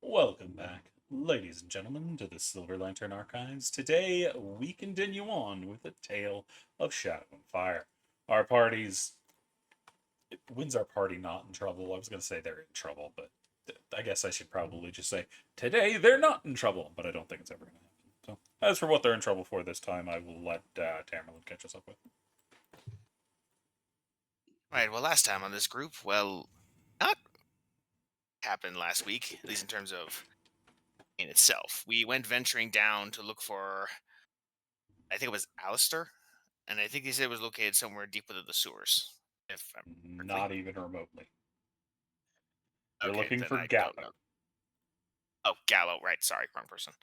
Welcome back, ladies and gentlemen, to the Silver Lantern Archives. Today, we continue on with the tale of Shadow and Fire. Our parties. When's our party not in trouble? I was going to say they're in trouble, but I guess I should probably just say today they're not in trouble, but I don't think it's ever going to happen. So, as for what they're in trouble for this time, I will let Tamerlan catch us up with. Right. Well, last time on this group, not happened last week, at least in terms of in itself. We went venturing down to look for, I think it was Alistair, and I think he said it was located somewhere deep within the sewers, if I'm correctly. Not even remotely. You're Okay, looking then for I don't know. Gallo. Oh, Gallo. Right. Sorry, wrong person.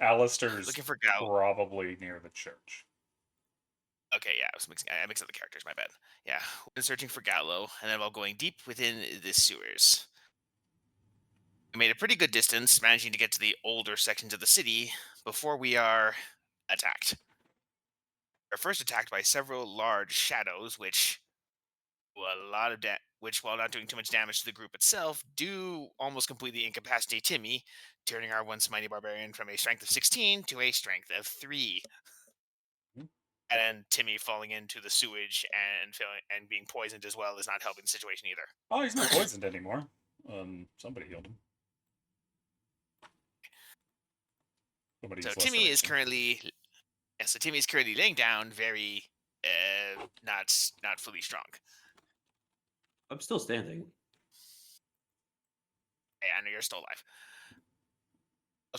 Alistair's Looking for Gallo. probably near the church. Okay, yeah, I mixed up the characters. My bad. Yeah, we've been searching for Gallo, and then while going deep within the sewers, we made a pretty good distance, managing to get to the older sections of the city before we are attacked. Are first attacked by several large shadows, which do a lot of which, while not doing too much damage to the group itself, do almost completely incapacitate Timmy, turning our once mighty barbarian from a strength of 16 to a strength of 3. Hmm? And Timmy falling into the sewage and being poisoned as well is not helping the situation Oh, he's not either. poisoned anymore. Somebody healed him. Somebody so is less Timmy is raging. currently so Timmy is currently laying down, very not fully strong. I'm still standing. Hey, I know you're still alive.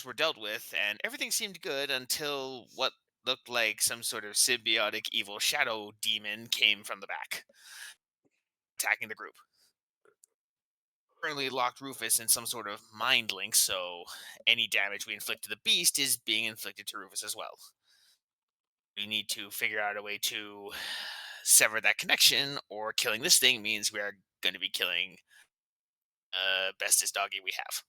Were dealt with, and everything seemed good until what looked like some sort of symbiotic evil shadow demon came from the back, attacking the group. Currently locked Rufus in some sort of mind link, so any damage we inflict to the beast is being inflicted to Rufus as well. We need to figure out a way to sever that connection, or killing this thing means we are going to be killing bestest doggy we have.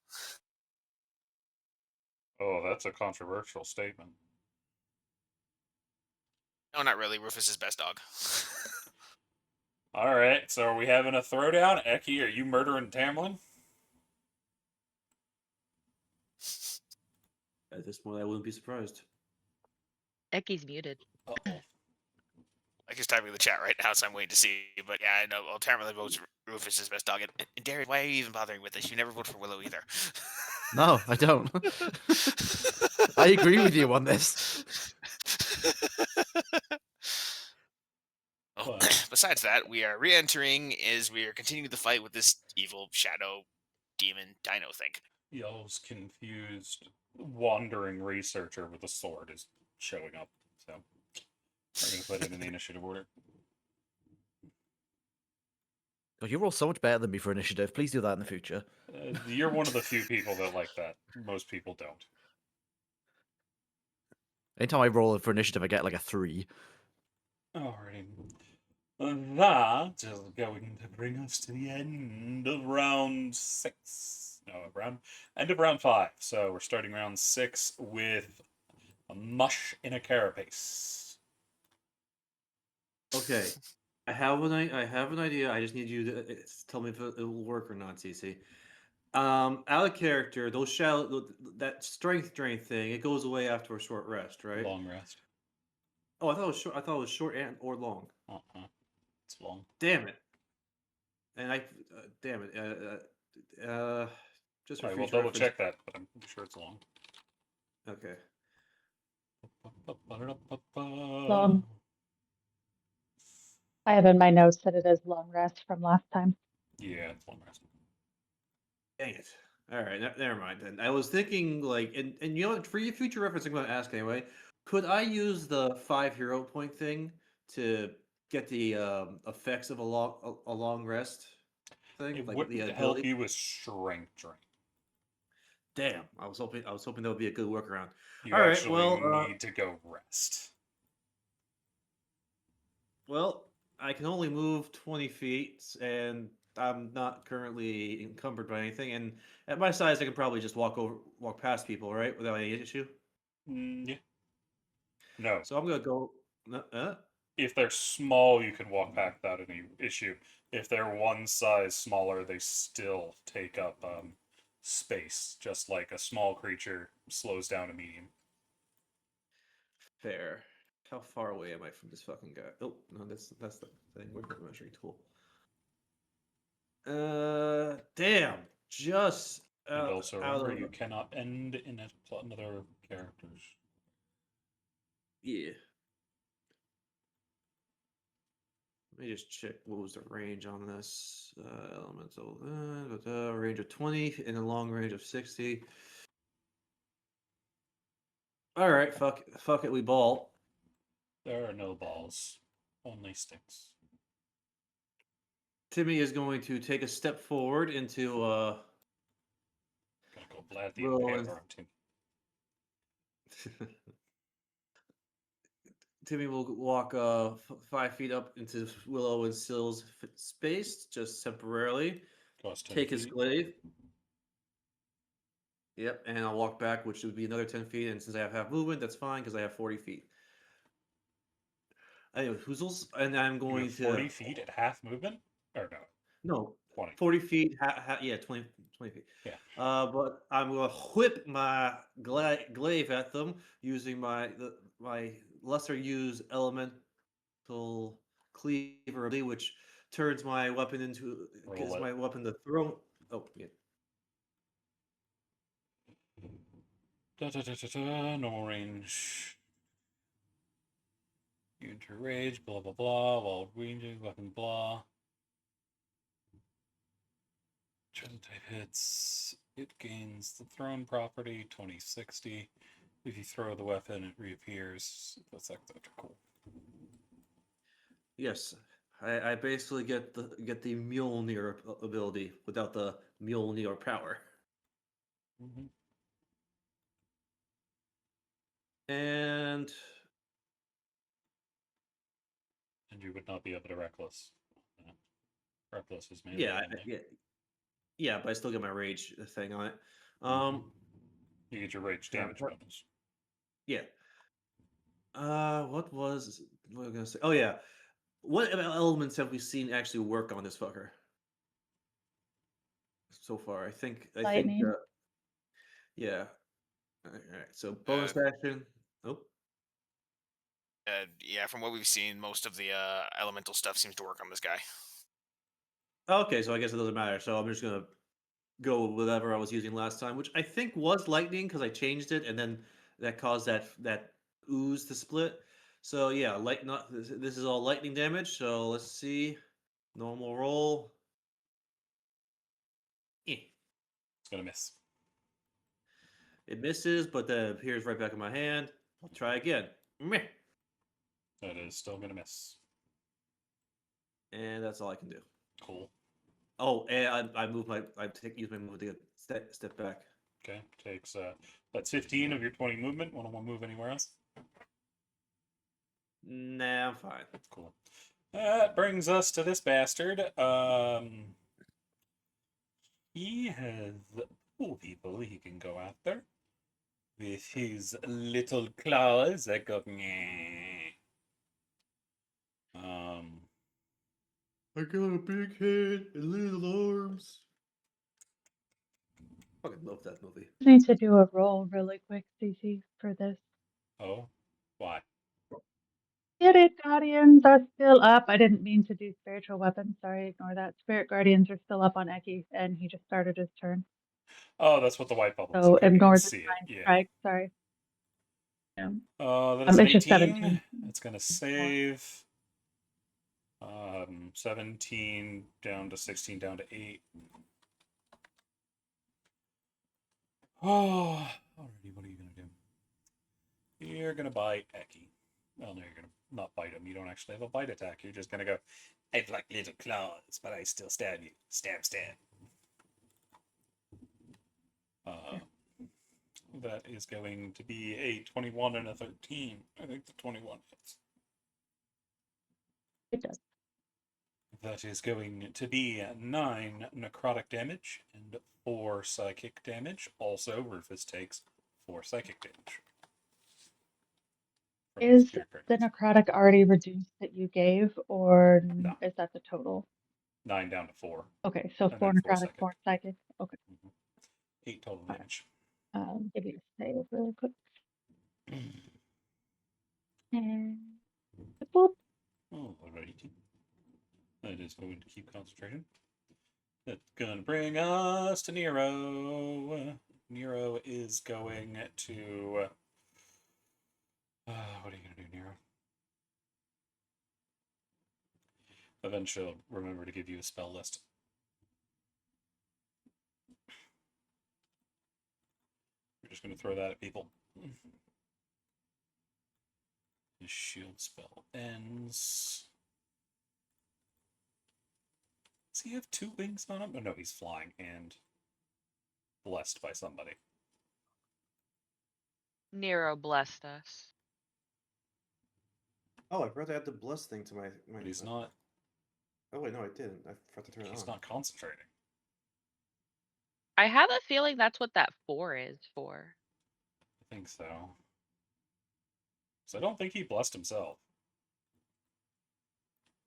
Oh, that's a controversial statement. No, not really. Rufus is best dog. All right, so are we having a throwdown? Eki, are you murdering Tamlin? At this point, I wouldn't be surprised. Ecky's muted. Uh-oh. Like he's typing in the chat right now, so I'm waiting to see. But yeah, I know. Well, Tamerlan votes Rufus as best dog. And Darius, why are you even bothering with this? You never vote for Willow either. No, I don't. I agree with you on this. Well, But besides that, we are re-entering as we are continuing the fight with this evil shadow demon dino thing. y'all's confused wandering researcher with a sword is showing up, so we're going to put it in the initiative order. God, you roll so much better than me for initiative. Please do that in the future. You're one of the few people that like that. Most people don't. Anytime I roll for initiative, I get like a 3. Alrighty. That is going to bring us to the end of round 6. No, end of round 5. So we're starting round 6 with a mush in a carapace. Okay, I have an idea. I just need you to tell me if it will work or not, CC. Out of character, those that strength drain thing, it goes away after a short rest, right? Long rest. Oh, I thought it was short. I thought it was short and or long. It's long. Damn it! And damn it. Just for Alright, we'll future double reference. check that, but I'm sure it's long. Okay. Long. I have in my notes that it is long rest from last time. Yeah, it's long rest. Dang it. All right, never mind then. I was thinking like, and you know what? For your future reference, I'm going to ask anyway. Could I use the 5 hero point thing to get the effects of a long rest thing, It like wouldn't the help ability? you with strength drain. Damn, I was hoping that would be a good workaround. You All right, actually well, need to go rest. well, I can only move 20 feet, and I'm not currently encumbered by anything. And at my size, I can probably just walk past people, right, without any issue. Yeah. No. So I'm gonna go. If they're small, you can walk back without any issue. If they're one size smaller, they still take up space, just like a small creature slows down a medium. Fair. How far away am I from this fucking guy? Oh no, that's the thing. Where's the measuring tool? Damn. Just And also out remember, of you cannot end in another characters. yeah. Let me just check what was the range on this elemental. Range of 20 and a long range of 60. All right, fuck it, we ball. There are no balls, only sticks. Timmy is going to take a step forward into Gonna go Vlad the Roll Impaler on Timmy. Timmy will walk 5 feet up into Willow and Sill's space just temporarily. Cost 10 Take his feet. glaive. Yep, and I'll walk back, which would be another 10 feet. And since I have half movement, that's fine because I have 40 feet. Anyway, Hoozles, and I'm You going have 40 to. feet at half movement? Or no, No, 20. 40 feet. Yeah, 20 feet. Yeah. But I'm going to whip my glaive at them using my lesser used elemental cleaver ability, which turns my weapon into Roll gives it. my weapon the throw. Oh yeah. Normal range. You enter rage, blah blah blah, while ranging, weapon blah. Chosen type hits. It gains the thrown property, 2060. If you throw the weapon, it reappears. That's cool. Yes, I basically get the Mjolnir ability without the Mjolnir power. Mm-hmm. And You would not be able to reckless. Reckless is melee. yeah, only. yeah, but I still get my rage thing on it. You get your rage damage bonus. Yeah. What was I gonna say? Oh yeah, what elements have we seen actually work on this fucker so far? I think. Lightning. Yeah. All right. So bonus action. Oh. Yeah, from what we've seen, most of the elemental stuff seems to work on this guy. Okay, so I guess it doesn't matter. So I'm just gonna go with whatever I was using last time, which I think was lightning because I changed it, and then that caused that ooze to split. So yeah, this is all lightning damage. So let's see, normal roll. Eh. It's gonna miss. It misses, but then it appears right back in my hand. I'll try again. Meh. That is still gonna miss. And that's all I can do. Cool. Oh, and I use my move to get step back. Okay, takes that's 15 of your 20 movement. Want to move anywhere else? Nah, I'm fine. Cool. That brings us to this bastard. He has cool people he can go after with his little claws that go. I got a big head and little arms. Fucking love that movie. I need to do a roll really quick, CC, for this. Oh, why? Spirit Guardians are still up. I didn't mean to do spiritual weapons. Sorry, ignore that. Spirit Guardians are still up on Eki, and he just started his turn. Oh, that's what the white bubble is. So I couldn't ignore even the see it. time Yeah. strike. Sorry. That is an It's just 18. 17. It's gonna save. 17 down to 16 down to 8. Oh, alrighty. What are you gonna do? You're gonna bite Eki. Well, no, you're gonna not bite him. You don't actually have a bite attack. You're just gonna go. I've like little claws, but I still stab you. Stab, stab. That is going to be a 21 and a 13. I think the 21 hits. It does. That is going to be 9 necrotic damage and 4 psychic damage. Also, Rufus takes 4 psychic damage. from Is Spirit the Guardians. necrotic already reduced that you gave, or No. is that the total? 9 down to 4. Okay, so And 4 then 4 necrotic, psychic. 4 psychic. Okay. 8 total Alright. damage. Give me a save really quick. And boop. Alrighty. That is going to keep concentration. That's going to bring us to Nero. Nero is going to. What are you going to do, Nero? Eventually, I'll remember to give you a spell list. We're just going to throw that at people. His shield spell ends. Does he have 2 wings on him? Oh, no, he's flying and blessed by somebody. Nero blessed us. Oh, I forgot to add the bless thing to my. But he's not. Oh wait, no, I didn't. I forgot to turn it on. He's not concentrating. I have a feeling that's what that 4 is for. I think so. So I don't think he blessed himself.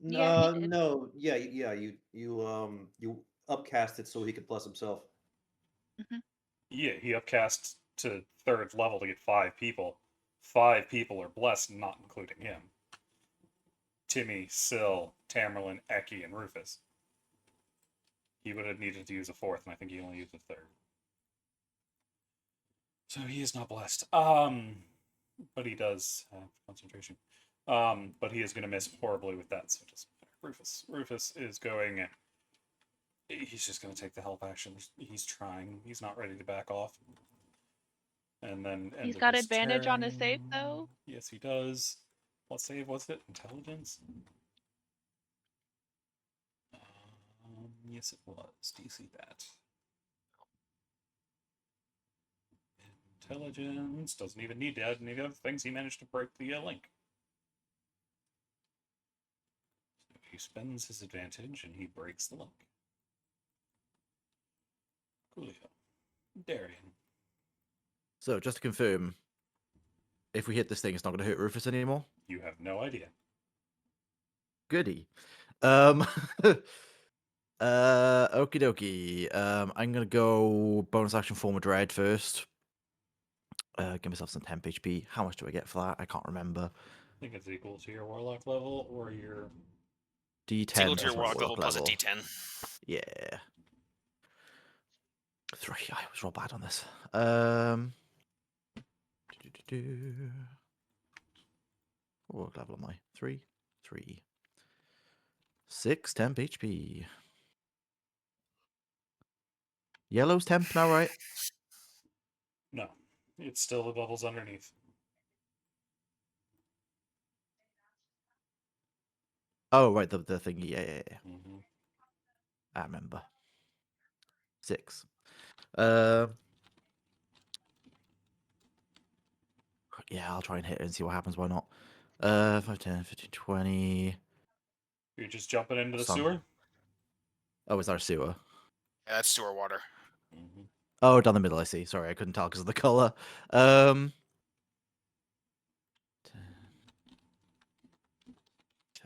Yeah, he did. No, yeah. You upcast it so he could bless himself. Yeah, he upcast to 3rd level to get 5 people. 5 people are blessed, not including him. Timmy, Syl, Tamerlane, Eki, and Rufus. He would have needed to use a 4th, and I think he only used a 3rd. So he is not blessed. But he does have concentration. But he is going to miss horribly with that. So just Rufus. Rufus is going. He's just going to take the help action. He's trying. He's not ready to back off. And then He's end got his advantage on his save, turn. though? Yes, he does. What save was it? Intelligence? Yes, it was. Do you see that? Intelligence. Doesn't even need to add any other things. He managed to break the link. So he spends his advantage and he breaks the link. Coolio. Darian. So just to confirm, if we hit this thing, it's not going to hurt Rufus anymore. You have no idea. Goody. Okie dokie. I'm gonna go bonus action form of dread first. Give myself some temp HP. How much do I get for that? I can't remember. I think it's equal to your warlock level or your. D10. It's equal to your plus my warlock level plus a D10. Yeah. 3. I was real bad on this. What level am I? 3. 3. 6 temp HP. Yellow's temp now, right? No. It's still the bubbles underneath. Oh, right, the thing. Yeah. Mm-hmm. I remember. 6. Yeah, I'll try and hit it and see what happens. Why not? 5, 10, 15, 20. You're just jumping into the Some- sewer? Oh, is there a sewer? Yeah, that's sewer water. Mm-hmm. Oh, down the middle, I see. Sorry, I couldn't tell because of the color. 10.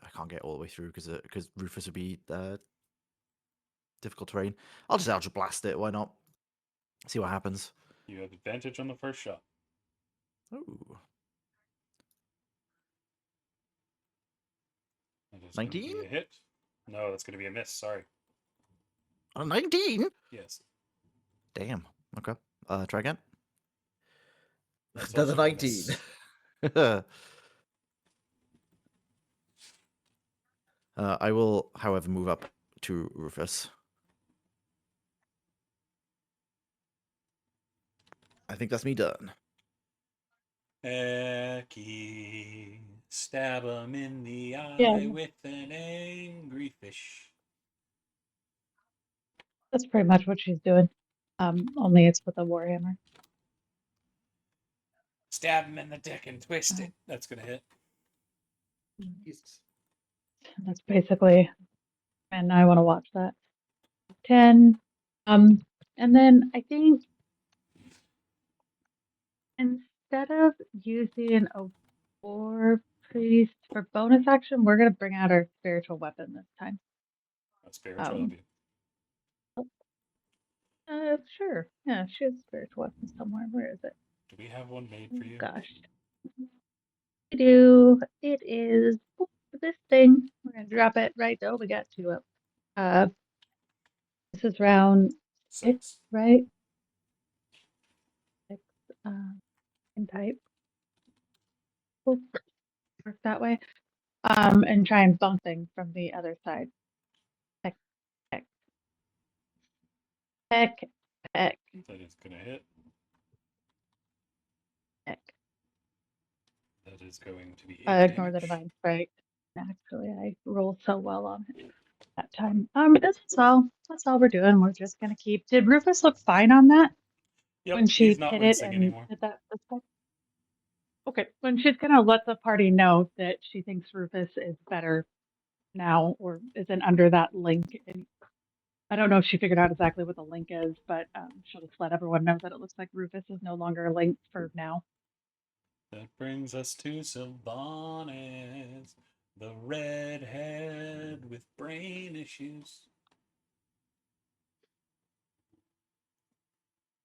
I can't get all the way through because Rufus would be difficult terrain. I'll just blast it. Why not? See what happens. You have advantage on the first shot. Ooh. That is going to be 19? a hit. No, that's going to be a miss. Sorry. A 19? Yes. Damn. Okay. Try again. That's Another also a 19. miss. I will, however, move up to Rufus. I think that's me done. Eki, stab him in the eye Yeah. with an angry fish. That's pretty much what she's doing. Only it's with a warhammer. Stab him in the dick and twist it. That's going to hit. Jesus. That's basically, and I want to watch that. 10. And then I think instead of using a war priest for bonus action, we're gonna bring out our spiritual weapon this time. That's spiritual of you. Sure. Yeah, she has spiritual weapons somewhere. Where is it? Do we have one made Oh, for you? gosh. We do. It is this thing. We're gonna drop it right. Oh, we got two up. This is round 6, 6. right? 6. In type. Work that way. And try and bump things from the other side. Heck, heck, heck, heck, That is going to hit. heck. That is going to be 8 Ignore the damage. divine strike. Actually, I rolled so well on it that time. That's all. That's all we're doing. We're just gonna keep. Did Rufus look fine on that Yep, when she he's not hit it wincing and anymore. did that? Okay, when she's gonna let the party know that she thinks Rufus is better now or isn't under that link. And I don't know if she figured out exactly what the link is, but she'll just let everyone know that it looks like Rufus is no longer linked for now. That brings us to Sylvanas, the redhead with brain issues.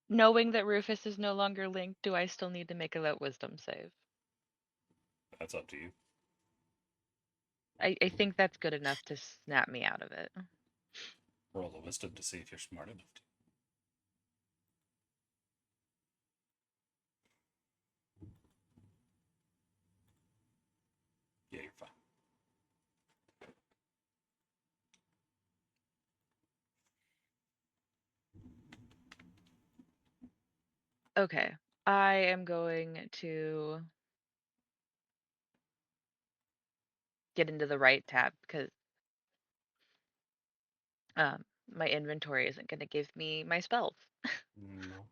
Knowing that Rufus is no longer linked, do I still need to make a wisdom save? That's up to you. I think that's good enough to snap me out of it. Roll a wisdom to see if you're smart enough to. Yeah, you're fine. Okay, I am going to get into the right tab because my inventory isn't going to give me my spells. No.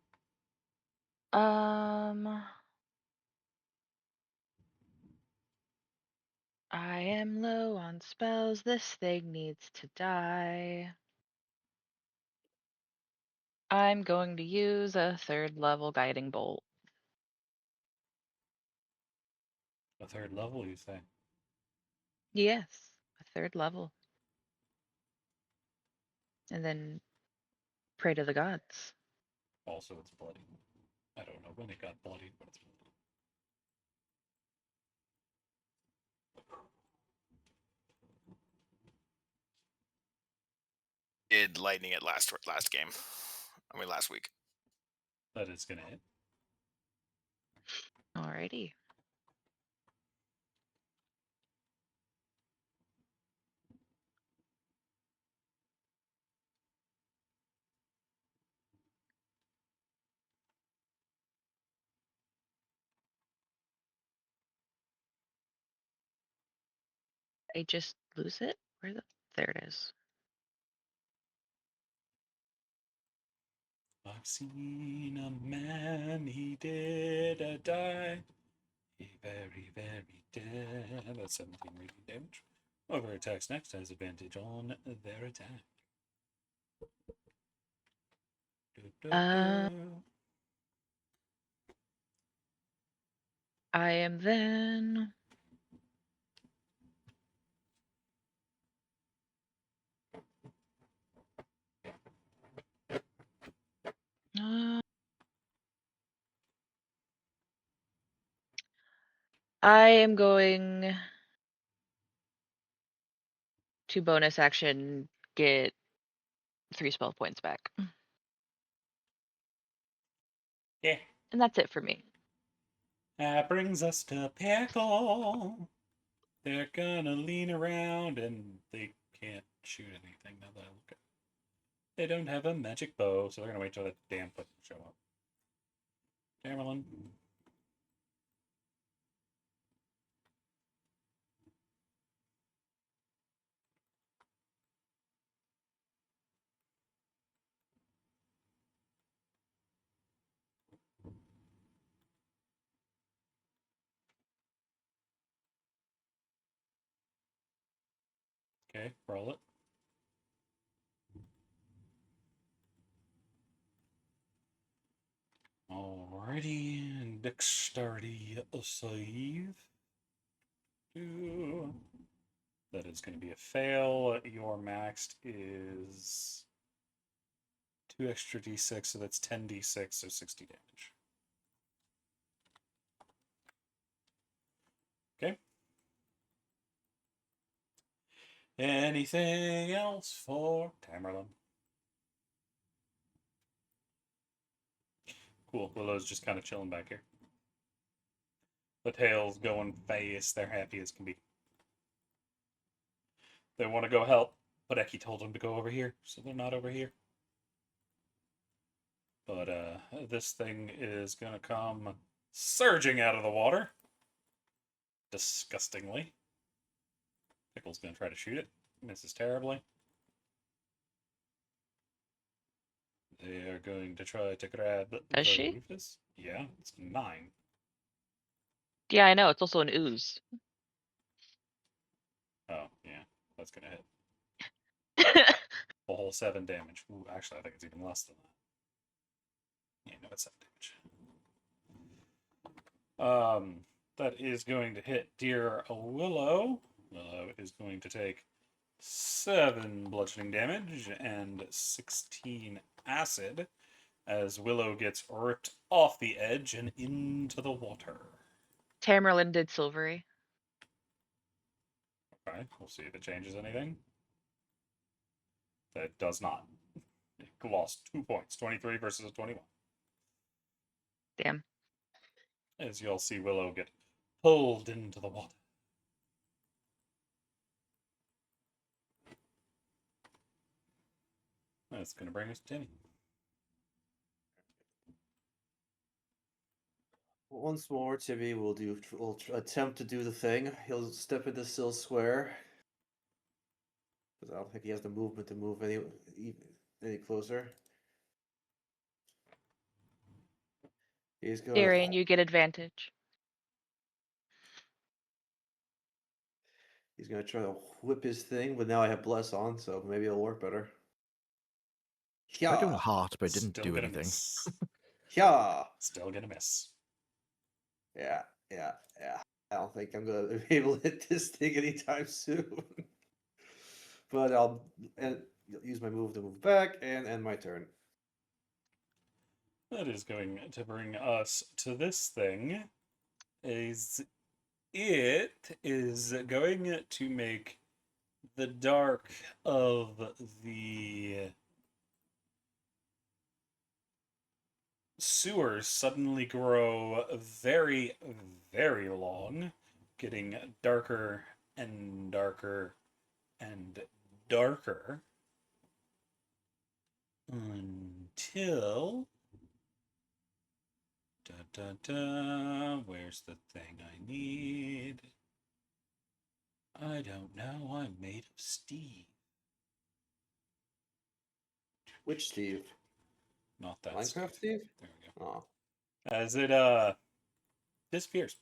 I am low on spells. This thing needs to die. I'm going to use a 3rd level guiding bolt. A 3rd level, you say? Yes, a 3rd level. And then pray to the gods. Also, it's bloody. I don't know when it got bloody, but it's bloody. Did lightning it last game? I mean, last week. That is going to hit. Alrighty. I just lose it? There it is. I've seen a man, he did die. He very, very dead. That's 17 radiant damage. Whoever attacks next has advantage on their attack. I am then I am going to bonus action get 3 spell points back. Yeah. And that's it for me. That brings us to Pickle. They're gonna lean around and they can't shoot anything now that I look at it. They don't have a magic bow, so they're gonna wait till that damn button show up. Tamerlane. Okay, roll it. Alrighty, and dexterity save. That is going to be a fail. Your maxed is 2 extra d6, so that's 10 d6, so 60 damage. Okay. Anything else for Tamerlane? Cool. Willow's just kind of chilling back here. The tail's going fast. They're happy as can be. They want to go help, but Eki told them to go over here, so they're not over here. But this thing is gonna come surging out of the water. Disgustingly. Pickle's gonna try to shoot it. Misses terribly. They are going to try to grab Does she? Rufus. Yeah, it's 9. Yeah, I know. It's also an ooze. Oh, yeah. That's gonna hit. A whole 7 damage. Ooh, actually, I think it's even less than that. Yeah, no, it's 7 damage. That is going to hit dear Willow. Willow is going to take 7 bludgeoning damage and 16 acid as Willow gets ripped off the edge and into the water. Tamerlane did silvery. Okay, we'll see if it changes anything. That does not. It lost 2 points, 23 versus a 21. Damn. As you'll see Willow get pulled into the water. That's going to bring us to Timmy. Once more, Timmy will attempt to do the thing. He'll step into Sill Square. Because I don't think he has the movement to move any closer. He's going Darian, you get advantage. He's gonna try to whip his thing, but now I have Bless on, so maybe it'll work better. I do Yeah, heart, but it didn't Still do gonna anything. miss. yeah, Still gonna miss. yeah. I don't think I'm gonna be able to hit this thing anytime soon. But I'll use my move to move back and end my turn. That is going to bring us to this thing. It is going to make the dark of the sewers suddenly grow very, very long, getting darker and darker and darker until where's the thing I need? I don't know. I'm made of Steve. Which Steve? Not that Minecraft Steve? There we go. Oh. As it disappears.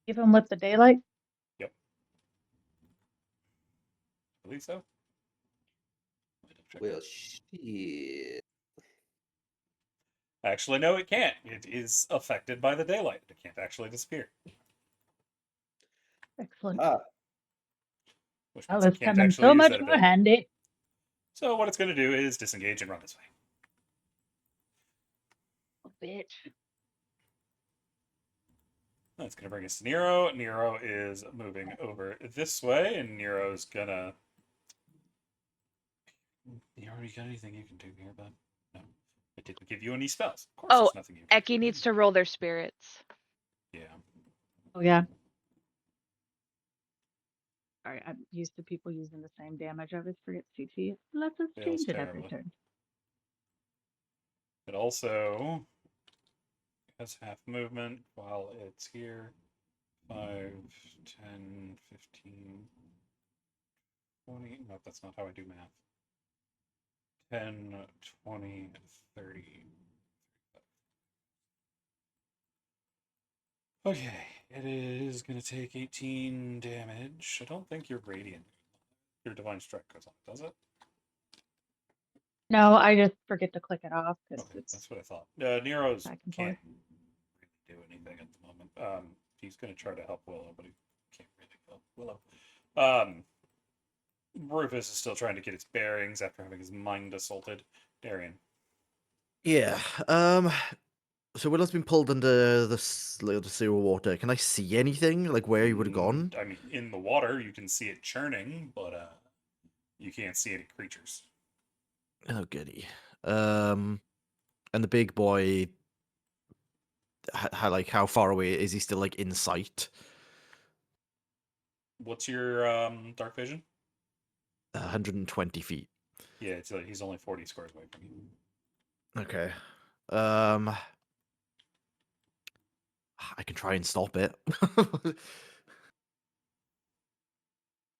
Even with the daylight? Yep. I believe so. Might have checked Well, that. shit. Actually, no, it can't. It is affected by the daylight. It can't actually disappear. Excellent. Which Oh, means it it's can't coming actually so use much that more ability. handy. So what it's going to do is disengage and run this way. Oh, bitch. That's going to bring us to Nero. Nero is moving over this way, and Nero's gonna... Nero, you got anything you can do here, bud? No. I didn't give you any spells. Of course, Oh, there's nothing you can do. Eki needs to roll their spirits. Yeah. Oh, yeah. Sorry, I'm used to people using the same damage. I always forget CC. Let's us Fails change it every terribly. turn. It also has half movement while it's here. 5, 10, 15, 20. No, that's not how I do math. 10, 20, 30. Okay, it is going to take 18 damage. I don't think you're radiant. Your divine strike goes on, does it? No, I just forget to click it off because Okay, it's that's what I thought. Nero's back and can't forth. really do anything at the moment. He's going to try to help Willow, but he can't really help Willow. Rufus is still trying to get its bearings after having his mind assaulted. Darian. Yeah. So Willow's been pulled under the sewer water. Can I see anything like where he would have gone? I mean, in the water, you can see it churning, but you can't see any creatures. Oh goody. And the big boy. How far away is he? Still like in sight? What's your dark vision? 120 feet. Yeah, it's he's only 40 squares away from you. Okay. I can try and stop it.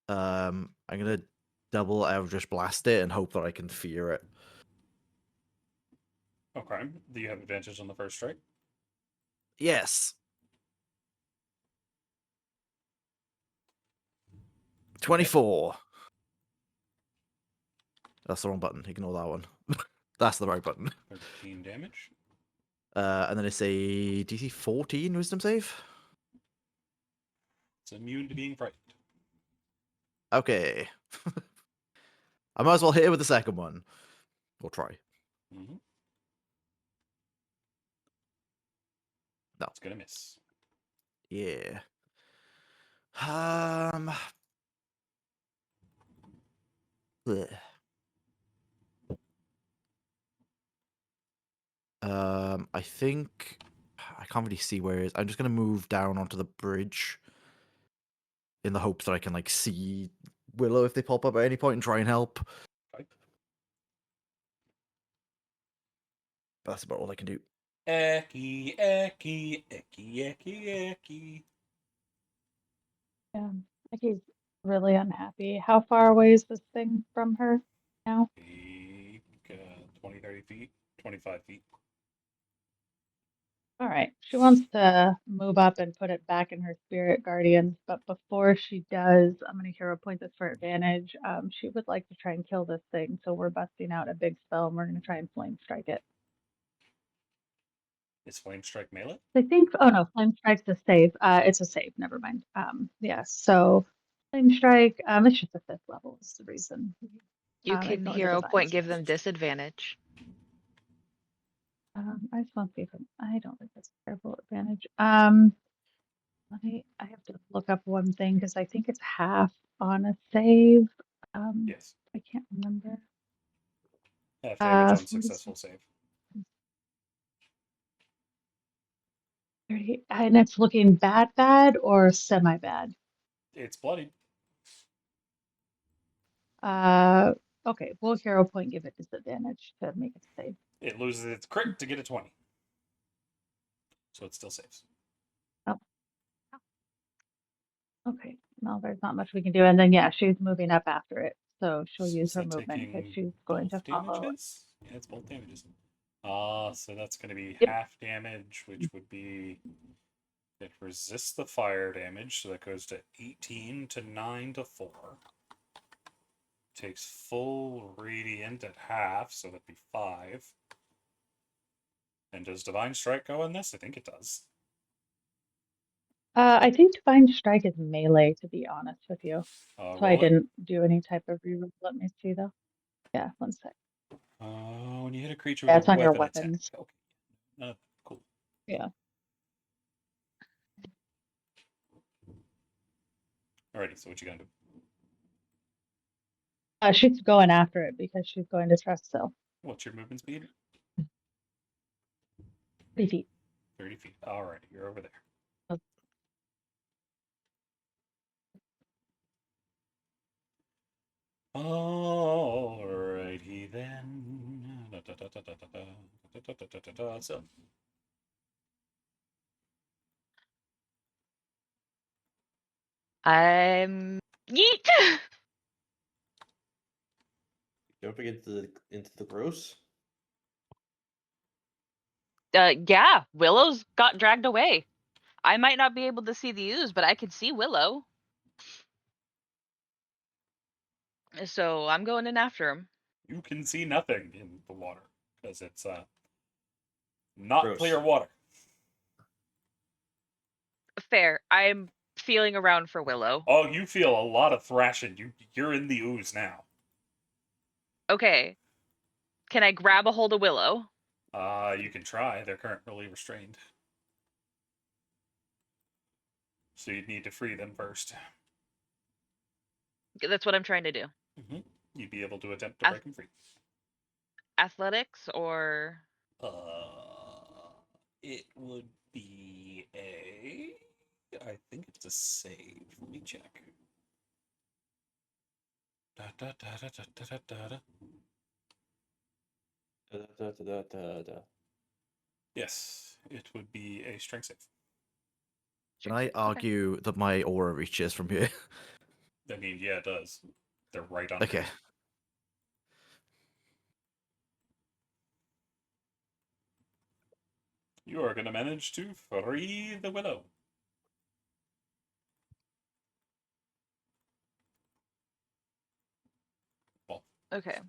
I'm gonna double Eldritch Blast it and hope that I can fear it. Okay. Do you have advantage on the first strike? Yes. 24. That's the wrong button. Ignore that one. That's the right button. 13 damage. And then it's a DC 14 Wisdom save. It's immune to being frightened. Okay. I might as well hit it with the second one. Or try. Mm-hmm. No. It's gonna miss. Yeah. Bleh. I think I can't really see where it is. I'm just gonna move down onto the bridge in the hopes that I can like see Willow if they pop up at any point and try and help. Okay. But that's about all I can do. Ecky, ecky, ecky, ecky, ecky. Yeah, like he's really unhappy. How far away is this thing from her now? 20, 30 feet, 25 feet. All right, she wants to move up and put it back in her spirit guardians, but before she does, I'm going to hero point this for advantage. She would like to try and kill this thing, so we're busting out a big spell and we're going to try and flame strike it. Is Flame Strike melee? I think. Oh no, flame strike's a save. It's a save. Never mind. Yeah. So flame strike. It's just a 5th level. Is the reason. You can Ignore the hero divine point, give strike. them disadvantage. I just want to see if I don't think that's a terrible advantage. I have to look up one thing because I think it's half on a save. Yes. I can't remember. Half damage on what is successful save. 30, and it's looking bad or semi bad. It's bloodied. Okay, we'll hero point, give it disadvantage to make it safe. It loses its crit to get a 20. So it still saves. Okay, no, there's not much we can do. And then, yeah, she's moving up after it. So she'll use Is her that movement because taking she's going to both follow. damages? Yeah, it's both damages. So that's going to be Yep. half damage, which would be... It resists the fire damage, so that goes to 18 to 9 to 4. Takes full radiant at half, so that'd be 5. And does Divine Strike go in this? I think it does. I think Divine Strike is melee, to be honest with you. So I Roll it. didn't do any type of reroll. Let me see though. Yeah, one sec. When you hit a creature Yeah, with it's a on your weapon weapons. attack. Okay. Cool. Yeah. Alrighty, so what you gonna do? She's going after it because she's going to trust Syl. What's your movement speed? 30 feet. 30 feet. Alright, you're over there. Alrighty then. So I'm yeet. Jumping into the gross. Yeah, Willow's got dragged away. I might not be able to see the ooze, but I can see Willow. So I'm going in after him. you can see nothing in the water because it's not Gross. clear water. Fair. I'm feeling around for Willow. Oh, you feel a lot of thrashing. You're in the ooze now. Okay. Can I grab a hold of Willow? You can try. They're currently restrained. So you'd need to free them first. That's what I'm trying to do. You'd be able to attempt to break them free. Athletics or It would be a. I think it's a save. Let me check. Da, da, da, da, da, da, da, da. Yes, it would be a strength save. Can I argue that my aura reaches from here? I mean, yeah, it does. They're right under. Okay. You are going to manage to free the Willow. Well, okay.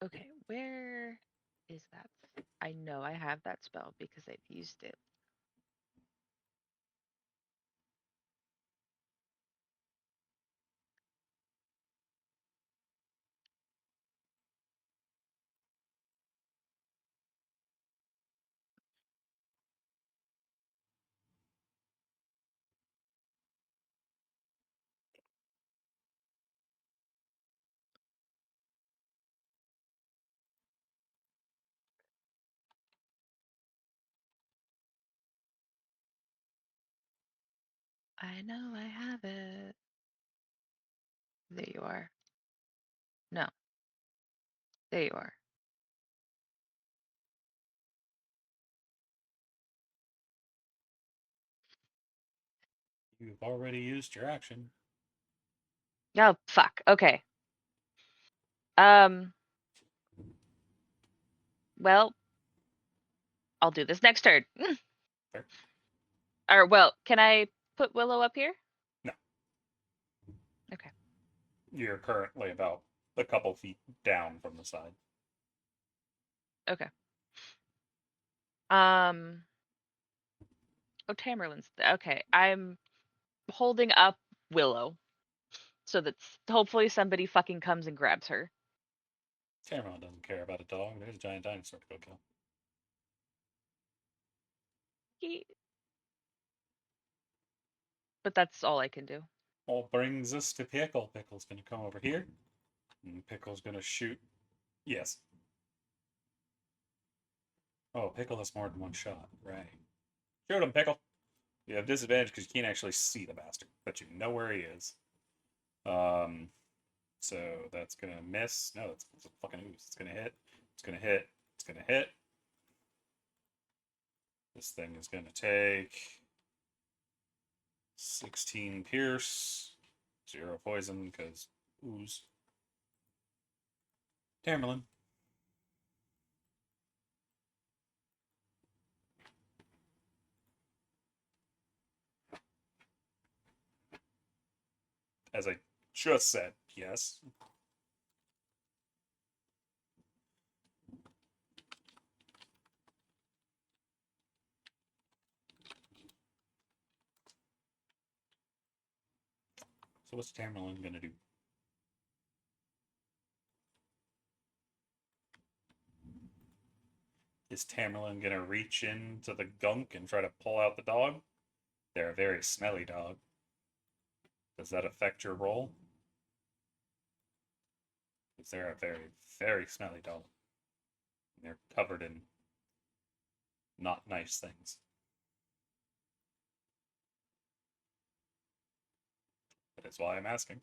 Okay, where is that? I know I have that spell because I've used it. I know I have it. There you are. No. There you are. you've already used your action. Oh, fuck. Okay. Well, I'll do this next turn. Fair. Or, well, can I put Willow up here? No. Okay. You're currently about a couple feet down from the side. Okay. Oh, Tamerlane's. Okay. I'm holding up Willow so that hopefully somebody fucking comes and grabs her. Tamerlane doesn't care about a dog. There's a giant dinosaur to go kill. But that's all I can do. All brings us to Pickle. Pickle's going to come over here. And Pickle's going to shoot. Yes. Oh, Pickle has more than one shot. Right. Shoot him, Pickle. You have disadvantage because you can't actually see the bastard, but you know where he is. So that's going to miss. No, it's a fucking ooze. It's going to hit. It's going to hit. It's going to hit. This thing is going to take 16 pierce, 0 poison because ooze. Tamerlane. As I just said, yes. So what's Tamerlane gonna do? Is Tamerlane gonna reach into the gunk and try to pull out the dog? They're a very smelly dog. Does that affect your roll? Because they're a very, very smelly dog. They're covered in not nice things. That is why I'm asking.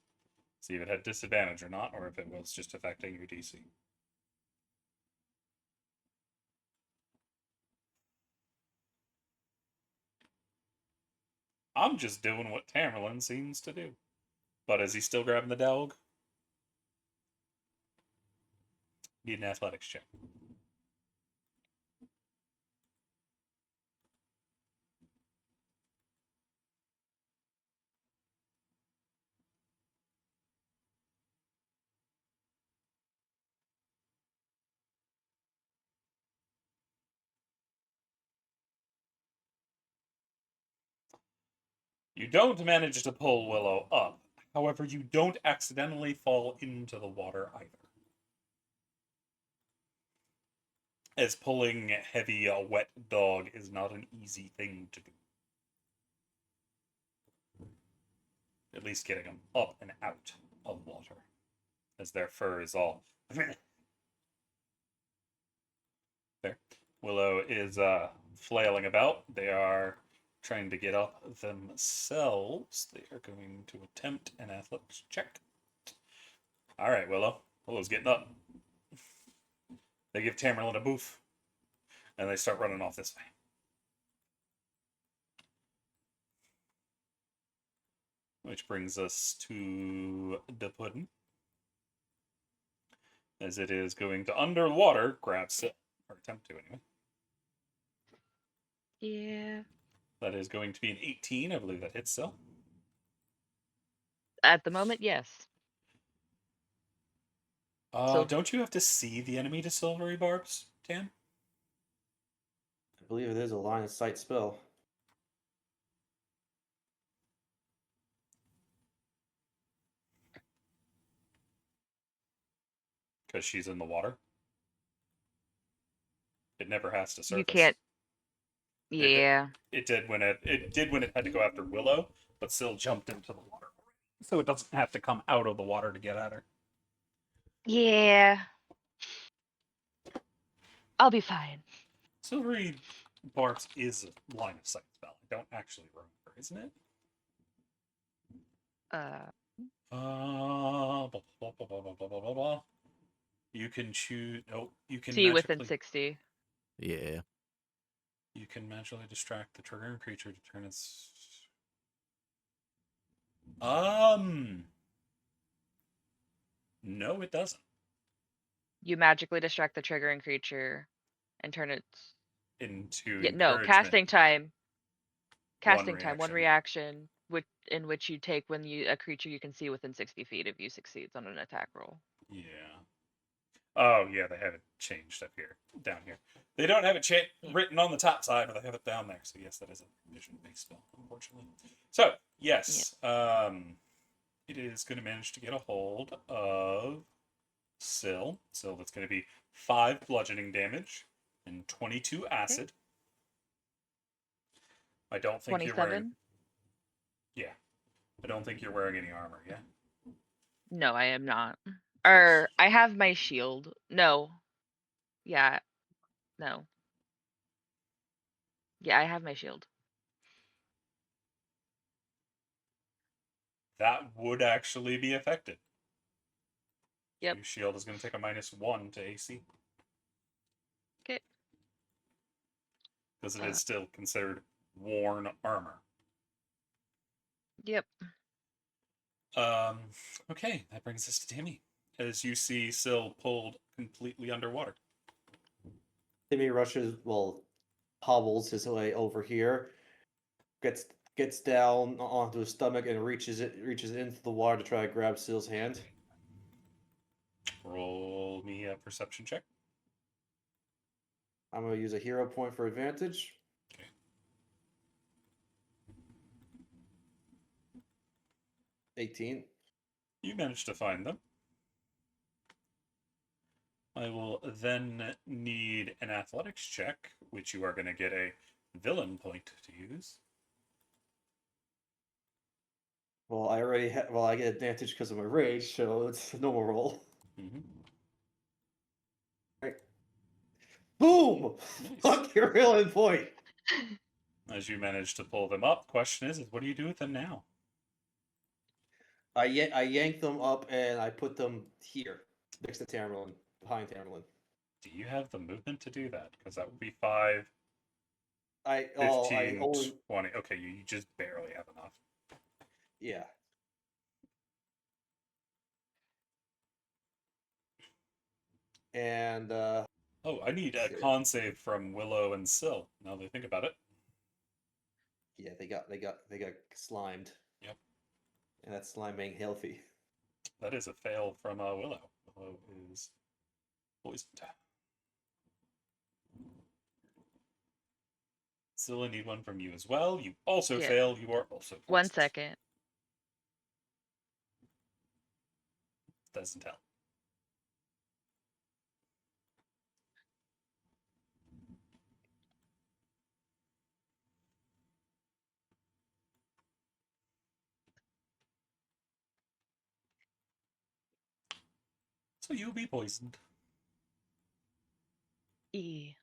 See if it had disadvantage or not, or if it was just affecting your DC. I'm just doing what Tamerlane seems to do. But is he still grabbing the dog? Need an athletics check. You don't manage to pull Willow up. However, you don't accidentally fall into the water either. As pulling heavy, wet dog is not an easy thing to do. At least getting them up and out of water, as their fur is all there. Willow is flailing about. They are trying to get up themselves. They are going to attempt an athletics check. All right, Willow. Willow's getting up. They give Tamerlane a boof, and they start running off this way. Which brings us to the pudding, as it is going to underwater grab Sil, or attempt to anyway. Yeah. That is going to be an 18. I believe that hits Sil. At the moment, yes. So- Don't you have to see the enemy to silvery barbs, Tan? I believe it is a line of sight spell. Because she's in the water. It never has to surface. You can't. did. Yeah. It did when it had to go after Willow, but Sil jumped into the water, so it doesn't have to come out of the water to get at her. Yeah. I'll be fine. Silvery barbs is a line of sight spell. I don't actually remember, isn't it? Blah, blah, blah, blah, blah, blah, blah, blah. You can choose. Oh, you can See within magically- 60. Yeah. You can magically distract the triggering creature to turn its. No, it doesn't. You magically distract the triggering creature and turn it. Into Yeah, no, encouragement. casting time. Casting time, one reaction. reaction, in which you take when a creature you can see within 60 feet of you succeeds on an attack roll. Yeah. Oh, yeah, they have it changed up here, down here. They don't have it written on the top side, but they have it down there. So yes, that is a vision-based spell, unfortunately. So yes, it is going to manage to get a hold of Sil. Sil, that's going to be 5 bludgeoning damage and 22 acid. I don't think you're wearing. 27? Yeah, I don't think you're wearing any armor. Yeah. No, I am not. Or I have my shield. No. Yeah. No. Yeah, I have my shield. That would actually be affected. Yep. Your shield is going to take a -1 to AC. Okay. Because it is still considered worn armor. Yep. Okay, that brings us to Timmy. As you see Sil pulled completely underwater. Timmy rushes, hobbles his way over here, gets down onto his stomach and reaches into the water to try to grab Sil's hand. Roll me a perception check. I'm gonna use a hero point for advantage. Okay. 18. You managed to find them. I will then need an athletics check, which you are going to get a villain point to use. Well, I already have. Well, I get advantage because of my rage, so it's a normal roll. Mm-hmm. Right. Boom! Nice. Fuck your villain point. As you manage to pull them up, question is what do you do with them now? I yank them up and I put them here next to Tamerlane, behind Tamerlane. Do you have the movement to do that? Because that would be 5, I 15, only 20. Okay, you just barely have enough. yeah. And Oh, I need a con save from Willow and Sil. Now that I think about it. yeah, they got slimed. Yep. And that slime ain't healthy. That is a fail from Willow. Willow is poisoned. Still need one from you as well. You also Yeah. fail. You are also poisoned. 1 second. Doesn't tell. So you'll be poisoned. E.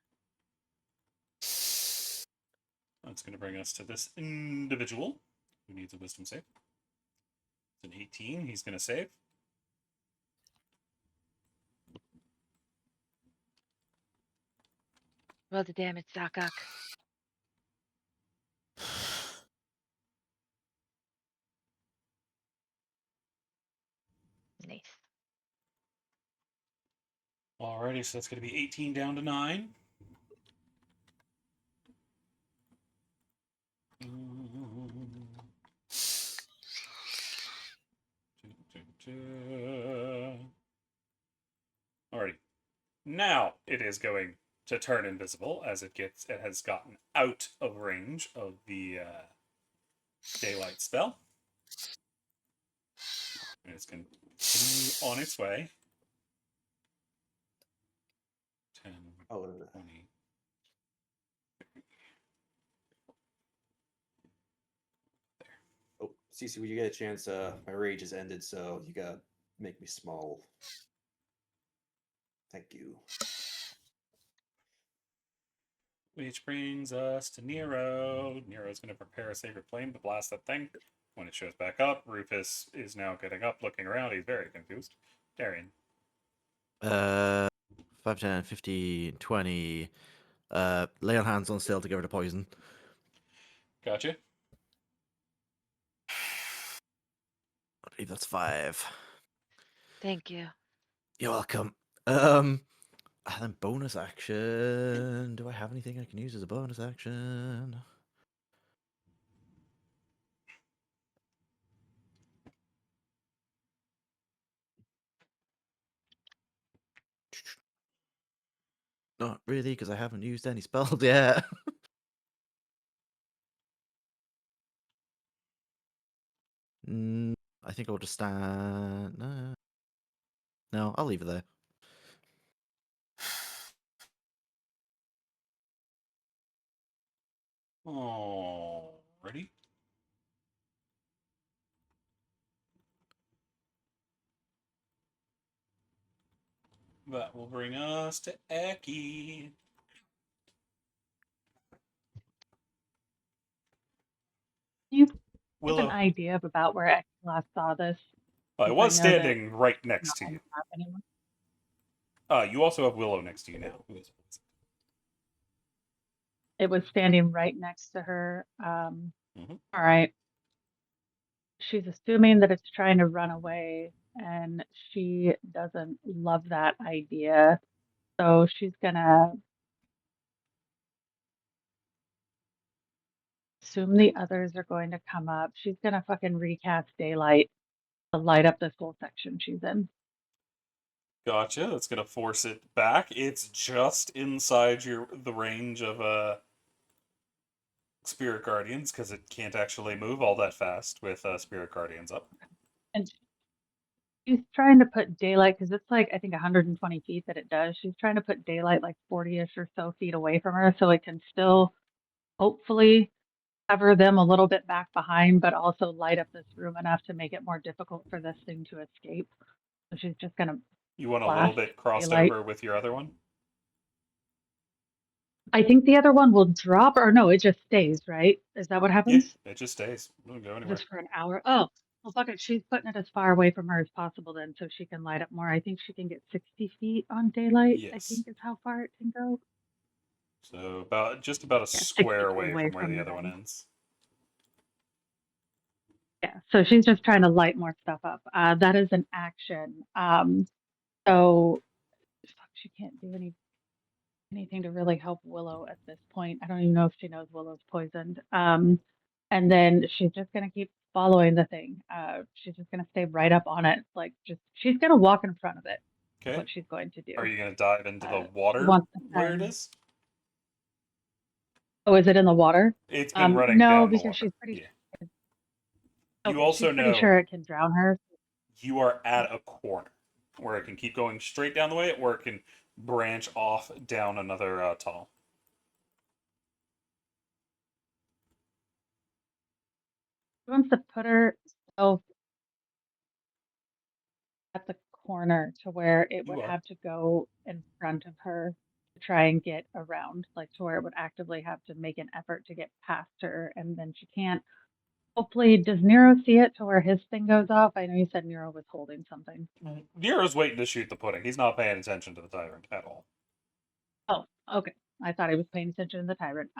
That's going to bring us to this individual who needs a wisdom save. It's an 18. He's going to save. Roll the damage, Zakok. Nice. Alrighty, so that's going to be 18 down to 9. Alrighty. Now it is going to turn invisible as it has gotten out of range of the daylight spell. And it's going to continue on its way. 10, Oh, 20. oh, Cece, when you get a chance, my rage has ended, so you gotta make me small. Thank you. Which brings us to Nero. Nero's going to prepare a sacred flame to blast that thing. When it shows back up, Rufus is now getting up, looking around. He's very confused. Darian. 5, 10, 15, 20. Lay on hands on still to get rid of poison. Gotcha. I believe that's 5. Thank you. You're welcome. And then bonus action. Do I have anything I can use as a bonus action? Not really, because I haven't used any spells yet. I think I'll just stand. No, I'll leave it there. Alrighty. That will bring us to Eki. You have Willow. an idea of about where I last saw this? I Since was I know that standing right it's next not to on you. the map anymore. You also have Willow next to you now. It was standing right next to her. Mhm. All right. She's assuming that it's trying to run away, and she doesn't love that idea. So she's gonna assume the others are going to come up. She's gonna fucking recast daylight to light up this whole section she's in. Gotcha. That's gonna force it back. It's just inside the range of Spirit Guardians because it can't actually move all that fast with Spirit Guardians up. And she's trying to put daylight because it's like I think 120 feet that it does. She's trying to put daylight like 40ish or so feet away from her, so it can still hopefully cover them a little bit back behind, but also light up this room enough to make it more difficult for this thing to escape. So she's just gonna. You want a little Blast bit crossed daylight. over with your other one? I think the other one will drop, or no, it just stays, right? Is that what Yeah, happens? it just stays. It doesn't go anywhere. Just for an hour? Oh, well, fuck it. She's putting it as far away from her as possible then, so she can light up more. I think she can get 60 feet on daylight. I Yes. think is how far it can go. So just about a Yeah, 60 square feet away from where the the other one ring. ends. Yeah, so she's just trying to light more stuff up. That is an action. So fuck, she can't do anything to really help Willow at this point. I don't even know if she knows Willow's poisoned. And then she's just gonna keep following the thing. She's just gonna stay right up on it. Like she's gonna walk in front of it. That's Okay. what she's going to do. Are you going to dive into the She water wants to where it send- is? Oh, is it in the water? It's been running no, down the because water. she's pretty. Yeah. Okay, You also she's pretty know sure it can drown her. you are at a corner where it can keep going straight down the way, or it can branch off down another tunnel. She wants to put herself at the corner to where it would You are. have to go in front of her to try and get around, like to where it would actively have to make an effort to get past her, and then she can't. Hopefully, does Nero see it to where his thing goes off? I know you said Nero was holding something. Nero's waiting to shoot the pudding. He's not paying attention to the tyrant at all. Oh, okay. I thought he was paying attention to the tyrant.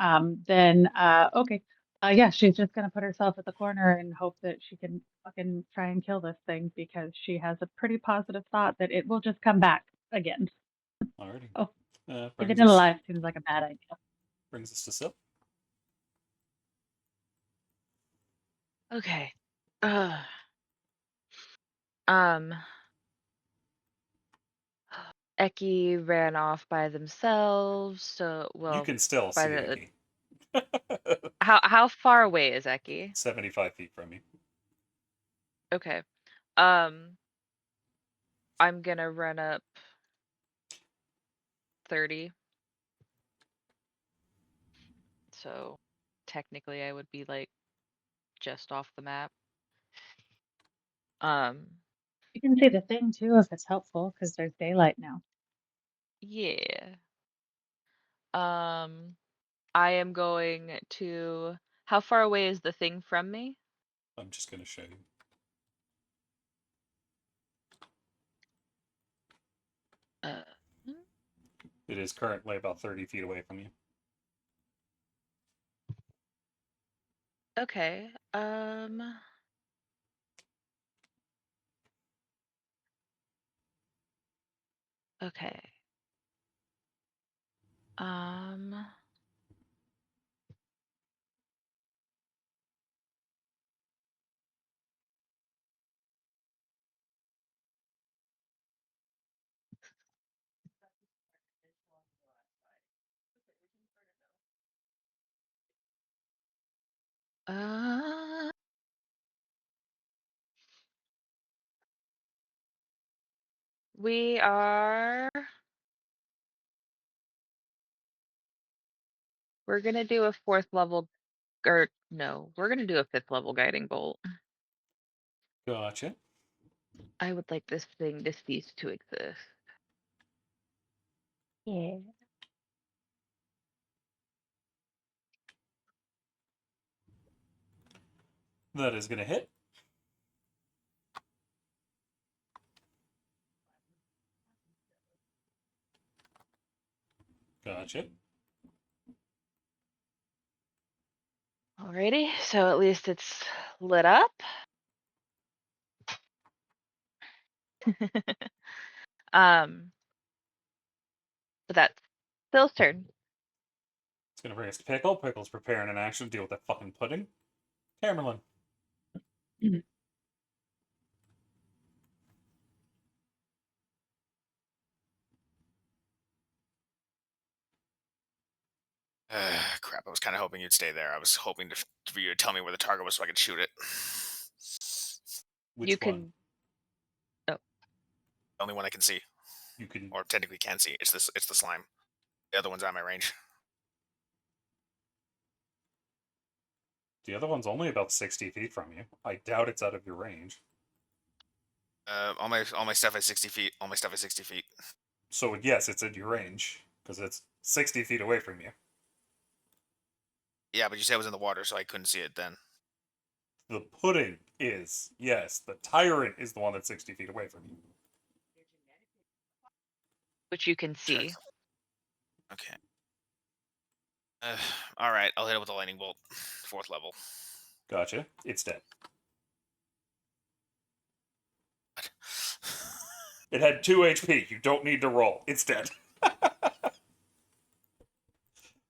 Okay. Yeah, she's just gonna put herself at the corner and hope that she can fucking try and kill this thing because she has a pretty positive thought that it will just come back again. Alrighty. Oh, Brings Keeping it us- alive seems like a bad idea. Brings us to Sil. Okay. Um. Eki ran off by themselves, so You well. can still by see the- Eki. How far away is Eki? 75 feet from you. Okay. I'm gonna run up 30. So technically I would be like just off the map. You can see the thing too if it's helpful because there's daylight now. Yeah. I am going to. How far away is the thing from me? I'm just going to show you. It is currently about 30 feet away from you. Okay. Okay. We are. We're gonna do a 4th level, or no, we're gonna do a 5th level guiding bolt. Gotcha. I would like this thing to cease to exist. Yeah. That is going to hit. Gotcha. Alrighty, so at least it's lit up. But that's Phil's turn. It's going to bring us to Pickle. Pickle's preparing an action to deal with that fucking pudding. Camerlin. Crap, I was kind of hoping you'd stay there. I was hoping for you to tell me where the target was so I could shoot it. Which You one? can. The only one I can see, You can. or technically can see. It's the slime. The other one's out of my range. The other one's only about 60 feet from you. I doubt it's out of your range. All my stuff is 60 feet. All my stuff is 60 feet. So yes, it's in your range because it's 60 feet away from you. Yeah, but you said it was in the water, so I couldn't see it then. The pudding is, yes. The tyrant is the one that's 60 feet away from you. Which you can see. Okay. All right, I'll hit it with a lightning bolt. 4th level. Gotcha. It's dead. What? It had 2 HP. You don't need to roll. It's dead.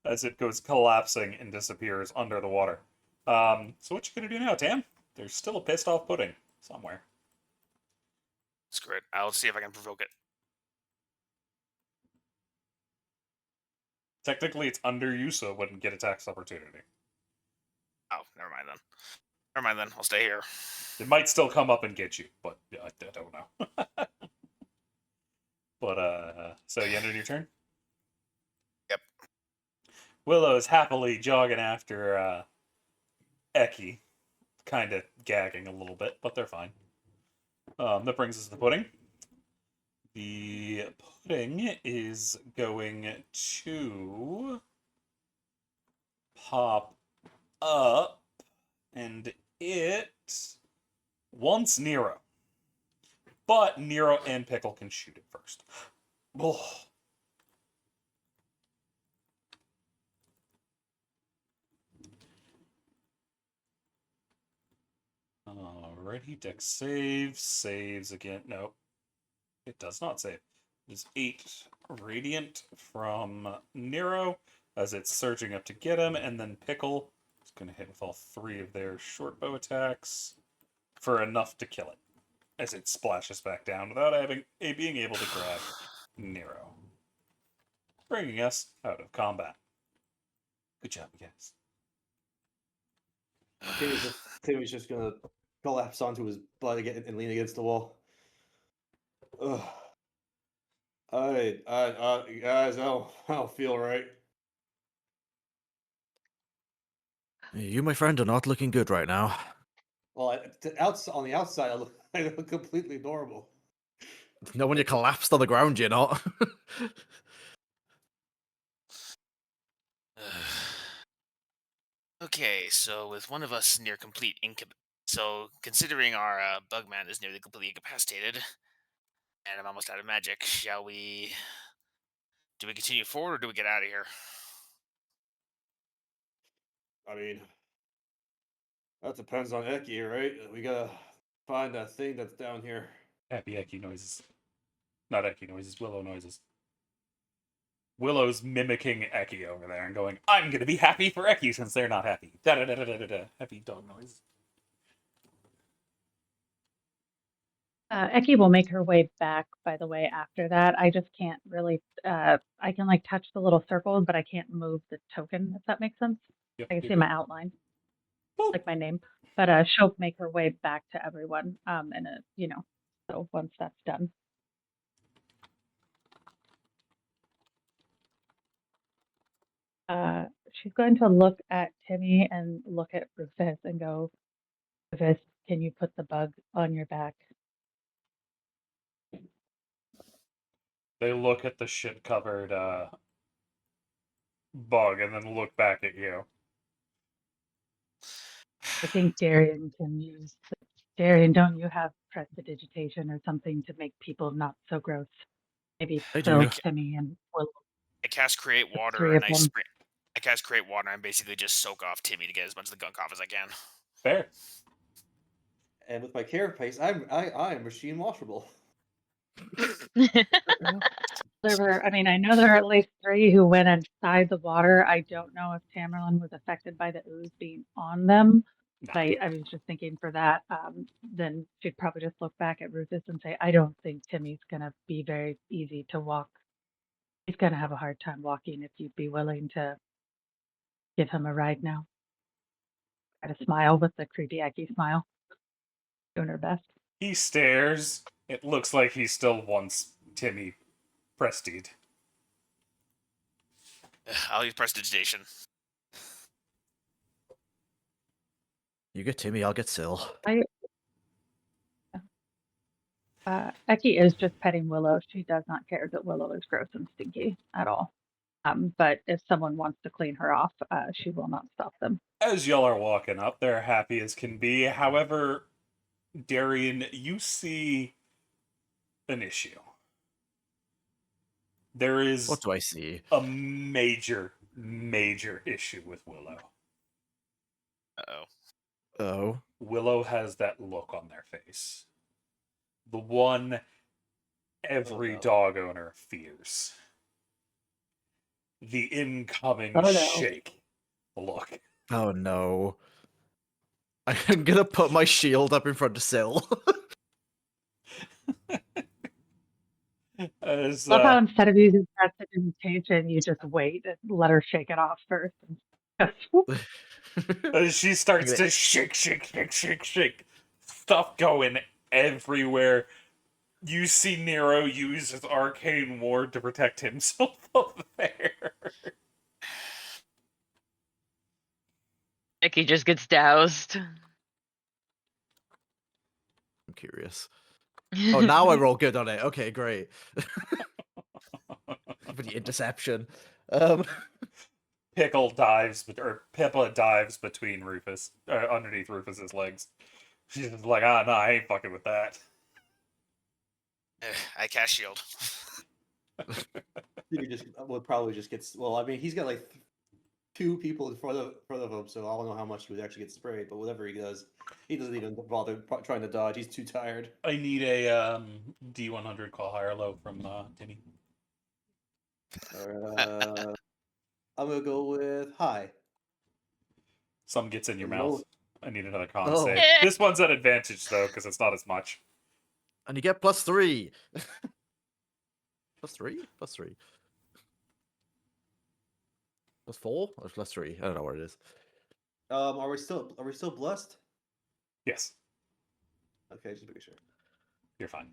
As it goes collapsing and disappears under the water. So what you gonna do now, Tam? There's still a pissed off pudding somewhere. Screw it. I'll see if I can provoke it. Technically, it's under you, so it wouldn't get a tax opportunity. Oh, never mind then. Never mind then. I'll stay here. It might still come up and get you, but I don't know. But so you ended your turn? Yep. Willow is happily jogging after Eki, kind of gagging a little bit, but they're fine. That brings us to the pudding. The pudding is going to pop up, and it wants Nero. But Nero and Pickle can shoot it first. Oh. Alrighty, Dex saves again. No, it does not save. It is 8 radiant from Nero as it's surging up to get him, and then Pickle is going to hit with all 3 of their short bow attacks for enough to kill it as it splashes back down without being able to grab Nero, bringing us out of combat. Good job, you guys. Timmy's just gonna collapse onto his butt again and lean against the wall. Ugh. Guys, I don't feel right. You, my friend, are not looking good right now. Well, on the outside, I look completely normal. No, when you collapsed on the ground, you're not. Okay, so with one of us near complete so considering our Bugman is nearly completely incapacitated, and I'm almost out of magic, do we continue forward or do we get out of here? I mean, that depends on Eki, right? We gotta find that thing that's down here. Happy Eki noises. Not Eki noises, Willow noises. Willow's mimicking Eki over there and going, I'm going to be happy for Eki since they're not happy. Da-da-da-da-da-da. Happy dog noise. Eki will make her way back, by the way, after that. I just can't really, I can like touch the little circles, but I can't move the token, if that makes sense. Yep, I can see you're my good. outline, Boop. like my name. But she'll make her way back to everyone, and so once that's done. She's going to look at Timmy and look at Rufus and go, Rufus, can you put the bug on your back? They look at the shit-covered bug and then look back at you. I think Darian can use. Darian, don't you have prestidigitation or something to make people not so gross? Maybe I Phil, do. Timmy, and Will. I cast create The water 3 and of I them. spray. I cast create water and basically just soak off Timmy to get as much of the gunk off as I can. Fair. And with my carapace, I am machine washable. There were, I know there are at least 3 who went inside the water. I don't know if Tamerlane was affected by the ooze being on them. Nah. But I was just thinking for that, then she'd probably just look back at Rufus and say, I don't think Timmy's going to be very easy to walk. He's going to have a hard time walking if you'd be willing to give him a ride now. Try to smile with the creepy Eki smile. Doing her best. He stares. It looks like he still wants Timmy prestied. I'll use prestidigitation. You get Timmy, I'll get Syl. Eki is just petting Willow. She does not care that Willow is gross and stinky at all. But if someone wants to clean her off, she will not stop them. As y'all are walking up, they're happy as can be. However, Darian, you see an issue. There is What do I see? a major issue with Willow. Uh-oh. Oh. Willow has that look on their face. The one every no. dog owner fears. The incoming Oh, no. shake look. Oh no. I'm gonna put my shield up in front of Syl. As, Love how instead of using prestidigitation, you just wait and let her shake it off first. And just, whoop. as she starts Okay. to shake, stuff going everywhere. You see Nero use his arcane ward to protect himself up there. Becky just gets doused. I'm curious. Oh, now I roll good on it. Okay, great. For the interception. Pickle dives, or Pippa dives between Rufus, underneath Rufus's legs. She's just like, no, I ain't fucking with that. I cast shield. He just would probably just get. Well, I mean, he's got like 2 people in front of him, so I don't know how much he would actually get sprayed. But whatever he does, he doesn't even bother trying to dodge. He's too tired. I need a D100 call higher low from Timmy. I'm gonna go with high. Some gets in your Low. mouth. I need another con Oh. save. This one's an advantage though, because it's not as much. And you get +3. +3? +3. +4 or +3? I don't know what it is. Are we still blessed? Yes, Okay, just making sure. you're fine.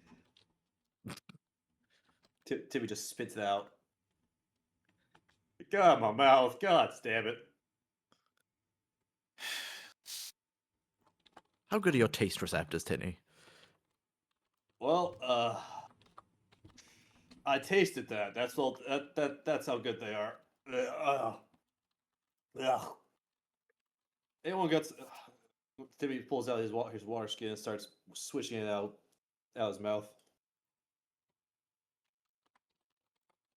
Timmy just spits it out. God, my mouth. God damn it. How good are your taste receptors, Tinny? Well, I tasted that. That's all. That's how good they are. Ugh. Anyone gets? Timmy pulls out his water skin and starts swishing it out his mouth.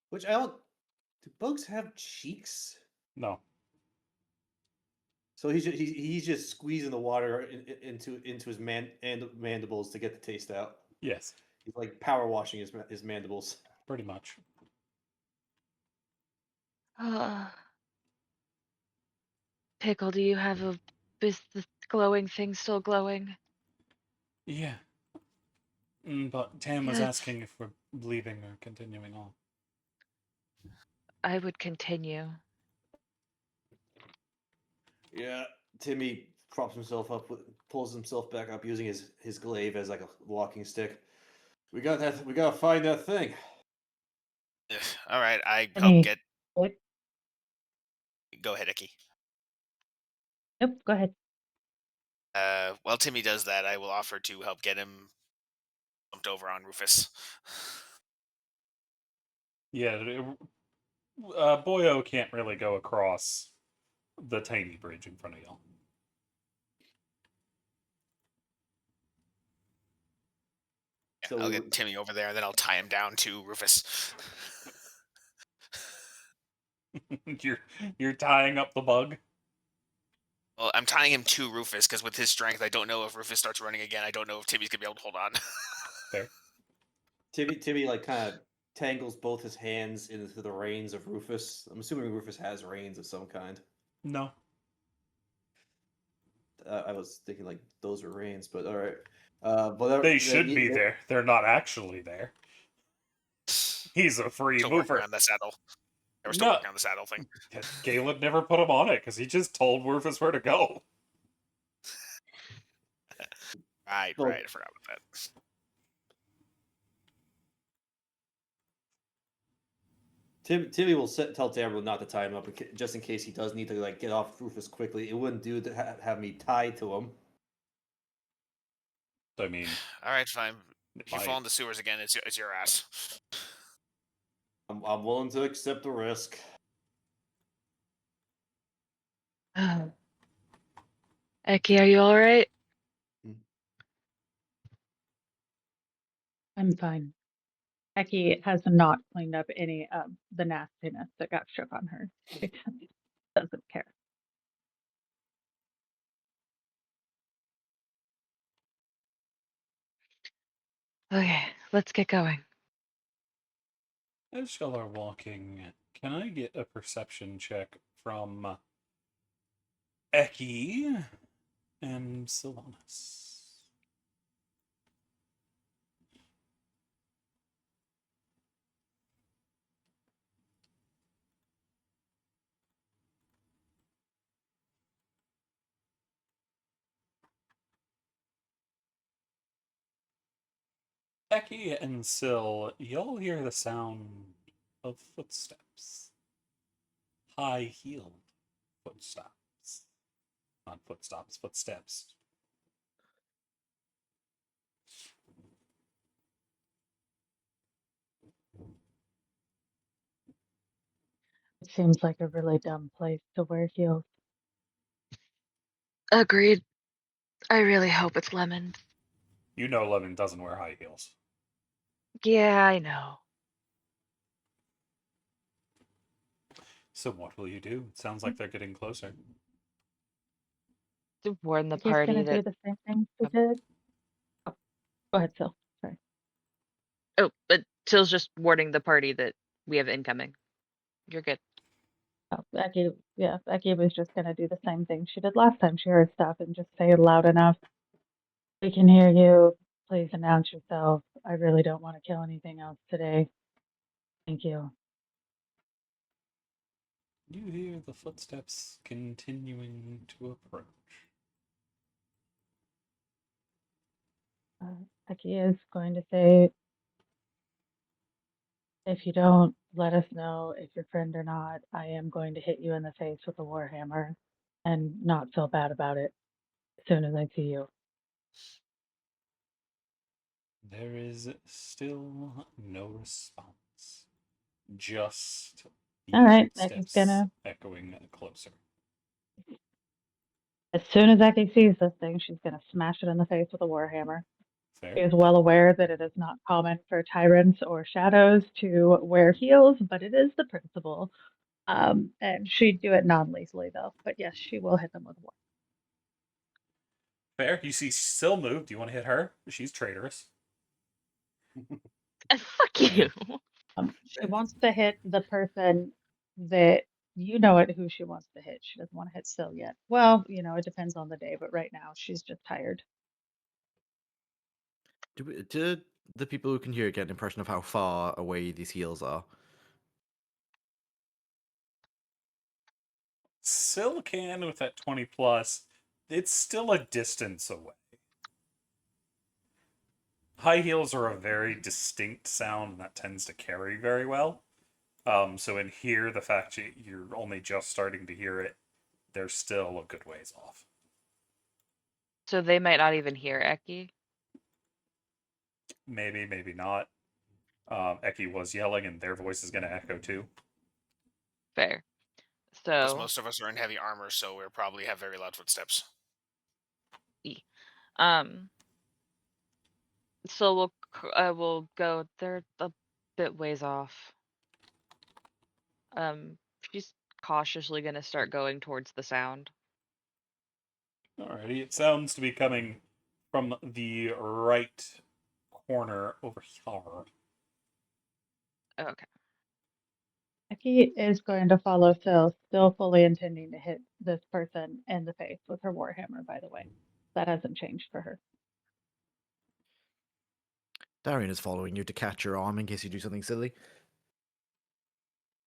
Which I don't. Do bugs have cheeks? No. So he's just squeezing the water into his mandibles to get the taste out. Yes, He's like power washing his mandibles. pretty much. Pickle, do you have is the glowing thing still glowing? Yeah. But Tam was Good. asking if we're leaving or continuing on. I would continue. Yeah, Timmy props himself up, pulls himself back up using his glaive as like a walking stick. We gotta find that thing. All right, I Any- help get. What? Go ahead, Icky. Nope, go ahead. While Timmy does that, I will offer to help get him bumped over on Rufus. Yeah, Boyo can't really go across the tiny bridge in front of y'all. Yeah, I'll get Timmy over there, and then I'll tie him down to Rufus. You're tying up the bug? Well, I'm tying him to Rufus because with his strength, I don't know if Rufus starts running again. I don't know if Timmy's gonna be able to hold on. Fair. Timmy like kind of tangles both his hands into the reins of Rufus. I'm assuming Rufus has reins of some kind. No. I was thinking like those are reins, but all right. But They should be there. They're not actually there. He's a free Still mover. working on the saddle. We're still No. working on the saddle thing. Caleb never put him on it because he just told Rufus where to go. Right, Well- right. I forgot about that. Timmy will tell Tamara not to tie him up just in case he does need to like get off Rufus quickly. It wouldn't do to have me tied to him. I mean, All right, fine. If you might. fall in the sewers again, it's your ass. I'm willing to accept the risk. Eki, are you alright? I'm fine. Becky has not cleaned up any of the nastiness that got shook on her. She doesn't care. Okay, let's get going. As y'all are walking, can I get a perception check from Eki and Sylvanas? Becky and Syl, y'all hear the sound of footsteps. High-heeled footsteps. Not footsteps, footsteps. It seems like a really dumb place to wear heels. Agreed. I really hope it's Lemon. You know Lemon doesn't wear high heels. Yeah, I know. So what will you do? It sounds like they're getting closer. To warn the He's party gonna do that. the same thing she did. Oh, go ahead, Sil. Sorry. Oh, but Till's just warning the party that we have incoming. You're good. Oh, Becky was just gonna do the same thing she did last time she heard stuff and just say it loud enough. We can hear you. Please announce yourself. I really don't want to kill anything else today. Thank you. You hear the footsteps continuing to approach. Becky is going to say, if you don't let us know if you're friend or not, I am going to hit you in the face with a warhammer and not feel bad about it as soon as I see you. There is still no response. Just the All right, Becky's footsteps gonna, echoing closer. as soon as Becky sees this thing, she's gonna smash it in the face with a warhammer. She Fair. is well aware that it is not common for tyrants or shadows to wear heels, but it is the principle. And she'd do it non-lethally though. But yes, she will hit them with a warhammer. Fair. You see Syl move. Do you want to hit her? She's traitorous. Fuck you. She wants to hit the person that you know it who she wants to hit. She doesn't want to hit Sil yet. Well, it depends on the day, but right now she's just tired. Do the people who can hear it get an impression of how far away these heels are? Syl can with that 20 plus. It's still a distance away. High heels are a very distinct sound, and that tends to carry very well. So in here, the fact you're only just starting to hear it, they're still a good ways off. So they might not even hear Eki. Maybe, maybe not. Eki was yelling, and their voice is going to echo too. Fair. Plus, So most of us are in heavy armor, so we'll probably have very loud footsteps. so we'll go. They're a bit ways off. She's cautiously gonna start going towards the sound. Alrighty, it sounds to be coming from the right corner over here. Okay. Becky is going to follow Sil, still fully intending to hit this person in the face with her warhammer, by the way. That hasn't changed for her. Darian is following you to catch your arm in case you do something silly.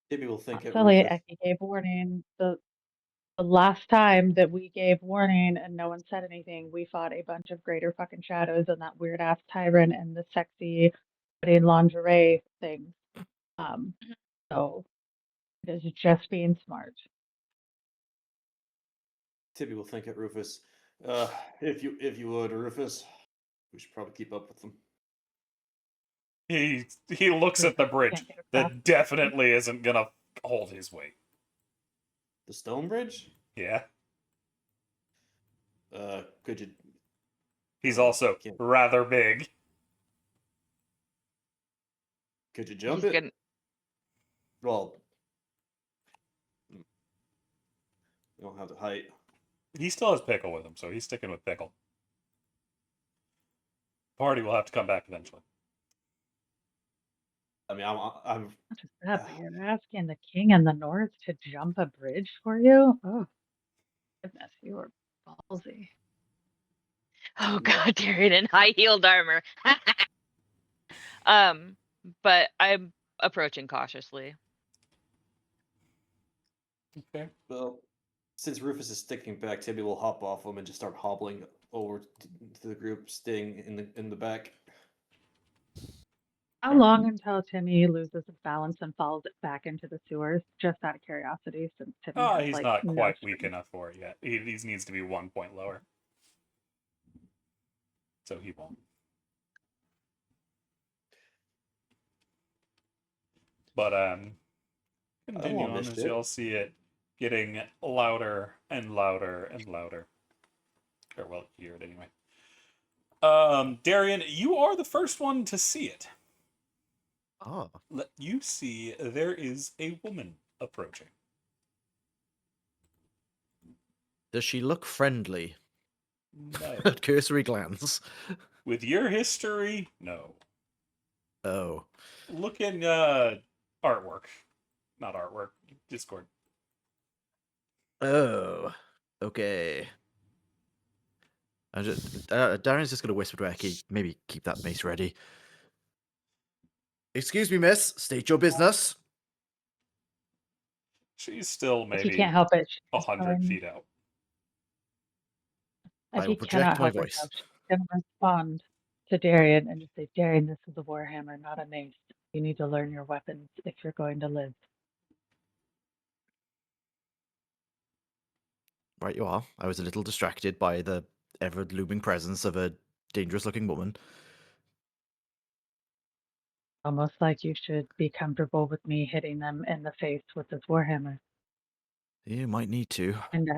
Maybe we'll think Not it. silly, Rufus. Eki gave warning. The last time that we gave warning and no one said anything, we fought a bunch of greater fucking shadows and that weird ass tyrant and the sexy putting lingerie thing. So it is just being smart. Tibby will think it, Rufus. If you would, Rufus, we should probably keep up with them. He looks at the bridge. Can't get across. That definitely isn't gonna hold his weight. The stone bridge? Yeah. Could you? He's also Can't- rather big. Could you jump He's it? gonna. Well, you don't have the height. He still has Pickle with him, so he's sticking with Pickle. Party will have to come back eventually. I mean, I'm Not just that, but you're asking the king in the north to jump a bridge for you? Oh, goodness, you are ballsy. Oh god, Darian in high-heeled armor. But I'm approaching cautiously. Okay. well. Since Rufus is sticking back, Tibby will hop off him and just start hobbling over to the group, staying in the back. How long until Timmy loses his balance and falls back into the sewers? Just out of curiosity, since Timmy has He's like not no quite weak strength. enough for it yet. He needs to be 1 point lower. So he won't. But continue on missed as it. you'll see it getting louder and louder and louder. Or well, you hear it anyway. Darian, you are the first one to see it. Oh, You see there is a woman approaching. does she look friendly No. at cursory glance? With your history, no. Oh, Look in artwork. Not artwork, Discord. oh, okay. Darren's just gonna whisper to Eki, maybe keep that mace ready. Excuse me, miss. State your business. She's still Like, he maybe can't help it. She's 100 going, feet out. like, I will he project cannot my help voice. herself. She's gonna respond to Darian and just say, Darian, this is a warhammer, not a mace. You need to learn your weapons if you're going to live. Right, you are. I was a little distracted by the ever looming presence of a dangerous-looking woman. Almost like you should be comfortable with me hitting them in the face with this warhammer. You might need to. And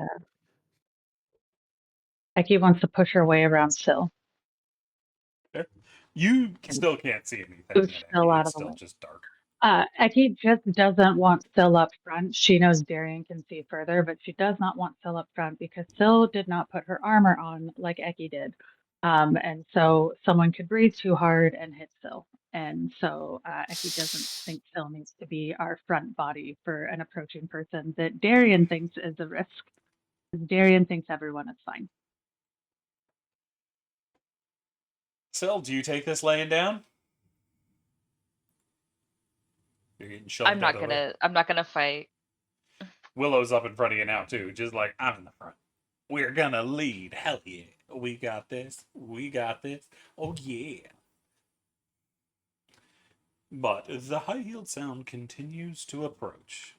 Eki wants to push her way around Syl. You And still can't see anything move at Syl Eki. out It's of the still way. just dark. Eki just doesn't want Syl up front. She knows Darian can see further, but she does not want Syl up front because Syl did not put her armor on like Eki did. And so someone could breathe too hard and hit Syl. And so Eki doesn't think Syl needs to be our front body for an approaching person that Darian thinks is a risk. Darian thinks everyone is fine. Syl, do you take this laying down? You're getting shoved I'm out not of the way. gonna fight. Willow's up in front of you now too, just like I'm in the front. We're gonna lead. Hell yeah. We got this. We got this. Oh yeah. But the high-heeled sound continues to approach.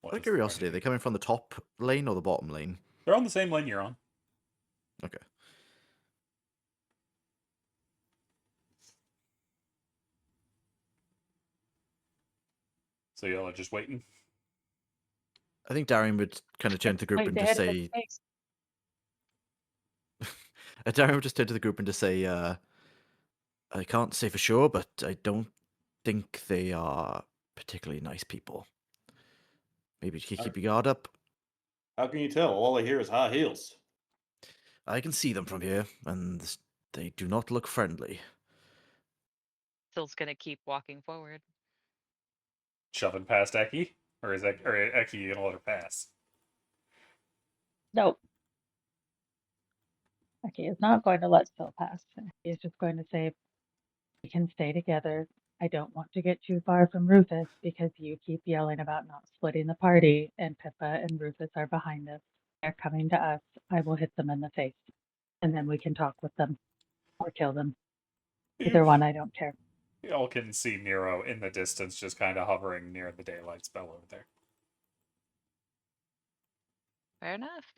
What Out of is the curiosity, are question? they coming from the top lane or the bottom lane? They're on the same lane you're on. Okay. So y'all are just waiting. I think Darren would kind of turn to the group Wait, and they just had say, space. Darren would just turn to the group and just say, I can't say for sure, but I don't think they are particularly nice people. Maybe keep your guard up. How can you tell? All I hear is high heels. I can see them from here, and they do not look friendly. Syl's gonna keep walking forward. Shoving past Eki? Or is Eki gonna let her pass? No. Okay, is not going to let Syl pass. He's just going to say, we can stay together. I don't want to get too far from Rufus because you keep yelling about not splitting the party, and Pippa and Rufus are behind us. They're coming to us. I will hit them in the face, and then we can talk with them or kill them. Either one, I don't care. Y'all can see Nero in the distance, just kind of hovering near the daylight spell over there. Fair enough.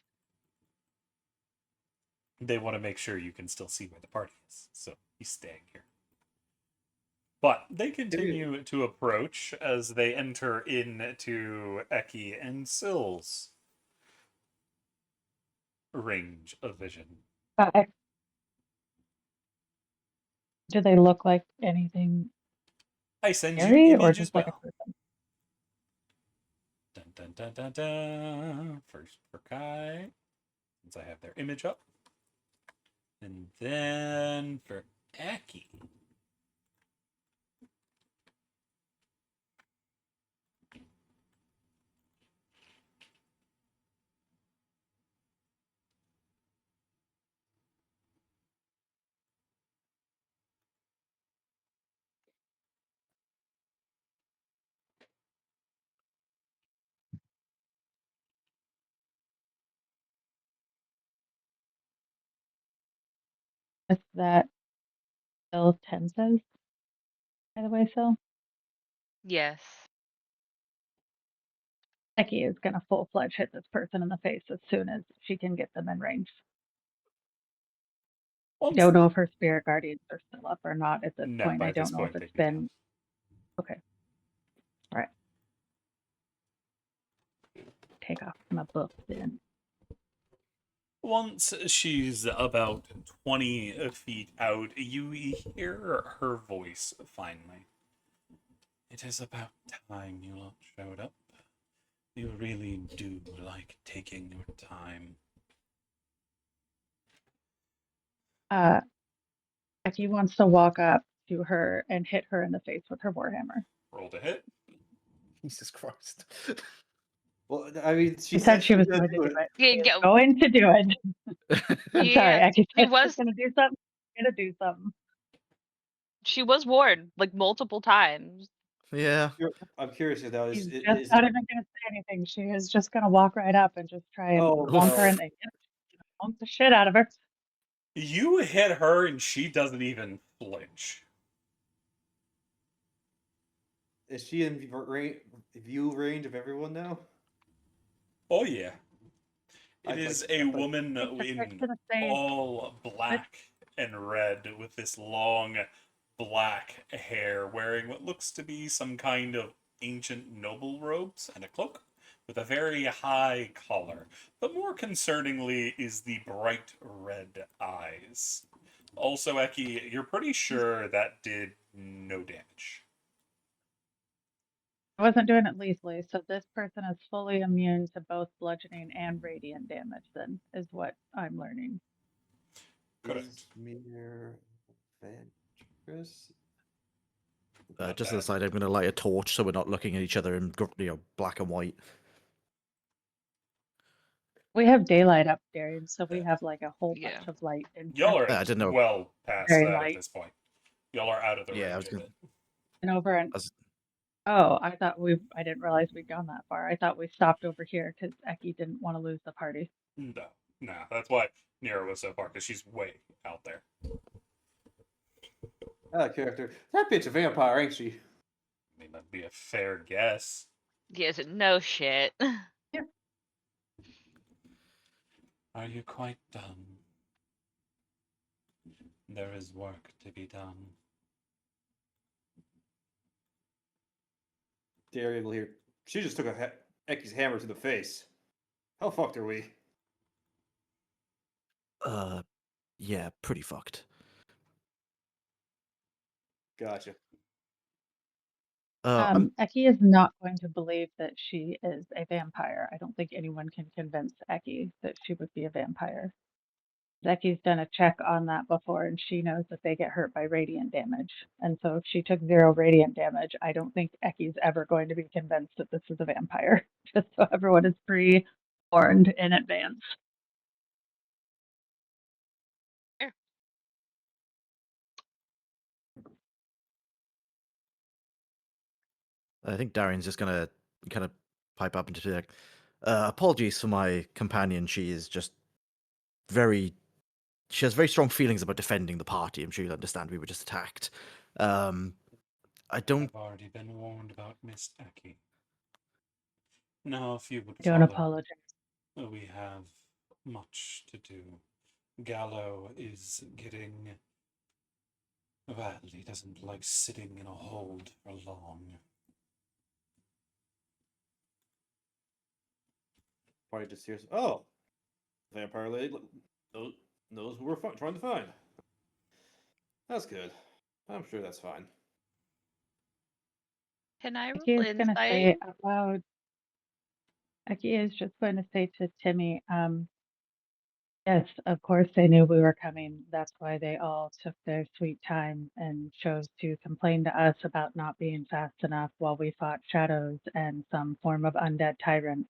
They want to make sure you can still see where the party is, so he's staying here. But they continue to approach as they enter into Eki and Syl's range of vision. Do they look like anything I send you scary or image just as like a well. person? Dun, dun, dun, dun, dun. First for Kai, since I have their image up. And then for Eki. Is that Still 10 says. By the way, Sil. Yes. Becky is gonna full-fledged hit this person in the face as soon as she can get them in range. I Once- don't know if her spirit guardians are still up or not at this No, point. by I don't this know point if they'd it's be down. been okay. All right. Take off my book then. Once she's about 20 feet out, you hear her voice finally. It is about time you lot showed up. You really do like taking your time. Becky wants to walk up to her and hit her in the face with her warhammer. Roll to hit. Jesus Christ. Well, I mean, She said she was going to do it. Yeah, She is yeah. going to do it. I'm sorry, Yeah, Becky she said was- she's going to do something. She's going to do something. She was warned like multiple times. Yeah. I'm curious if that She's is. just not even going to say anything. She is just going to walk right up and just try and Oh, bonk her no. and then bonk the shit out of her. You hit her and she doesn't even flinch. Is she in view range of everyone now? Oh yeah. I'd It is like- a I'd like- woman It's a trick in to the face. all black and red with this long black hair, wearing what looks to be some kind of ancient noble robes and a cloak with a very high collar. But more concerningly is the bright red eyes. Also, Eki, you're pretty sure that did no damage. I wasn't doing it lethally, so this person is fully immune to both bludgeoning and radiant damage, then, is what I'm learning. Correct. Is Mir Ventress? Just to the side, I'm going to light a torch so we're not looking at each other in black and white. We have daylight up, Darian, so we have like a whole Yeah. bunch of light. In Y'all are I didn't know. well past Very that light. at this point. Y'all are out of the Yeah, I range was of gonna- it. and over and As- oh, I didn't realize we'd gone that far. I thought we stopped over here because Eki didn't want to lose the party. No, that's why Nira was so far, because she's way out there. That character. That bitch a vampire, ain't she? I mean, that'd be a fair guess. Yes, no shit. Are you quite done? There is work to be done. Darian will hear. She just took a Eki's hammer to the face. How fucked are we? Yeah, pretty fucked. Gotcha. Eki is not going to believe that she is a vampire. I don't think anyone can convince Eki that she would be a vampire. Eki's done a check on that before, and she knows that they get hurt by radiant damage. And so if she took 0 radiant damage, I don't think Eki's ever going to be convinced that this is a vampire. Just so everyone is pre-warned in advance. I think Darian's just gonna kind of pipe up and just be like, apologies for my companion. She is just she has very strong feelings about defending the party. I'm sure you'll understand we were just attacked. I don't. I've already been warned about Miss Eki. Now, if you would Don't follow, apologize. we have much to do. Gallo is getting... Well, he doesn't like sitting in a hold for long. Probably just hears. Oh, vampire lady knows who we're trying to find. That's good. I'm sure that's fine. Can I roll Eki is going to say insight? out loud. Eki is just going to say to Timmy, yes, of course they knew we were coming. That's why they all took their sweet time and chose to complain to us about not being fast enough while we fought shadows and some form of undead tyrant.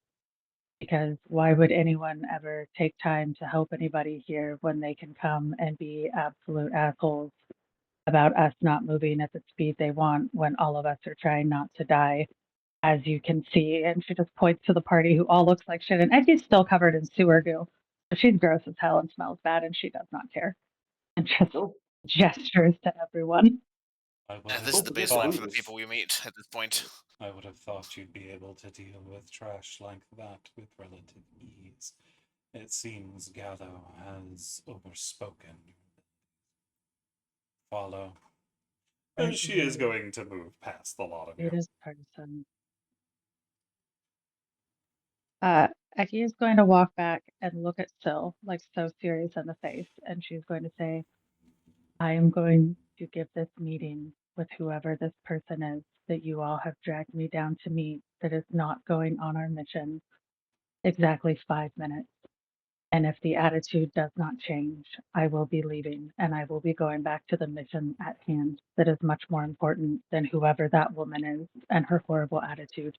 Because why would anyone ever take time to help anybody here when they can come and be absolute assholes about us not moving at the speed they want when all of us are trying not to die, as you can see. And she just points to the party who all looks like shit. And Eki's still covered in sewer goo. But she's gross as hell and smells bad, and she does not care. And just Nope. gestures to everyone. I would have This is the Hopefully baseline thought, for the lose. people we meet at this point. I would have thought you'd be able to deal with trash like that with relative ease. It seems Gallo has overspoken. Follow. And she is going to move past the lot of you. Sweetest person. Eki is going to walk back and look at Syl, like so serious in the face, and she's going to say, I am going to give this meeting with whoever this person is that you all have dragged me down to meet that is not going on our mission exactly 5 minutes. And if the attitude does not change, I will be leaving and I will be going back to the mission at hand that is much more important than whoever that woman is and her horrible attitude.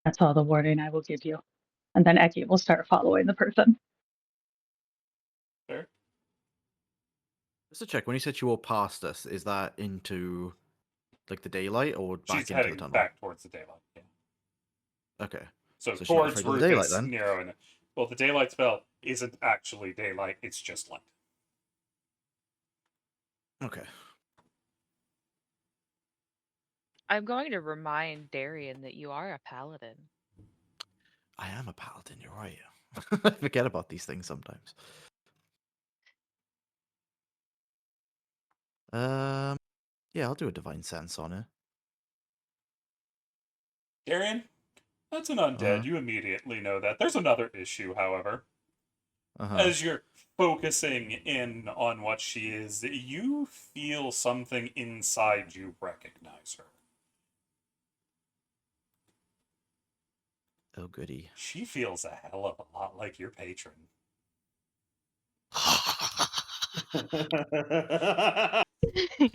That's all the warning I will give you. And then Eki will start following the person. Fair? Just to check, when you said you walked past us, is that into like the daylight or back She's into heading the tunnel? back towards the daylight. Yeah. Okay. So, So she's not towards afraid of the daylight, Rufus, then? Nero, and well, the daylight spell isn't actually daylight; it's just light. Okay. I'm going to remind Darian that you are a paladin. I am a paladin, you're right. I forget about these things sometimes. Yeah, I'll do a divine sense on it. Darian, that's an undead. Uh-huh. You immediately know that. There's another issue, however. Uh-huh. As you're focusing in on what she is, you feel something inside you recognize her. Oh goody. She feels a hell of a lot like your patron.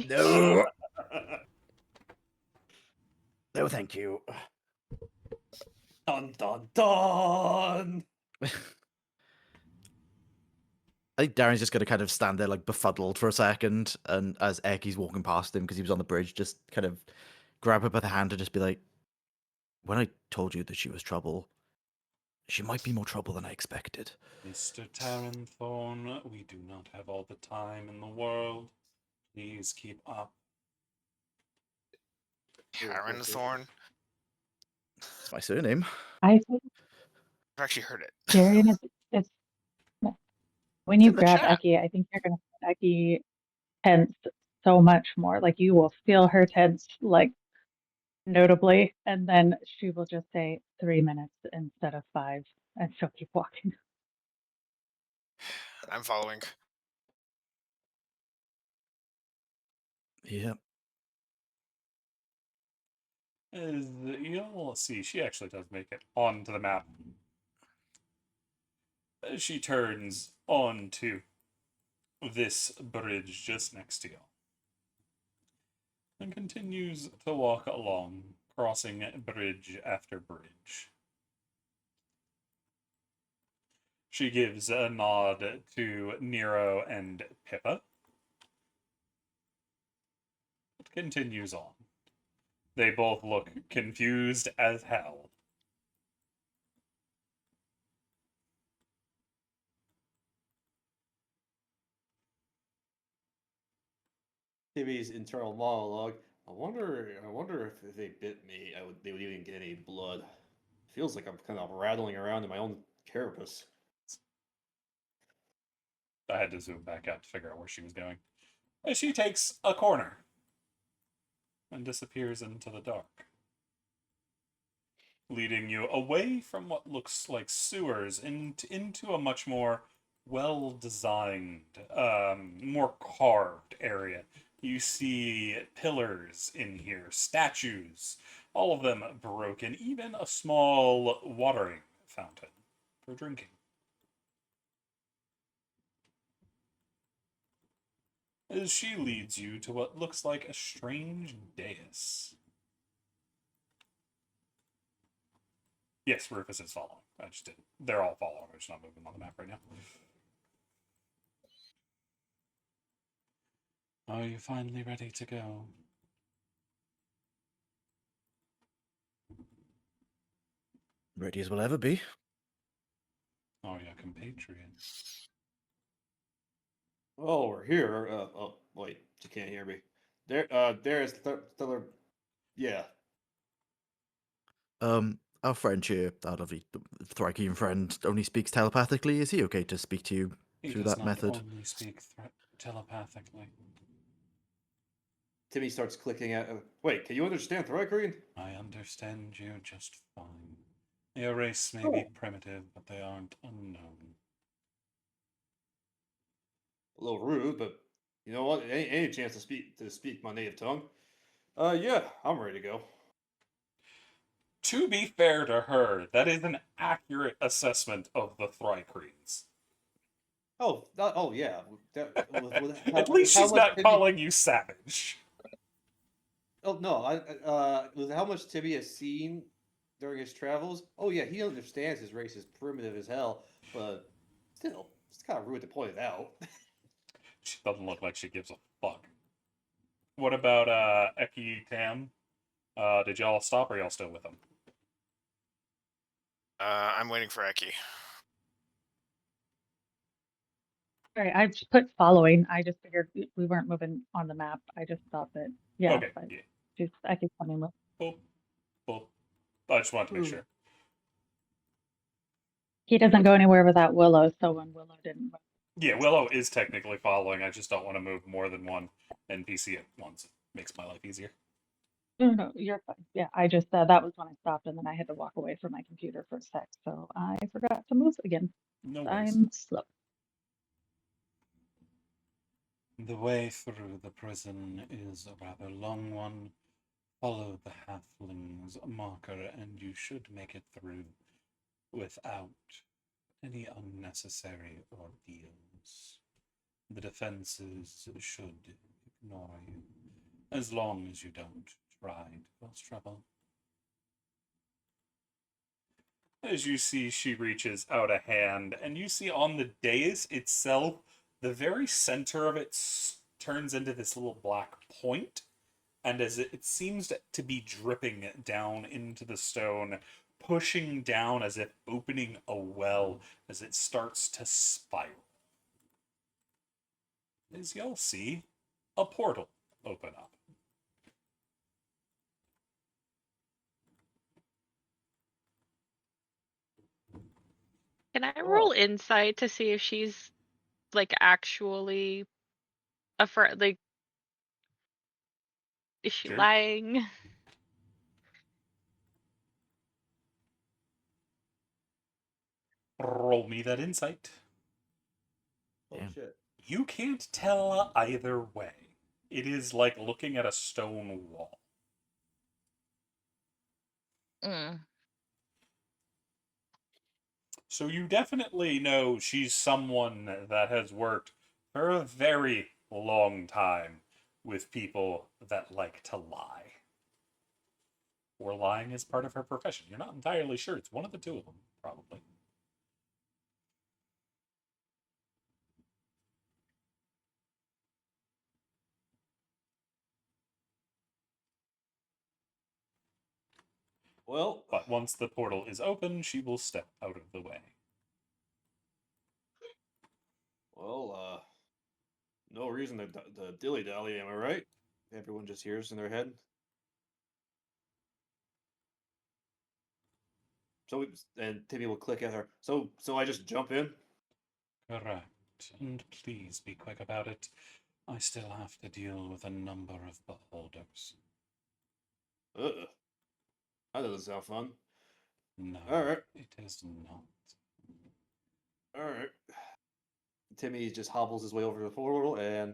No. No, thank you. Dun dun dun. I think Darren's just gonna kind of stand there like befuddled for a second, and as Eki's walking past him because he was on the bridge, just kind of grab her by the hand and just be like, "When I told you that she was trouble, she might be more trouble than I expected." Mr. Taranthorn, we do not have all the time in the world. Please keep up. Karen Thorn? It's my surname. I think I've actually heard it. Darian is when It's you in the grab chat. Eki, I think you're going to find Eki tense so much more. Like you will feel her tense, like notably, and then she will just say 3 minutes instead of 5, and she'll keep walking. I'm following. Yeah. You'll see, she actually does make it onto the map. As she turns onto this bridge just next to you and continues to walk along, crossing bridge after bridge. She gives a nod to Nero and Pippa, but continues on. They both look confused as hell. Timmy's internal monologue. I wonder if they bit me, they would even get any blood. Feels like I'm kind of rattling around in my own carapace. I had to zoom back out to figure out where she was going. As she takes a corner and disappears into the dark, leading you away from what looks like sewers into a much more well-designed, more carved area. You see pillars in here, statues, all of them broken, even a small watering fountain for drinking. As she leads you to what looks like a strange dais. Yes, Rufus is following. I just didn't. They're all following. I'm just not moving on the map right now. Are you finally ready to go? Ready as we'll ever be. Oh, your compatriot. Oh, we're here. Oh, wait, you can't hear me. There's Stellar. Yeah. Our friend here, our lovely Thrykean friend, only speaks telepathically. Is he okay to speak to you He through does that not method? only speak telepathically. Timmy starts clicking at. Wait, can you understand Thrygreen? I understand you just fine. Your race may Oh. be primitive, but they aren't unknown. A little rude, but you know what? Any chance to speak my native tongue? Yeah, I'm ready to go. To be fair to her, that is an accurate assessment of the Thrycreans. Oh yeah. At least how she's much not Timmy- calling you savage. Oh no, with how much Timmy has seen during his travels. Oh yeah, he understands his race is primitive as hell, but still, it's kind of rude to point it out. She doesn't look like she gives a fuck. What about Eki Tam? Did y'all stop, or y'all still with him? I'm waiting for Eki. All right, I've just put following. I just figured we weren't moving on the map. I just thought that, yeah, Okay, but yeah. I keep coming with. Boop, boop. I just wanted to make Hmm. sure. He doesn't go anywhere without Willow, so when Willow didn't. Yeah, Willow is technically following. I just don't want to move more than one NPC at once. It makes my life easier. No, you're fine. Yeah, I just, that was when I stopped and then I had to walk away from my computer for a sec. So I forgot to move again. No worries. I'm slow. The way through the prison is a rather long one. Follow the halfling's marker, and you should make it through without any unnecessary ordeals. The defenses should ignore you, as long as you don't try to cause trouble. As you see, she reaches out a hand, and you see on the dais itself, the very center of it turns into this little black point, and as it seems to be dripping down into the stone, pushing down as if opening a well as it starts to spiral. As y'all see, a portal open up. Can I roll insight to see if she's like actually afraid? Like, is she Sure. lying? Roll me that insight. Oh Damn. shit. You can't tell either way. It is like looking at a stone wall. Mm. So you definitely know she's someone that has worked for a very long time with people that like to lie. Or lying is part of her profession. You're not entirely sure. It's one of the two of them, probably. Well, But once the portal is open, she will step out of the way. no reason to dilly dally. Am I right? Everyone just hears in their head. And Timmy will click at her. So I just jump in. Correct. And please be quick about it. I still have to deal with a number of beholders. That doesn't sound fun. No, All right. it is not. All right. Timmy just hobbles his way over to the portal and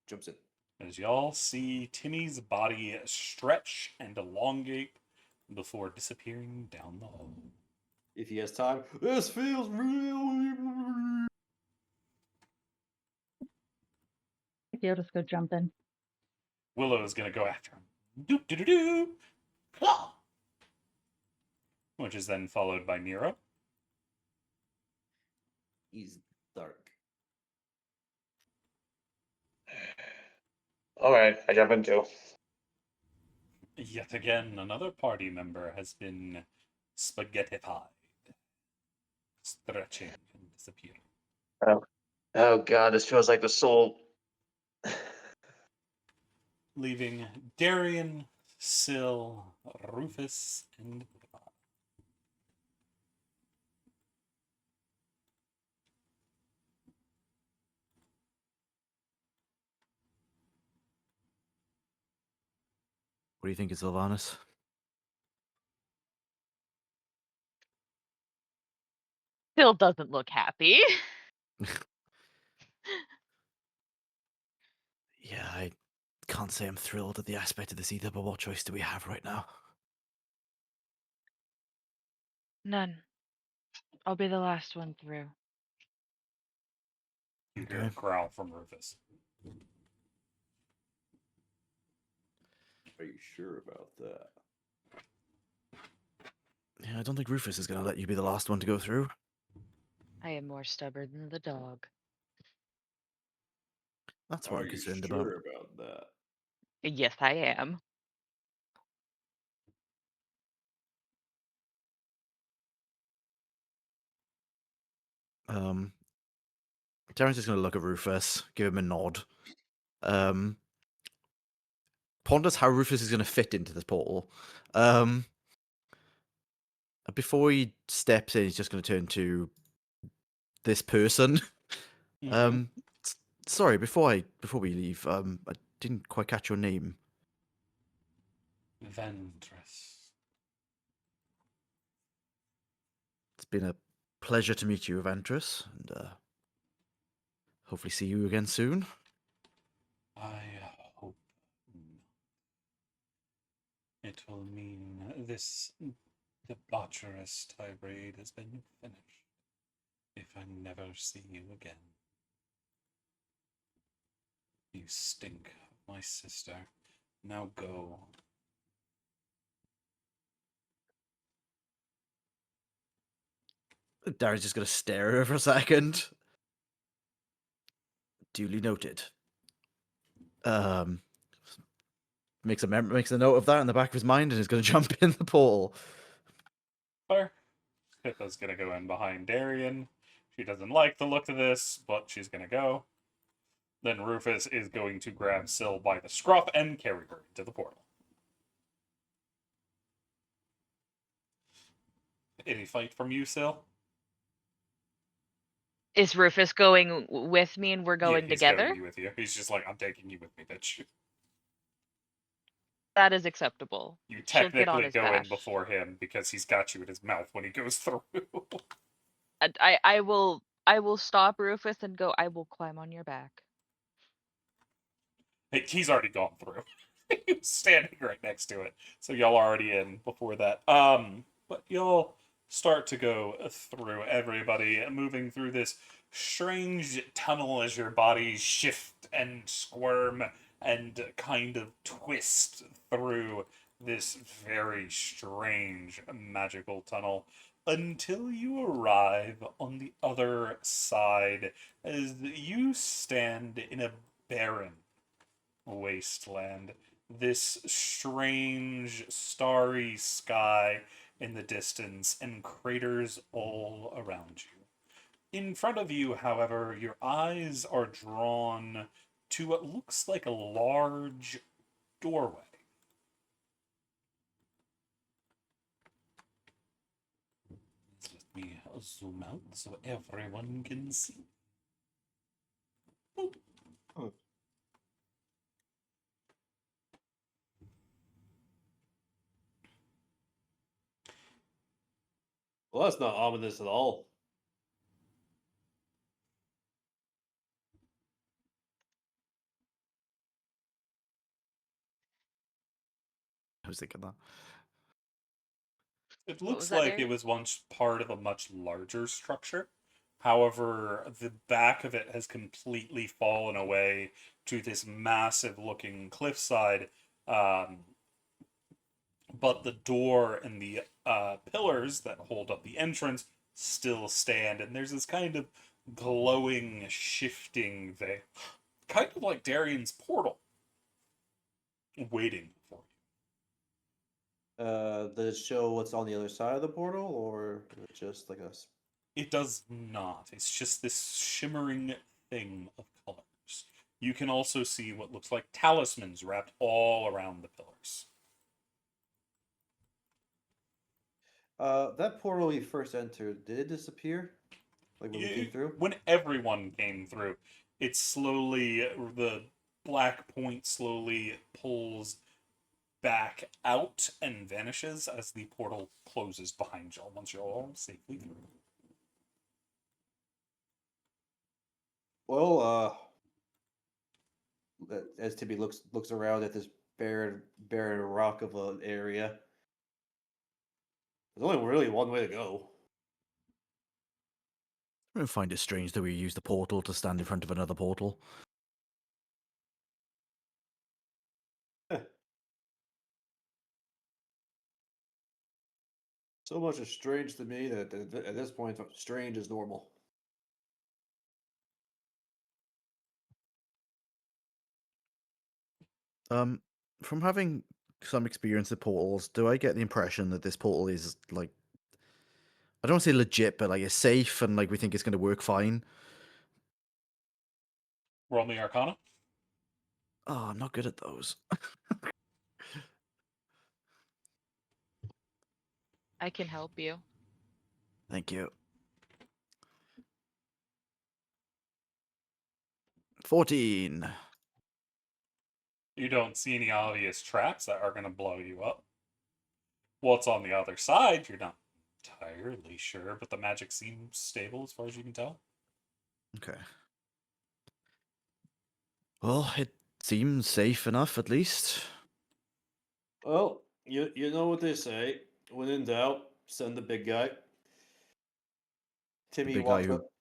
jumps in. As y'all see Timmy's body stretch and elongate before disappearing down the hall. If he has time, this feels real. You'll just go jump in. Willow is going to go after him. Doo doo doo doo! Wah! Which is then followed by Nero. He's dark. Alright, I jump in too. Yet again, another party member has been spaghettified, stretching and disappearing. Oh, oh God, this feels like the soul. Leaving Darian, Syl, Rufus, and What do you think of Sylvanas? Still doesn't look happy. Yeah, I can't say I'm thrilled at the aspect of this either, but what choice do we have right now? None. I'll be the last one through. you hear a growl from Rufus. Are you sure about that? Yeah, I don't think Rufus is going to let you be the last one to go through. I am more stubborn than the dog. That's what Are I'm you concerned sure about. about that? Yes, I am. Darren's just going to look at Rufus, give him a nod. Ponders how Rufus is going to fit into this portal. Before he steps in, he's just going to turn to this person. Mhm. Sorry, before we leave, I didn't quite catch your name. Ventress. It's been a pleasure to meet you, Ventress, and hopefully see you again soon. I hope not. It will mean this debaucherous tirade has been finished if I never see you again. You stink of my sister. Now go. Darren's just going to stare at her for a second. Duly noted. Makes a note of that in the back of his mind and is going to jump in the portal. Fire. Pippa's gonna go in behind Darian. She doesn't like the look of this, but she's gonna go. Then Rufus is going to grab Syl by the scruff and carry her into the portal. Any fight from you, Syl? Is Rufus going with me and we're going he's together? going with you. He's just like, I'm taking you with me, bitch. That is acceptable. You She'll get on technically his go back. in before him because he's got you in his mouth when he goes through. I will stop Rufus and go, I will climb on your back. He's already gone through. He was standing right next to it. So y'all already in before that. But y'all start to go through everybody, moving through this strange tunnel as your bodies shift and squirm and kind of twist through this very strange magical tunnel until you arrive on the other side as you stand in a barren wasteland. This strange starry sky in the distance and craters all around you. In front of you, however, your eyes are drawn to what looks like a large doorway. Let me zoom out so everyone can see. Boop. Well, that's not ominous at all. I was thinking that. It What looks was that, like Derek? it was once part of a much larger structure. However, the back of it has completely fallen away to this massive looking cliffside. But the door and the pillars that hold up the entrance still stand, and there's this kind of glowing, shifting veil, kind of like Darian's portal, waiting for you. Does it show what's on the other side of the portal, or is it just like a It does not. It's just this shimmering thing of colors. You can also see what looks like talismans wrapped all around the pillars. That portal we first entered, did it disappear? Like when we came through? When everyone came through, it slowly, the black point slowly pulls back out and vanishes as the portal closes behind y'all once you're all safely through. Well, as Timmy looks around at this barren rock of an area, there's only really one way to go. I don't find it strange that we use the portal to stand in front of another portal. So much is strange to me that at this point, strange is normal. From having some experience with portals, do I get the impression that this portal is like, I don't want to say legit, but like it's safe and like we think it's going to work fine? Roll me Arcana. Oh, I'm not good at those. I can help you. Thank you. 14. You don't see any obvious traps that are going to blow you up. What's on the other side, you're not entirely sure, but the magic seems stable as far as you can tell. Okay. Well, it seems safe enough, at least. Well, you know what they say. When in doubt, send the big guy. Timmy big walks guy who- up.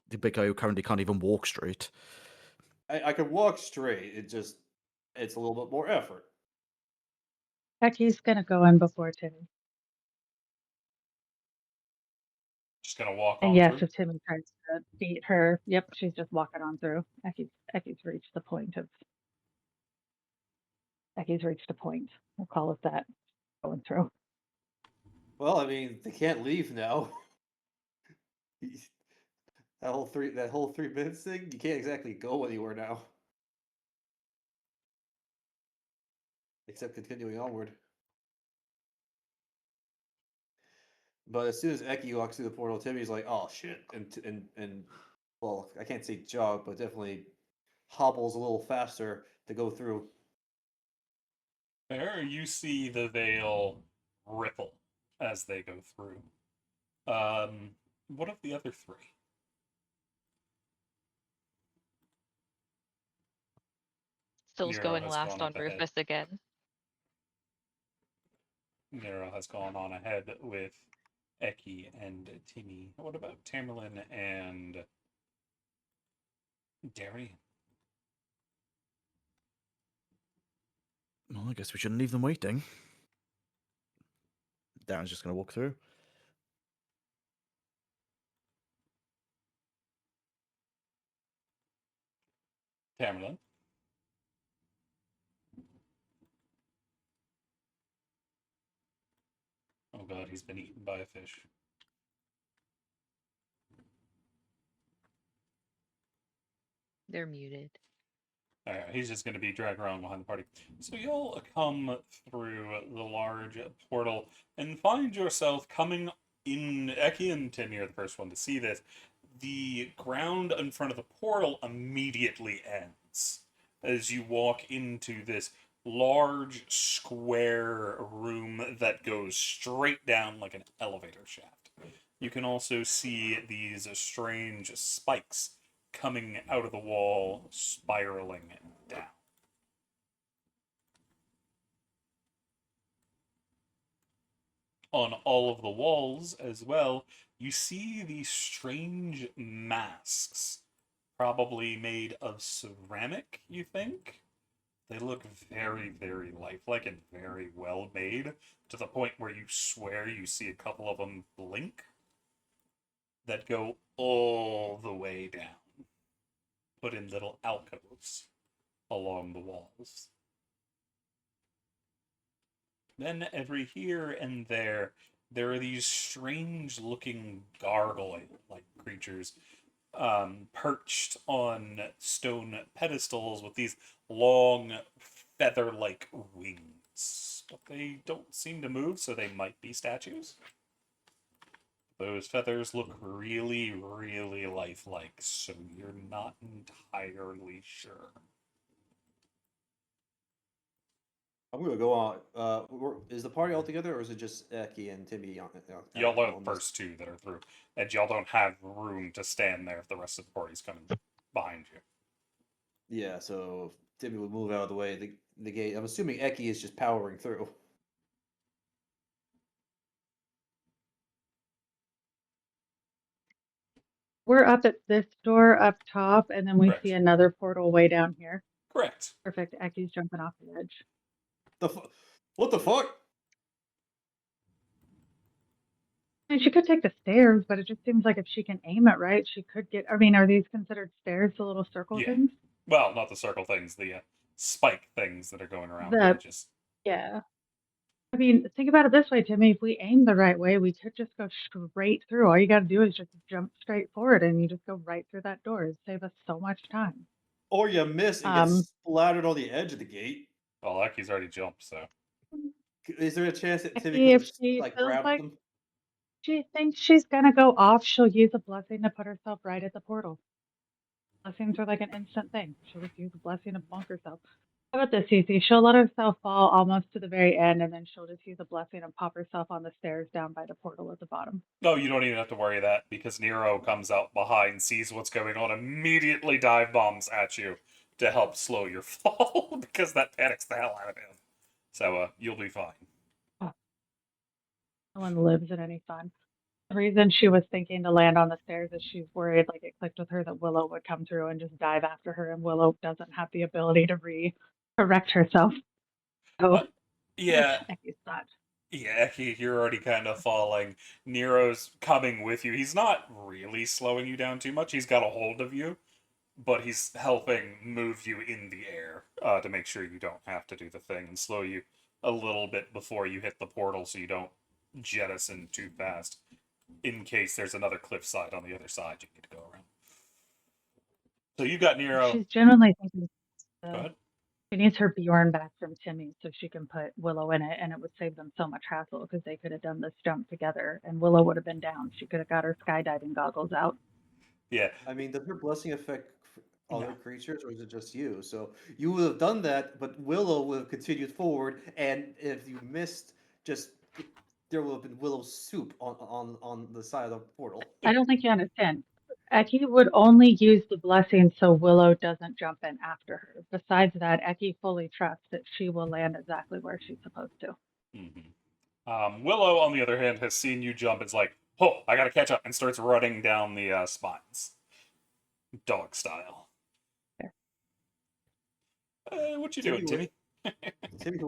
The big guy who currently can't even walk straight. I can walk straight. It's a little bit more effort. Becky's gonna go in before Timmy. Just going to walk And on yes, through. if Timmy tries to beat her, yep, she's just walking on through. Becky's reached the point of Becky's reached a point. We'll call it that. Going through. Well, I mean, they can't leave now. that whole 3 minutes thing, you can't exactly go anywhere now. Except continuing onward. But as soon as Eki walks through the portal, Timmy's like, "Oh shit!" and well, I can't say jog, but definitely hobbles a little faster to go through. There, you see the veil ripple as they go through. What of the other three? Still's Nero going has last gone on up ahead. Rufus again. Nero has gone on ahead with Eki and Timmy. What about Tamerlane and Darian? Well, I guess we shouldn't leave them waiting. Darren's just going to walk through. Tamerlane. Oh god, he's been eaten by a fish. They're muted. Alright, he's just going to be dragged around behind the party. So you'll come through the large portal and find yourself coming in. Eki and Timmy are the first one to see this. The ground in front of the portal immediately ends as you walk into this large square room that goes straight down like an elevator shaft. You can also see these strange spikes coming out of the wall, spiraling down. On all of the walls as well, you see these strange masks, probably made of ceramic, you think? They look very, very lifelike and very well made, to the point where you swear you see a couple of them blink that go all the way down, put in little alcoves along the walls. Then every here and there, there are these strange looking gargoyle-like creatures perched on stone pedestals with these long feather-like wings. But they don't seem to move, so they might be statues. Those feathers look really, really lifelike, so you're not entirely sure. I'm gonna go on. Is the party all together, or is it just Eki and Timmy Y'all are the on this? first two that are through, and y'all don't have room to stand there if the rest of the party's coming behind you. Yeah, so Timmy would move out of the way. The gate. I'm assuming Eki is just powering through. We're up at this door up top, and then we Correct. see another portal way down here. Correct. Perfect. Eki's jumping off the edge. What the fuck? I mean, she could take the stairs, but it just seems like if she can aim it right, she could get. I mean, are these considered stairs, the little circle Yeah. things? Well, not the circle things, the spike things that are going around the The edges. yeah. I mean, think about it this way, Timmy. If we aim the right way, we could just go straight through. All you got to do is just jump straight forward, and you just go right through that door. It'd save us so much time. Or you miss and get splattered on the edge of the gate. Well, Lucky's already jumped, so. Is there a chance that Timmy Eki, could if have she like feels grabbed like them? she thinks she's gonna go off, she'll use a blessing to put herself right at the portal. Blessings are like an instant thing. She'll just use a blessing to bonk herself. How about this, Cece? She'll let herself fall almost to the very end, and then she'll just use a blessing and pop herself on the stairs down by the portal at the bottom. No, you don't even have to worry that because Nero comes out behind, sees what's going on, immediately dive bombs at you to help slow your fall because that panics the hell out of him. So you'll be fine. No one lives in any fun. The reason she was thinking to land on the stairs is she's worried, like it clicked with her, that Willow would come through and just dive after her, and Willow doesn't have the ability to correct herself. So Yeah. Eki's thought. Yeah, you're already kind of falling. Nero's coming with you. He's not really slowing you down too much. He's got a hold of you, but he's helping move you in the air to make sure you don't have to do the thing and slow you a little bit before you hit the portal so you don't jettison too fast in case there's another cliffside on the other side you need to go around. So you've got Nero. She's genuinely thinking Go ahead. she needs her Bjorn back from Timmy so she can put Willow in it, and it would save them so much hassle because they could have done this jump together, and Willow would have been down. She could have got her skydiving goggles out. Yeah. I mean, does her blessing affect other No. creatures, or is it just you? So you would have done that, but Willow would have continued forward, and if you missed, just there would have been Willow soup on the side of the portal. I don't think you understand. Eki would only use the blessing so Willow doesn't jump in after her. Besides that, Eki fully trusts that she will land exactly where she's supposed to. Mm-hmm. Willow, on the other hand, has seen you jump. It's like, oh, I gotta catch up, and starts running down the spines, dog style. What you doing, Timmy? Timmy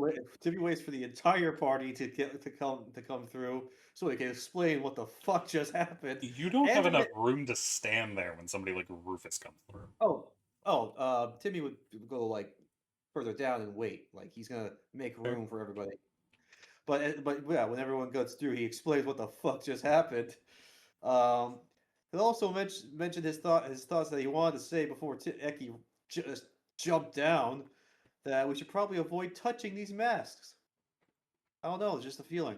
waits for the entire party to come through so he can explain what the fuck just happened. You don't have enough room to stand there when somebody like Rufus comes through. Timmy would go like further down and wait. Like he's gonna make room for everybody. But yeah, when everyone goes through, he explains what the fuck just happened. He also mentioned his thoughts that he wanted to say before Eki just jumped down. That we should probably avoid touching these masks. I don't know, it's just a feeling.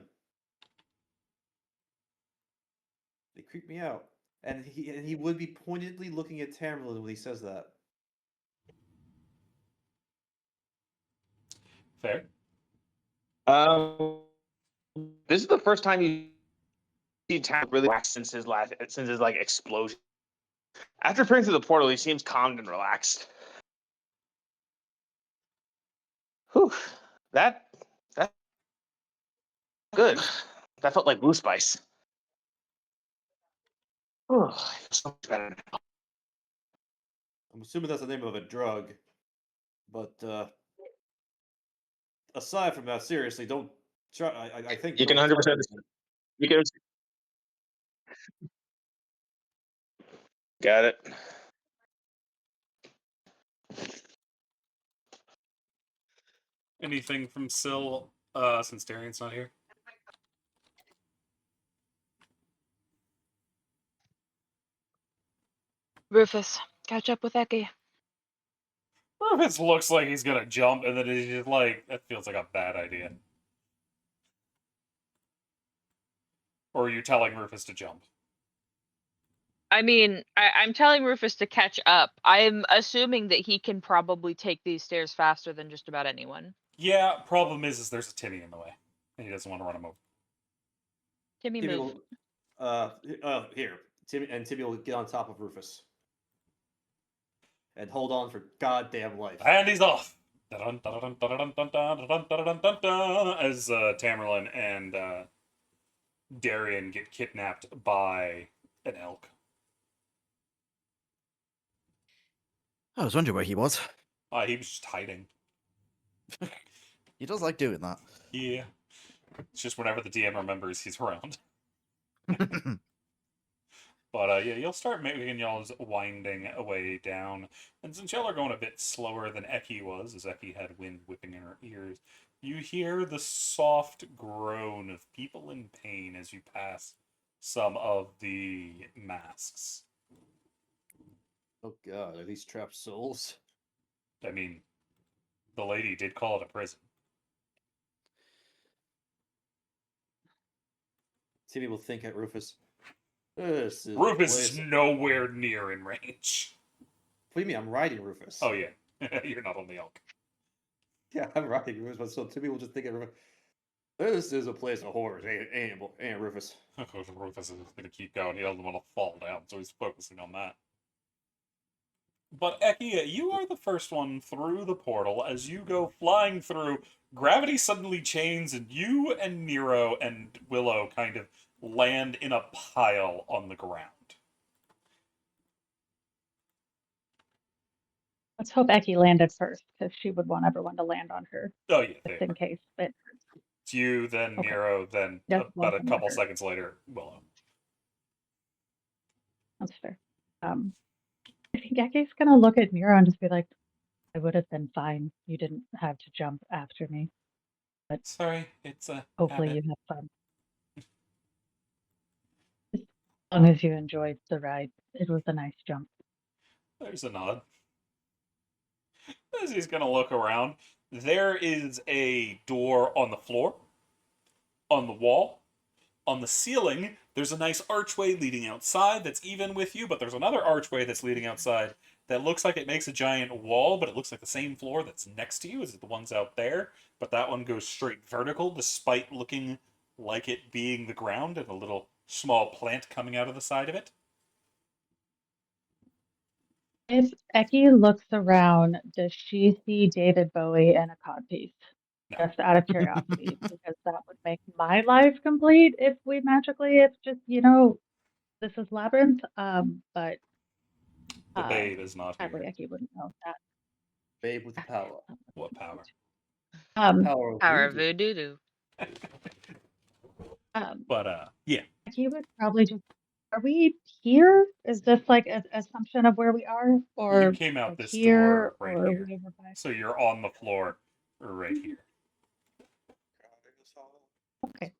They creep me out. And he would be pointedly looking at Tamerlane when he says that. Fair. This is the first time you see Tam really relaxed since his like explosion. After appearing through the portal, he seems calm and relaxed. Whew, that good. That felt like blue spice. Oh, I feel so much better now. I'm assuming that's the name of a drug. But aside from that, seriously, don't try. I think You can don't 100%. touch it. You can. Got it. Anything from Syl, since Darian's not here? Rufus, catch up with Eki. Rufus looks like he's gonna jump, and then he's just like, that feels like a bad idea. Or are you telling Rufus to jump? I mean, I'm telling Rufus to catch up. I'm assuming that he can probably take these stairs faster than just about anyone. Yeah, problem is there's a Timmy in the way, and he doesn't want to run him over. Timmy, Timmy move. will, here. Timmy will get on top of Rufus. And hold on for goddamn life. And he's off! As Tamerlane and Darian get kidnapped by an elk. I was wondering where he was. He was just hiding. He does like doing that. Yeah. It's just whenever the DM remembers he's around. But yeah, you'll start making y'all's winding away down. And since y'all are going a bit slower than Eki was, as Eki had wind whipping in her ears, you hear the soft groan of people in pain as you pass some of the masks. Oh god, are these trapped souls? I mean, the lady did call it a prison. Timmy will think at Rufus. This is a Rufus is place- nowhere near in range. What do you mean? I'm riding Rufus. Oh, yeah. You're not on the elk. Yeah, I'm riding Rufus, but so Timmy will just think at Rufus. This is a place of horrors, ain't Rufus? Rufus is going to keep going. He doesn't want to fall down, so he's focusing on that. But Eki, you are the first one through the portal. As you go flying through, gravity suddenly changes, and you and Nero and Willow kind of land in a pile on the ground. Let's hope Eki landed first, because she would want everyone to land on her, Oh, yeah. just There. in case. But It's you, then Okay. Nero, then Yes, about a welcome couple over. seconds later, Willow. that's fair. I think Eki's gonna look at Nero and just be like, "I would have been fine. You didn't have to jump after me. Sorry, it's a Hopefully, habit. you have fun. As long as you enjoyed the ride, it was a nice jump." There's a nod. As he's gonna look around, there is a door on the floor, on the wall, on the ceiling. There's a nice archway leading outside that's even with you, but there's another archway that's leading outside that looks like it makes a giant wall, but it looks like the same floor that's next to you as the ones out there, but that one goes straight vertical despite looking like it being the ground and a little small plant coming out of the side of it. If Eki looks around, does she see David Bowie and a codpiece? No. Just out of curiosity, because that would make my life complete if we magically, it's just, this is Labyrinth. But The babe is not sadly, here. Eki wouldn't know that. Babe with the power. What power? Power. Power voodoo. voodoo. But yeah. Eki would probably just, are we here? Is this like an assumption of where we are? Or You came out like this here, door right or here. we over by? So you're on the floor right here. Okay.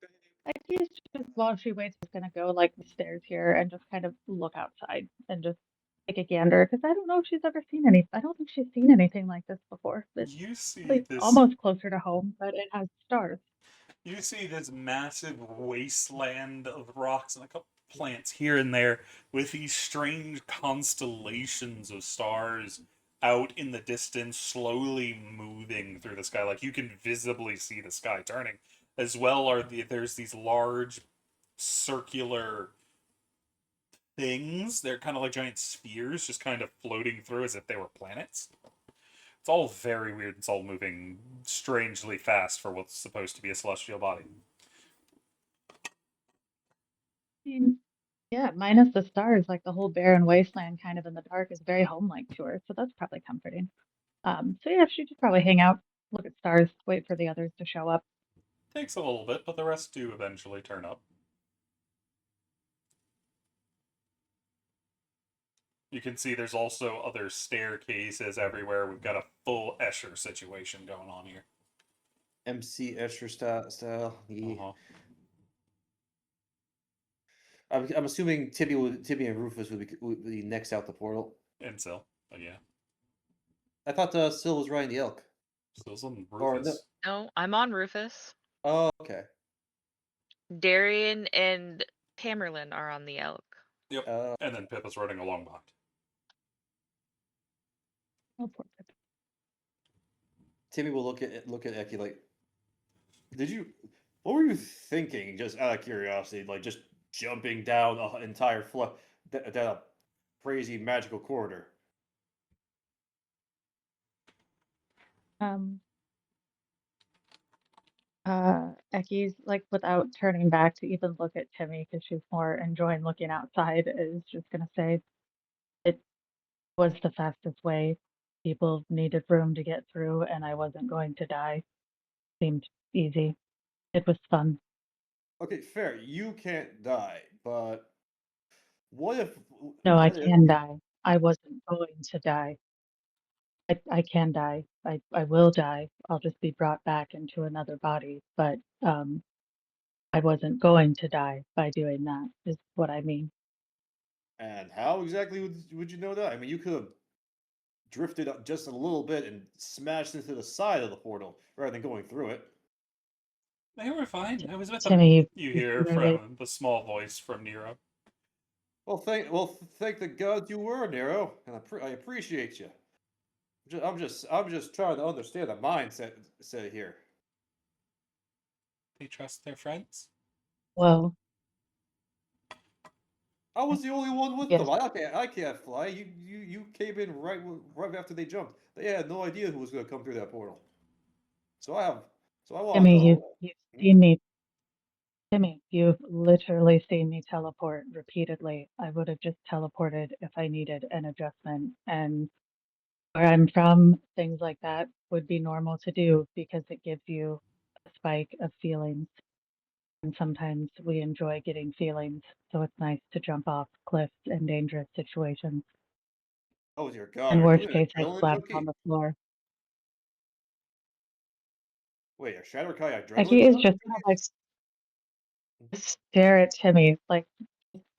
Eki's just, while she waits, is gonna go like the stairs here and just kind of look outside and just take a gander, because I don't know if she's ever seen any. I don't think she's seen anything like this before. It's You see like this almost closer to home, but it has stars. You see this massive wasteland of rocks and a couple plants here and there with these strange constellations of stars out in the distance, slowly moving through the sky. Like you can visibly see the sky turning. As well there's these large circular things. They're kind of like giant spheres just kind of floating through as if they were planets. It's all very weird. It's all moving strangely fast for what's supposed to be a celestial body. I mean, yeah, minus the stars, like the whole barren wasteland kind of in the dark is very home-like to her, so that's probably comforting. So yeah, she should probably hang out, look at stars, wait for the others to show up. Takes a little bit, but the rest do eventually turn up. You can see there's also other staircases everywhere. We've got a full Escher situation going on here. MC Escher style. Yeah. Uh-huh. I'm assuming Timmy and Rufus would be next out the portal. And Sil. But yeah. I thought Sil was riding the elk. Sil's on Or Rufus. No, I'm on Rufus. Oh, okay. Darian and Tamerlane are on the elk. Yep. Uh, And then Pippa's running along behind. Oh, poor Pip. Timmy will look at Eki like, what were you thinking? Just out of curiosity, like just jumping down an entire down a crazy magical corridor. Eki's like without turning back to even look at Timmy because she's more enjoying looking outside, is just gonna say it was the fastest way. People needed room to get through, and I wasn't going to die. Seemed easy. It was fun. Okay, fair. You can't die, but what if? No, I what if- can die. I wasn't going to die. I can die. I will die. I'll just be brought back into another body. But I wasn't going to die by doing that, is what I mean. And how exactly would you know that? I mean, you could have drifted up just a little bit and smashed into the side of the portal rather than going through it. They were fine. I was with Timmy, them. You hear really- from the small voice from Nero. Well, thank the gods you were, Nero, and I appreciate you. I'm just trying to understand the mindset here. They trust their friends. Well, I was the only one with Yes. them. I can't fly. You came in right after they jumped. They had no idea who was going to come through that portal. So I want Timmy, to know. you've seen me. Timmy, you've literally seen me teleport repeatedly. I would have just teleported if I needed an adjustment. And where I'm from, things like that would be normal to do because it gives you a spike of feelings. And sometimes we enjoy getting feelings, so it's nice to jump off cliffs in dangerous situations. Oh dear God! In are worst you an case, I adrenaline collapse junkie? on the floor. Wait, a Shatterkai adrenaline Becky is junkie? just kind of like stare at Timmy like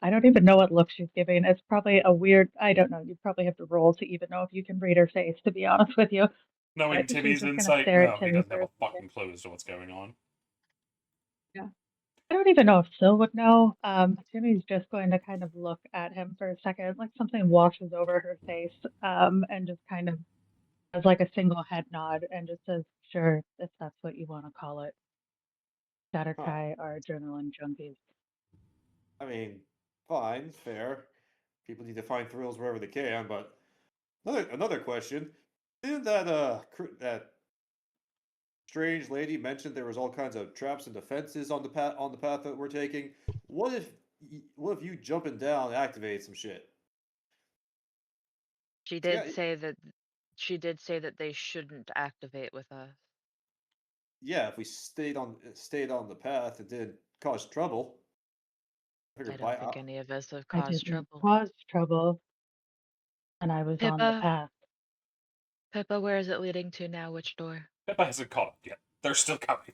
I don't even know what look she's giving. It's probably a weird. I don't know. You probably have to roll to even know if you can read her face. To be honest with you, Knowing But she's Timmy's just gonna insight, stare at no, he Timmy doesn't for have a a second. fucking clue as to what's going on. I don't even know if Sil would know. Timmy's just going to kind of look at him for a second, like something washes over her face, and just kind of does like a single head nod and just says, "Sure, if that's what you want to call it." Shatterkai are adrenaline junkies. I mean, fine, fair. People need to find thrills wherever they can. But another question: didn't that strange lady mention there was all kinds of traps and defenses on the path that we're taking? What if you jumping down activated some shit? She Yeah, did say that they shouldn't activate with us. yeah. If we stayed on the path, it didn't cause trouble. I figured don't think any of us have I caused didn't trouble. cause trouble, and I was on the Pippa, path. Pippa, where is it leading to now? Which door? Pippa hasn't caught up yet. They're still coming.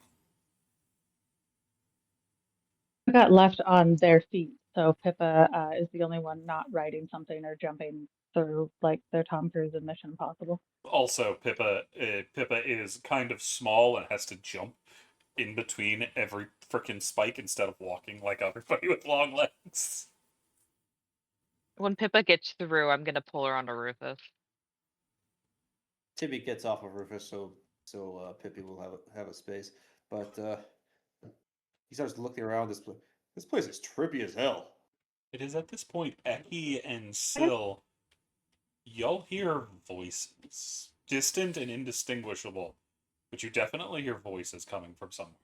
Got left on their feet, so Pippa is the only one not riding something or jumping through like their Tom Cruise in Mission Impossible. Also, Pippa is kind of small and has to jump in between every freaking spike instead of walking like everybody with long legs. When Pippa gets through, I'm gonna pull her onto Rufus. Timmy gets off of Rufus, so Pippi will have a space. But he starts looking around this place. This place is trippy as hell. It is at this point, Eki and Sil, y'all hear voices. Distant and indistinguishable, but you definitely hear voices coming from somewhere.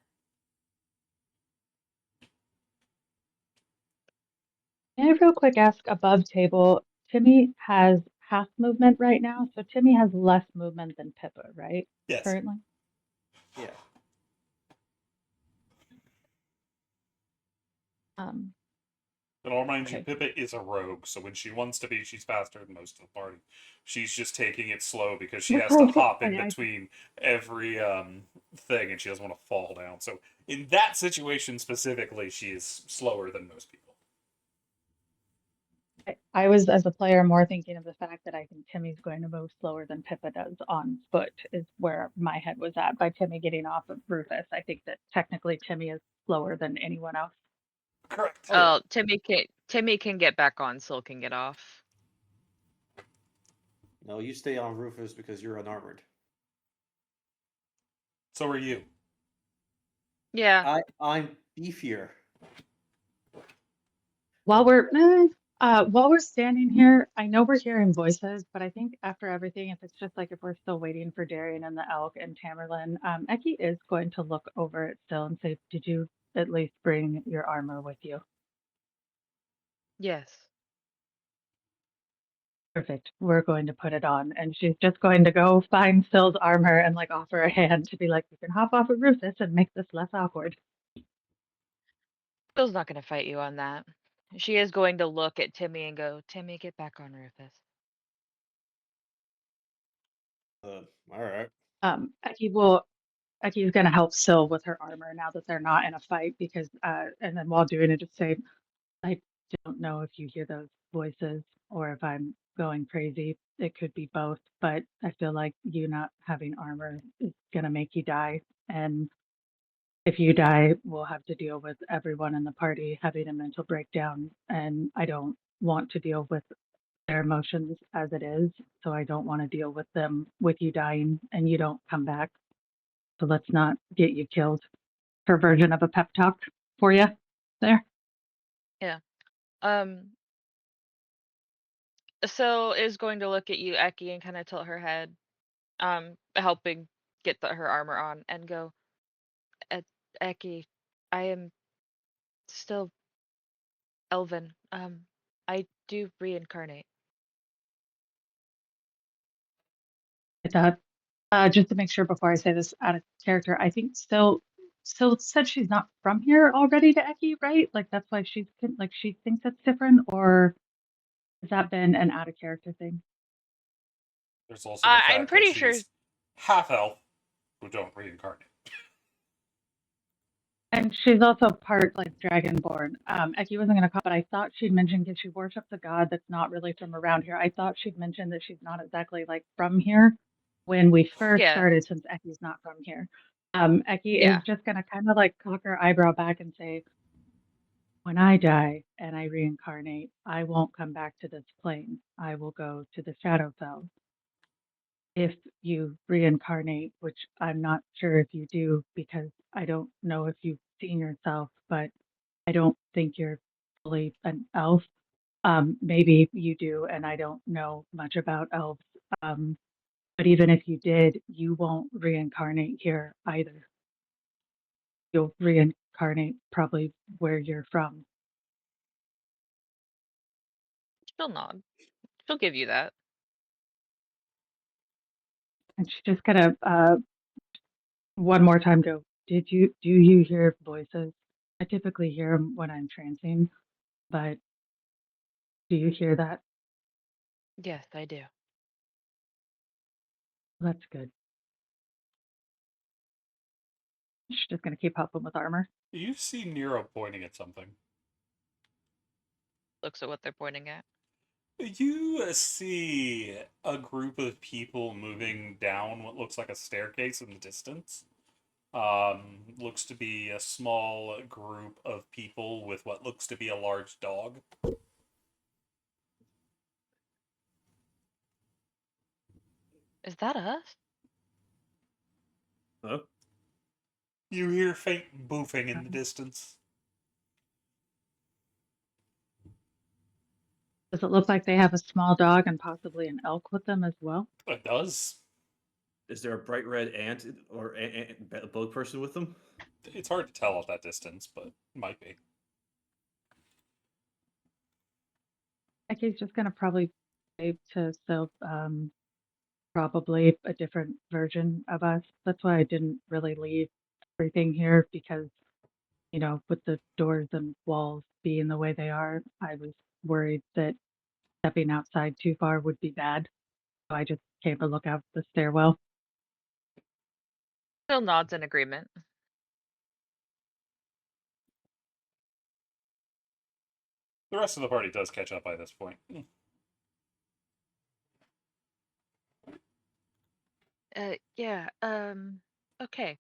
Can I real quick ask above table? Timmy has half movement right now, so Timmy has less movement than Pippa, right? Yes. Currently. Yeah. And I'll remind you, Okay. Pippa is a rogue, so when she wants to be, she's faster than most of the party. She's just taking it slow because she has to hop in between every thing, and she doesn't want to fall down. So in that situation specifically, she is slower than most people. I was, as a player, more thinking of the fact that I think Timmy's going to move slower than Pippa does on foot, is where my head was at by Timmy getting off of Rufus. I think that technically Timmy is slower than anyone else. Correct. Oh, Timmy can get back on, Syl can get off. No, you stay on Rufus because you're unarmored. So are you. Yeah. I'm beefier. While we're standing here, I know we're hearing voices, but I think after everything, if it's just like if we're still waiting for Darian and the elk and Tamerlane, Eki is going to look over it still and say, "Did you at least bring your armor with you?" Yes. Perfect. We're going to put it on, and she's just going to go find Syl's armor and like offer a hand to be like, "You can hop off of Rufus and make this less awkward." Syl's not gonna fight you on that. She is going to look at Timmy and go, Timmy, get back on Rufus. All right. Eki is going to help Syl with her armor now that they're not in a fight because, and then while doing it, just say, "I don't know if you hear those voices or if I'm going crazy. It could be both, but I feel like you not having armor is going to make you die. And if you die, we'll have to deal with everyone in the party having a mental breakdown. And I don't want to deal with their emotions as it is. So I don't want to deal with them with you dying and you don't come back. So let's not get you killed." Her version of a pep talk for you there. Um, Syl is going to look at you, Eki, and kind of tilt her head, helping get her armor on, and go, Eki, I am still Elven. I do reincarnate. I thought, just to make sure before I say this out of character, I think Syl said she's not from here already to Eki, right? Like that's why she thinks it's different, or has that been an out of character thing? There's also the fact I'm pretty that sure. she's half elf who don't reincarnate. And she's also part like dragonborn. Eki wasn't gonna call, but I thought she'd mentioned because she worships a god that's not really from around here. I thought she'd mentioned that she's not exactly like from here when we first Yeah. started, since Eki's not from here. Eki Yeah. is just gonna kind of like cock her eyebrow back and say, "When I die and I reincarnate, I won't come back to this plane. I will go to the Shadowfell. If you reincarnate, which I'm not sure if you do because I don't know if you've seen yourself, but I don't think you're fully an elf. Maybe you do, and I don't know much about elves. But even if you did, you won't reincarnate here either. You'll reincarnate probably where you're from." She'll nod. She'll give you that. And she's just gonna one more time go, do you hear voices? I typically hear them when I'm trancing, but do you hear that? Yes, I do. That's good. She's just gonna keep helping with armor. You see Nero pointing at something. Looks at what they're pointing at. You see a group of people moving down what looks like a staircase in the distance. Looks to be a small group of people with what looks to be a large dog. Is that us? Huh? You hear faint boofing in the distance. Does it look like they have a small dog and possibly an elk with them as well? It does. Is there a bright red ant or bug person with them? It's hard to tell at that distance, but might be. Eki's just gonna probably say to Sylph, probably a different version of us. That's why I didn't really leave everything here because, you know, with the doors and walls being the way they are, I was worried that stepping outside too far would be bad. So I just came to look out the stairwell. Syl nods in agreement. The rest of the party does catch up by this point. Yeah, okay.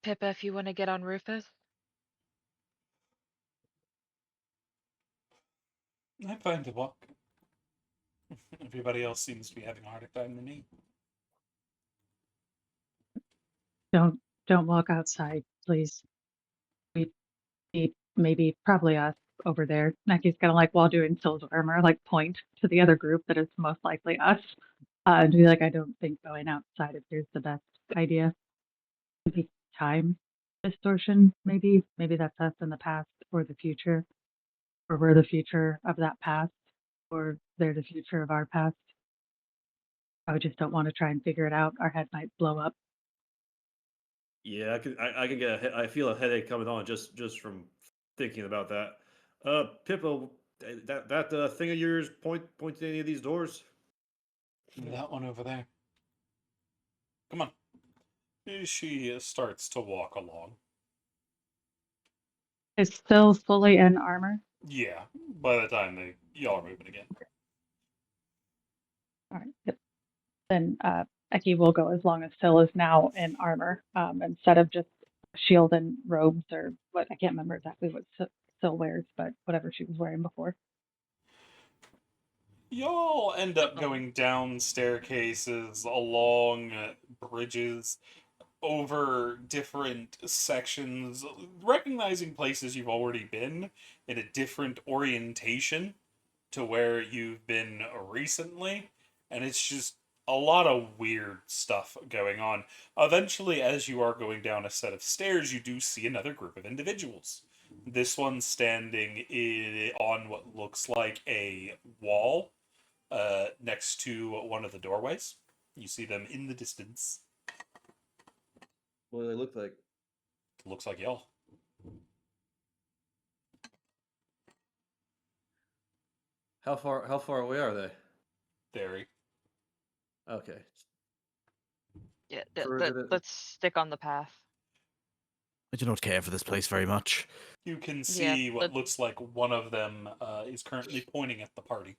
Pippa, if you want to get on Rufus. I'm fine to walk. Everybody else seems to be having a harder time than me. Don't walk outside, please. We need maybe probably us over there. Necky's gonna like while doing Sil's armor, like point to the other group that is most likely us. And be like, I don't think going outside of here is the best idea. Maybe time distortion, maybe. Maybe that's us in the past or the future. Or we're the future of that past. Or they're the future of our past. I just don't want to try and figure it out. Our head might blow up. Yeah, I can get I feel a headache coming on just from thinking about that. Pippa, that thing of yours point to any of these doors? That one over there. Come on. She starts to walk along. Is still fully in armor. Yeah, by the time y'all are moving again. All right. Yep. Then Eki will go as long as Sil is now in armor, instead of just shield and robes or what I can't remember exactly what Sil wears, but whatever she was wearing before. Y'all end up going down staircases, along bridges, over different sections, recognizing places you've already been in a different orientation to where you've been recently, and it's just a lot of weird stuff going on. Eventually, as you are going down a set of stairs, you do see another group of individuals. This one standing on what looks like a wall next to one of the doorways. You see them in the distance. What do they look like? Looks like y'all. How far away are they? Very. Okay. Yeah, Further than- let's stick on the path. I do not care for this place very much. You can Yeah, see what but- looks like one of them is currently pointing at the party.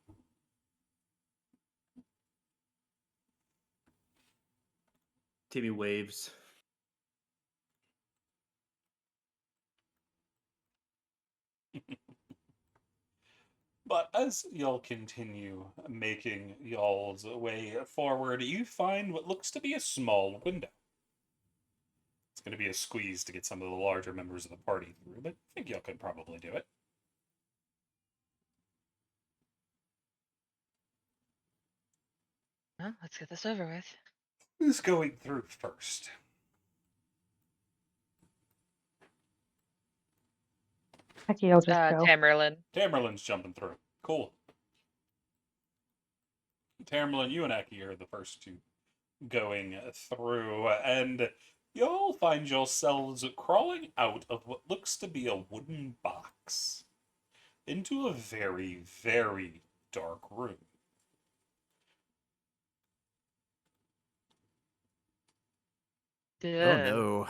Timmy waves. But as y'all continue making y'all's way forward, you find what looks to be a small window. It's going to be a squeeze to get some of the larger members of the party through, but I think y'all could probably do it. Well, let's get this over with. Who's going through first? Eki will just go. Tamerlane. Tamerlane's jumping through. Cool. Tamerlane, you and Aki are the first two going through, and y'all find yourselves crawling out of what looks to be a wooden box into a very, very dark room. Oh Good. no.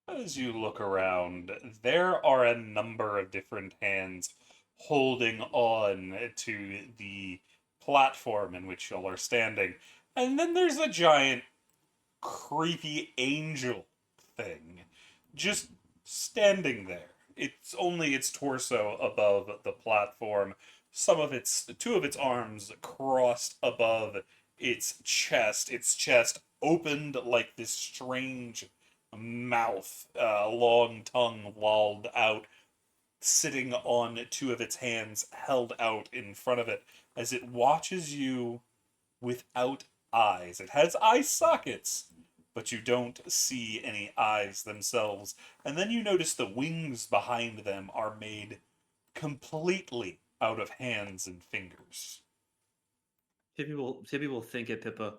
As you look around, there are a number of different hands holding on to the platform in which y'all are standing. And then there's a giant, creepy angel thing just standing there. It's only its torso above the platform. Two of its arms crossed above its chest opened like this strange mouth, long tongue lolled out, sitting on two of its hands held out in front of it as it watches you without eyes. It has eye sockets, but you don't see any eyes themselves. And then you notice the wings behind them are made completely out of hands and fingers. Timmy will think it, Pippa.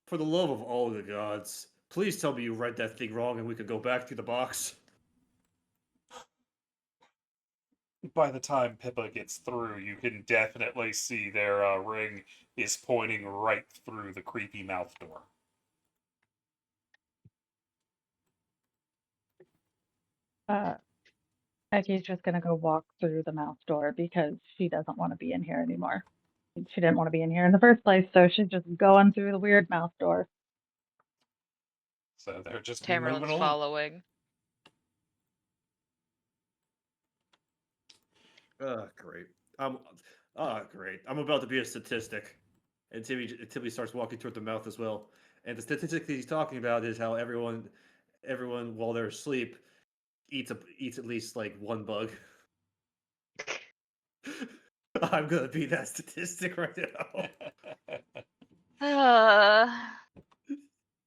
For the love of all the gods, please tell me you read that thing wrong and we could go back to the box. By the time Pippa gets through, you can definitely see their ring is pointing right through the creepy mouth door. Becky's just gonna go walk through the mouth door because she doesn't want to be in here anymore. She didn't want to be in here in the first place, so she's just going through the weird mouth door. So they're just moving Tamerlane's along. following. Great. Great. I'm about to be a statistic. And Timmy starts walking toward the mouth as well. And the statistic that he's talking about is how everyone while they're asleep eats at least like one bug. I'm gonna be that statistic right now.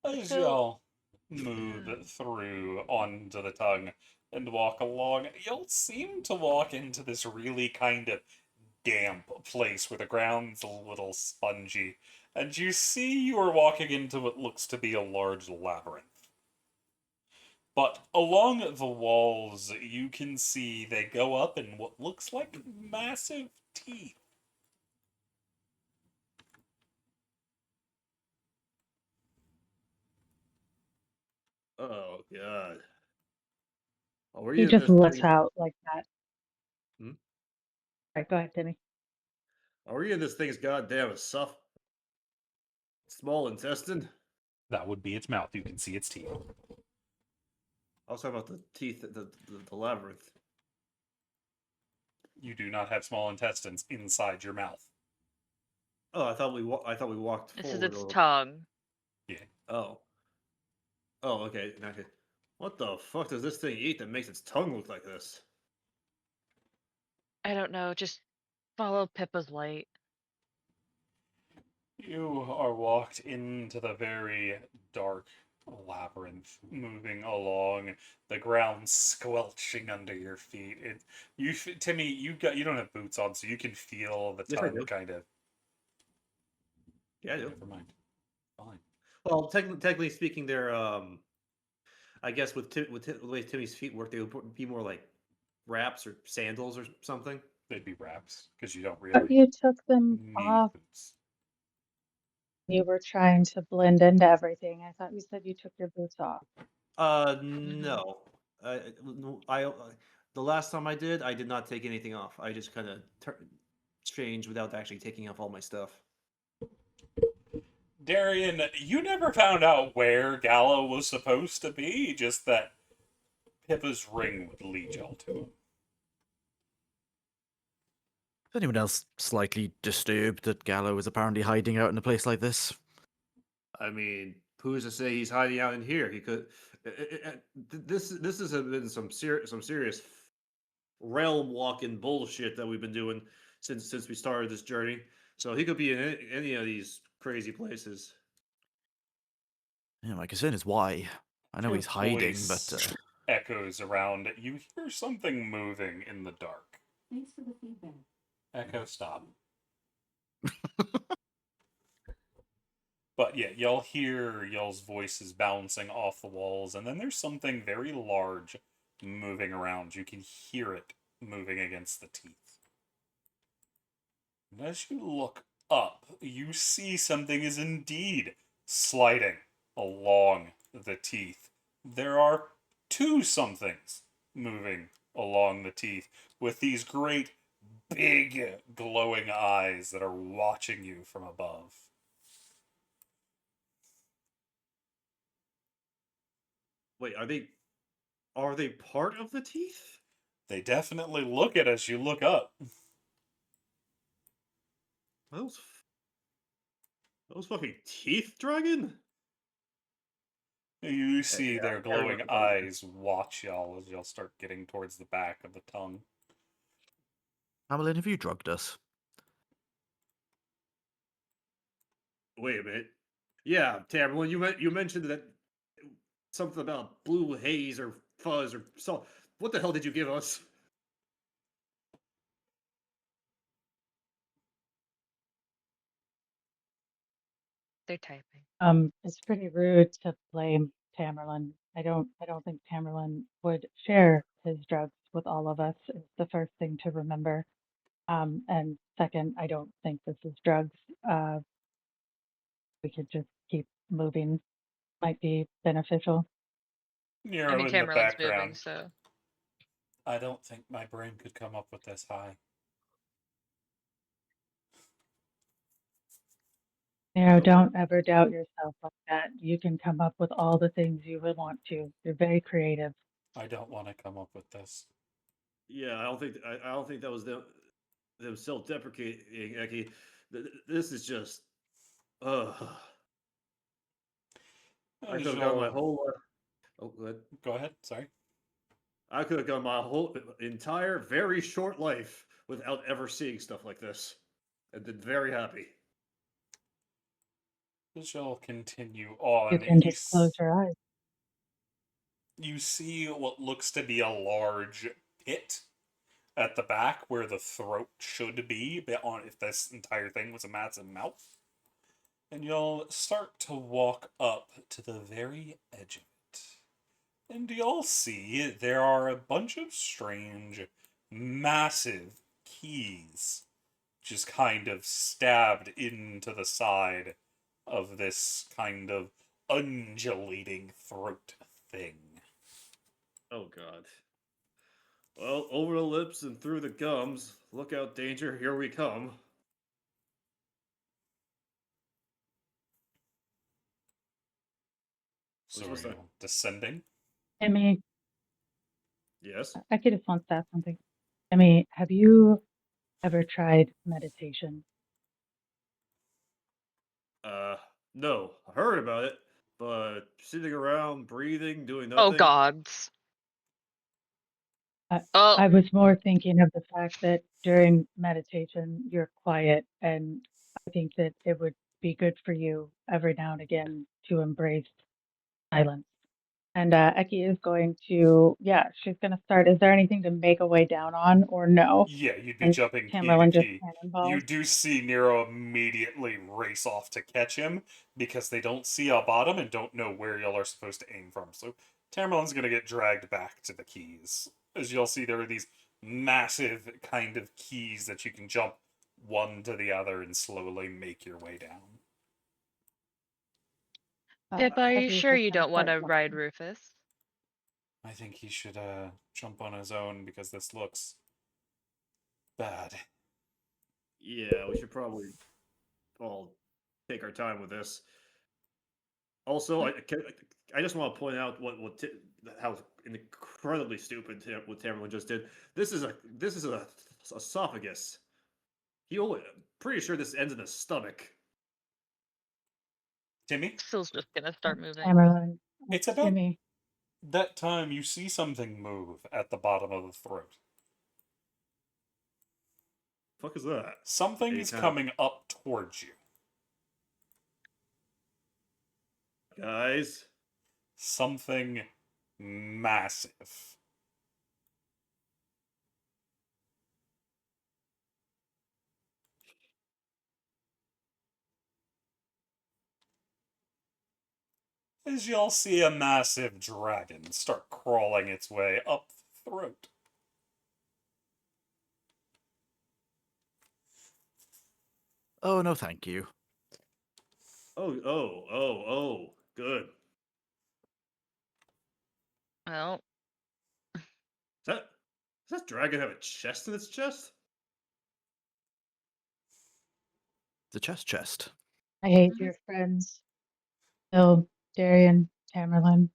As So- y'all move through onto the tongue and walk along, you'll seem to walk into this really kind of damp place where the ground's a little spongy, and you see you are walking into what looks to be a large labyrinth. But along the walls, you can see they go up in what looks like massive teeth. Oh god. Oh, were He you in just this lets thing? out like that. Hmm? Right, go ahead, Timmy. Oh, were you in this thing's goddamn small intestine? That would be its mouth. You can see its teeth. I was talking about the teeth, the labyrinth. You do not have small intestines inside your mouth. Oh, I thought we walked This forward. is its a little. tongue. Oh. Oh, okay. Okay. What the fuck does this thing eat that makes its tongue look like this? I don't know. Just follow Pippa's light. You are walked into the very dark labyrinth, moving along, the ground squelching under your feet. Timmy, you don't have boots on, so you can feel the Yes, I tongue do. kind of. Yeah, I do. Never mind. Fine. Well, technically speaking, they're I guess with the way Timmy's feet work, they would be more like wraps or sandals or something. They'd be wraps because you don't But really you took them need off. boots. You were trying to blend into everything. I thought you said you took your boots off. No. The last time I did not take anything off. I just kind of changed without actually taking off all my stuff. Darian, you never found out where Gallo was supposed to be, just that Pippa's ring would lead y'all to him. Is anyone else slightly disturbed that Gallo is apparently hiding out in a place like this? I mean, who's to say he's hiding out in here? He could. This has been some serious realm walking bullshit that we've been doing since we started this journey. So he could be in any of these crazy places. Yeah, my concern is why. I know Your he's hiding, voice but echoes around. You hear something moving in the dark. Thanks for the feedback. Echo, stop. But yeah, y'all hear y'all's voices bouncing off the walls, and then there's something very large moving around. You can hear it moving against the teeth. And as you look up, you see something is indeed sliding along the teeth. There are two somethings moving along the teeth with these great, big, glowing eyes that are watching you from above. Wait, are they part of the teeth? They definitely look at as you look up. Those fucking teeth, dragon. You see yeah, their I glowing remember. eyes watch y'all as y'all start getting towards the back of the tongue. Hamelin, have you drugged us? Wait a minute. Yeah, Tamerlane, you mentioned that something about blue haze or fuzz or so. What the hell did you give us? They're typing. It's pretty rude to blame Tamerlan. I don't think Tamerlan would share his drugs with all of us. Is the first thing to remember. And second, I don't think this is drugs. We could just keep moving. Might be beneficial. I Nero mean, in the Tamerlane's moving, background so I don't think my brain could come up with this high. Don't ever doubt yourself like that. You can come up with all the things you would want to. You're very creative. I don't want to come up with this. Yeah, I don't think that was them self-deprecating, Eki. This is just I As could have gone my you'll- whole life. Oh, go ahead. Go ahead. Sorry. I could have gone my whole entire very short life without ever seeing stuff like this, and been very happy. As you'll continue on, You can just close your eyes. you see what looks to be a large pit at the back where the throat should be, but on if this entire thing was a massive mouth. And you'll start to walk up to the very edge of it. And you'll see there are a bunch of strange, massive keys just kind of stabbed into the side of this kind of undulating throat thing. Oh God. Well, over the lips and through the gums. Look out, danger! Here we come. So What's are that? you descending? Emmy, Yes. Eki just wants to ask something. Emmy, have you ever tried meditation? No. I heard about it, but sitting around, breathing, doing Oh nothing. gods. I- Oh, I was more thinking of the fact that during meditation, you're quiet, and I think that it would be good for you every now and again to embrace silence. And Eki is going to, she's going to start. Is there anything to make a way down on, or no? Yeah, you'd be And jumping key to Tamerlan just key. cannonballs. You do see Nero immediately race off to catch him because they don't see a bottom and don't know where y'all are supposed to aim from. So Tamerlan's going to get dragged back to the keys. As you'll see, there are these massive kind of keys that you can jump one to the other and slowly make your way down. Pip, are you Eki is sure just you gonna don't want to start ride walking. Rufus? I think he should jump on his own because this looks bad. Yeah, we should probably all take our time with this. Also, I just want to point out how incredibly stupid what Tamerlan just did. This is a esophagus. Pretty sure this ends in the stomach. Timmy, Still's just gonna start moving. Tamerlan, it's about Emmy, that time you see something move at the bottom of the throat. Fuck is that? Something Any is kind of- coming up towards you. Guys, Something massive. As y'all see a massive dragon start crawling its way up the throat. Oh, no, thank you. oh, good. Well, Does that dragon have a chest in its chest? The chest. I hate your friends. Bill, Darian, Tamerlan,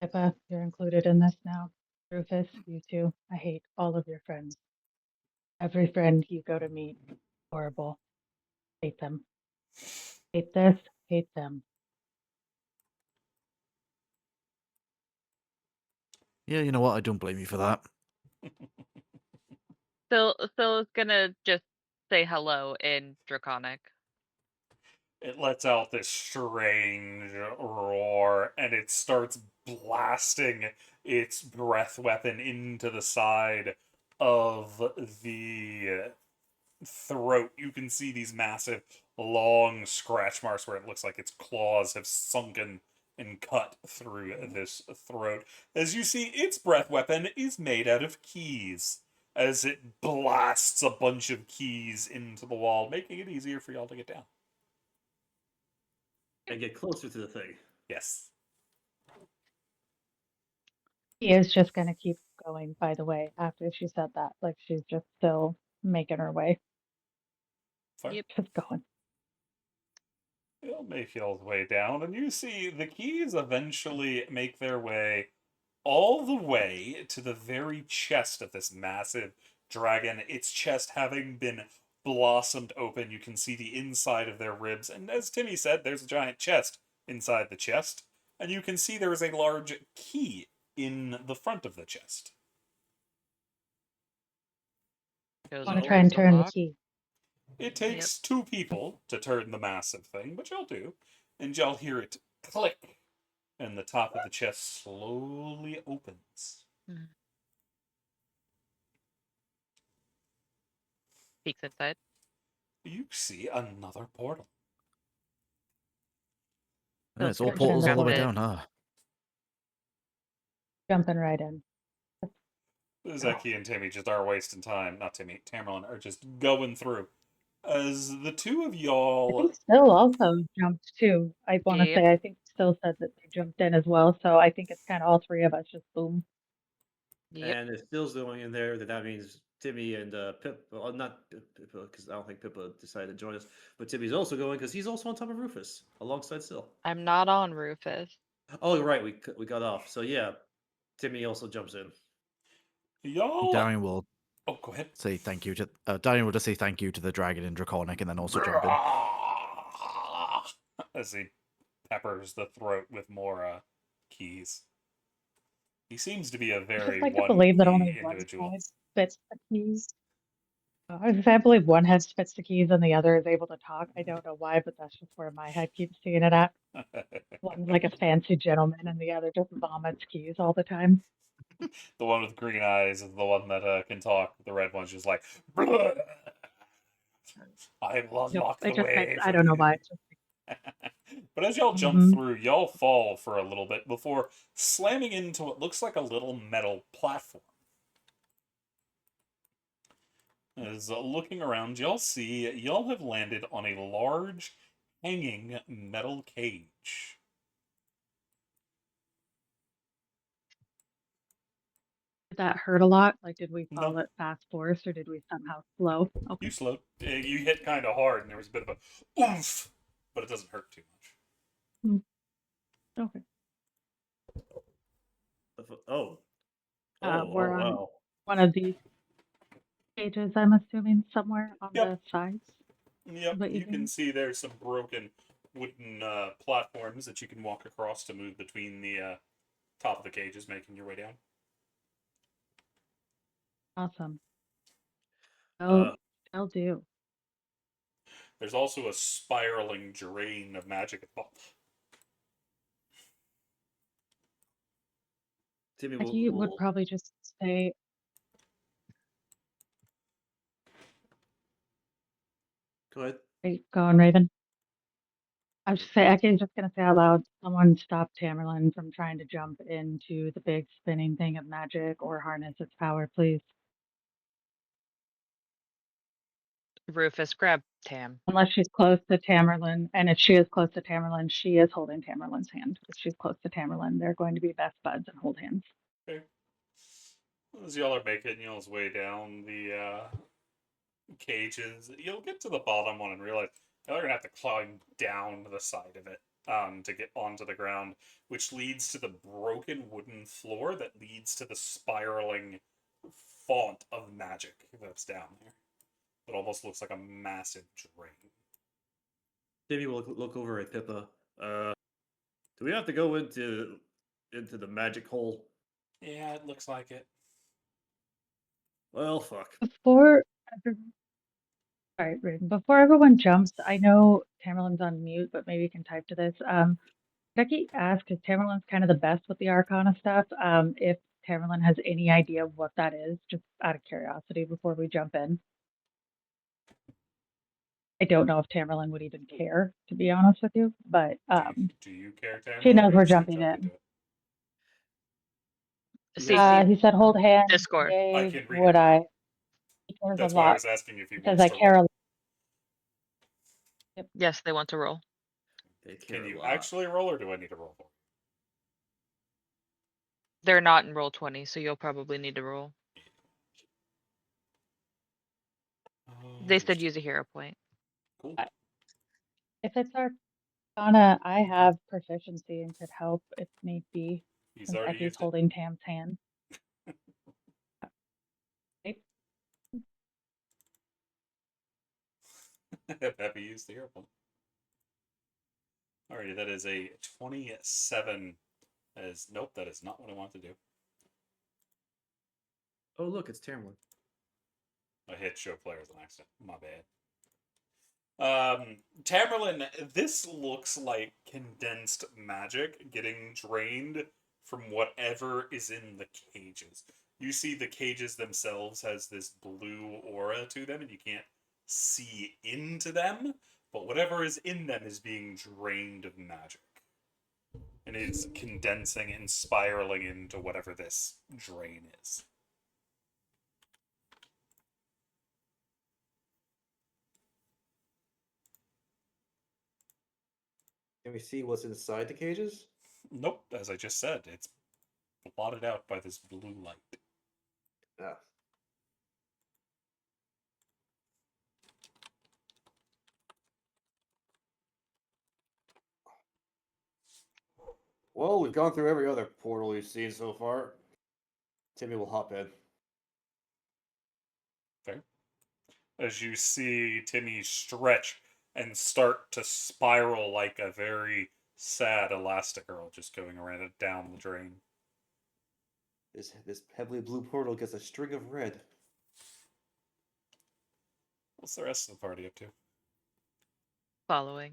Pippa, you're included in this now. Rufus, you too. I hate all of your friends. Every friend you go to meet, horrible. Hate them. Hate this, hate them. Yeah, you know what? I don't blame you for that. Phil's gonna just say hello in Draconic. It lets out this strange roar and it starts blasting its breath weapon into the side of the throat. You can see these massive, long scratch marks where it looks like its claws have sunken and cut through this throat. As you see, its breath weapon is made out of keys, as it blasts a bunch of keys into the wall, making it easier for y'all to get down. And get closer to the thing. Yes. He is just going to keep going going, by the way, after she said that. Like she's just still making her way. Fine. Yep. Just going. You'll make your way down, and you see the keys eventually make their way all the way to the very chest of this massive dragon. Its chest having been blossomed open, you can see the inside of their ribs, and as Timmy said, there's a giant chest inside the chest, and you can see there is a large key in the front of the chest. Goes I want to and try and pulls the turn the lock. key. It takes two people to turn the massive thing, but you'll do. And you'll hear it click, and the top of the chest slowly opens. Peeks inside. You see another portal. Yeah, it's all Description portals all the way Jumping. down, huh? Jumping right in. Zeki and Timmy just are wasting time. Not Timmy, Tamerlane are just going through. As the two of I y'all. think Still also jumped too. I want to Yep. say I think Still said that they jumped in as well. So I think it's kind of all three of us just boom. Yep. And if Still's going in there, then that means Timmy and Pip. Well, not Pippa, because I don't think Pippa decided to join us. But Timmy's also going because he's also on top of Rufus alongside Still. I'm not on Rufus. Oh, right, we got off. So yeah, Timmy also jumps in. Y'all. Darian will Oh, go ahead. say thank you to. Darian will just say thank you to the dragon in Draconic, and then also jump in. As he peppers the throat with more keys. He seems to be a I very just like to one believe that key only one individual. head fits the keys. I was gonna say, I believe one head fits the keys and the other is able to talk. I don't know why, but that's just where my head keeps seeing it at. One's like a fancy gentleman and the other just vomits keys all the time. The one with green eyes is the one that can talk. The red one's just like, I will Yep, unlock it the just way. makes, I for don't know you." why. It's just But as y'all jump Mhm. through, y'all fall for a little bit before slamming into what looks like a little metal platform. As looking around, y'all see y'all have landed on a large, hanging metal cage. Did that hurt a lot? Like, did we fall No. at fast force or did we somehow slow? Okay. You slowed. You hit kind of hard, and there was a bit of a oomph, but it doesn't hurt too much. Okay. Oh. We're on Wow. one of these cages, I'm assuming, somewhere on Yep. the sides. Yep, What you you can think? see there's some broken wooden platforms that you can walk across to move between the top of the cages, making your way down. Awesome. Uh, I'll do. There's also a spiraling drain of magic above. Timmy Becky would will probably just say, go ahead. "Hey, go on, Raven." I was just say, Eka's just gonna say out loud, someone stop Tamerlane from trying to jump into the big spinning thing of magic or harness its power, please. Rufus, grab Tam. Unless she's close to Tamerlane, and if she is close to Tamerlane, she is holding Tamerlane's hand. If she's close to Tamerlane, they're going to be best buds and hold hands. Okay. As y'all are making y'all's way down the cages, you'll get to the bottom one and realize y'all are gonna have to climb down the side of it to get onto the ground, which leads to the broken wooden floor that leads to the spiraling font of magic that's down there. It almost looks like a massive drain. Timmy will look over at Pippa. Do we have to go into the magic hole? Yeah, it looks like it. Well, fuck. Before everyone jumps, I know Tamerlane's on mute, but maybe you can type to this. Becky asked, because Tamerlane's kind of the best with the Arcana stuff, if Tamerlane has any idea of what that is, just out of curiosity before we jump in. I don't know if Tamerlane would even care, to be honest with you, but Do you care, Tamara? she knows or we're is she jumping jumping in. to it? CC He said hold hands. Discord. I Yay, can read would it. I? He cares That's a why I lot. was asking if he He says wants I to care roll. a Yes, they want to roll. They care Can a you lot. actually roll, or do I need to roll for it? They're not in roll 20, so you'll probably need to roll. They said use a hero point. Cool. If it's Arcana, I have proficiency and could help if need be. He's Since already Ecky's used it. holding Tam's hand. Peppy used the hero point. Alrighty, that is a 27. That is nope, that is not what I want to do. Oh, look, it's Tamlin. I hit show players on accident. My bad. Tamerlane, this looks like condensed magic getting drained from whatever is in the cages. You see the cages themselves has this blue aura to them, and you can't see into them, but whatever is in them is being drained of magic. And it's condensing and spiraling into whatever this drain is. Can we see what's inside the cages? Nope, as I just said, it's blotted out by this blue light. Yeah. Well, we've gone through every other portal we've seen so far. Timmy will hop in. Fair. As you see Timmy stretch and start to spiral like a very sad Elastigirl just going around it down the drain. This heavily blue portal gets a string of red. What's the rest of the party up to? Following.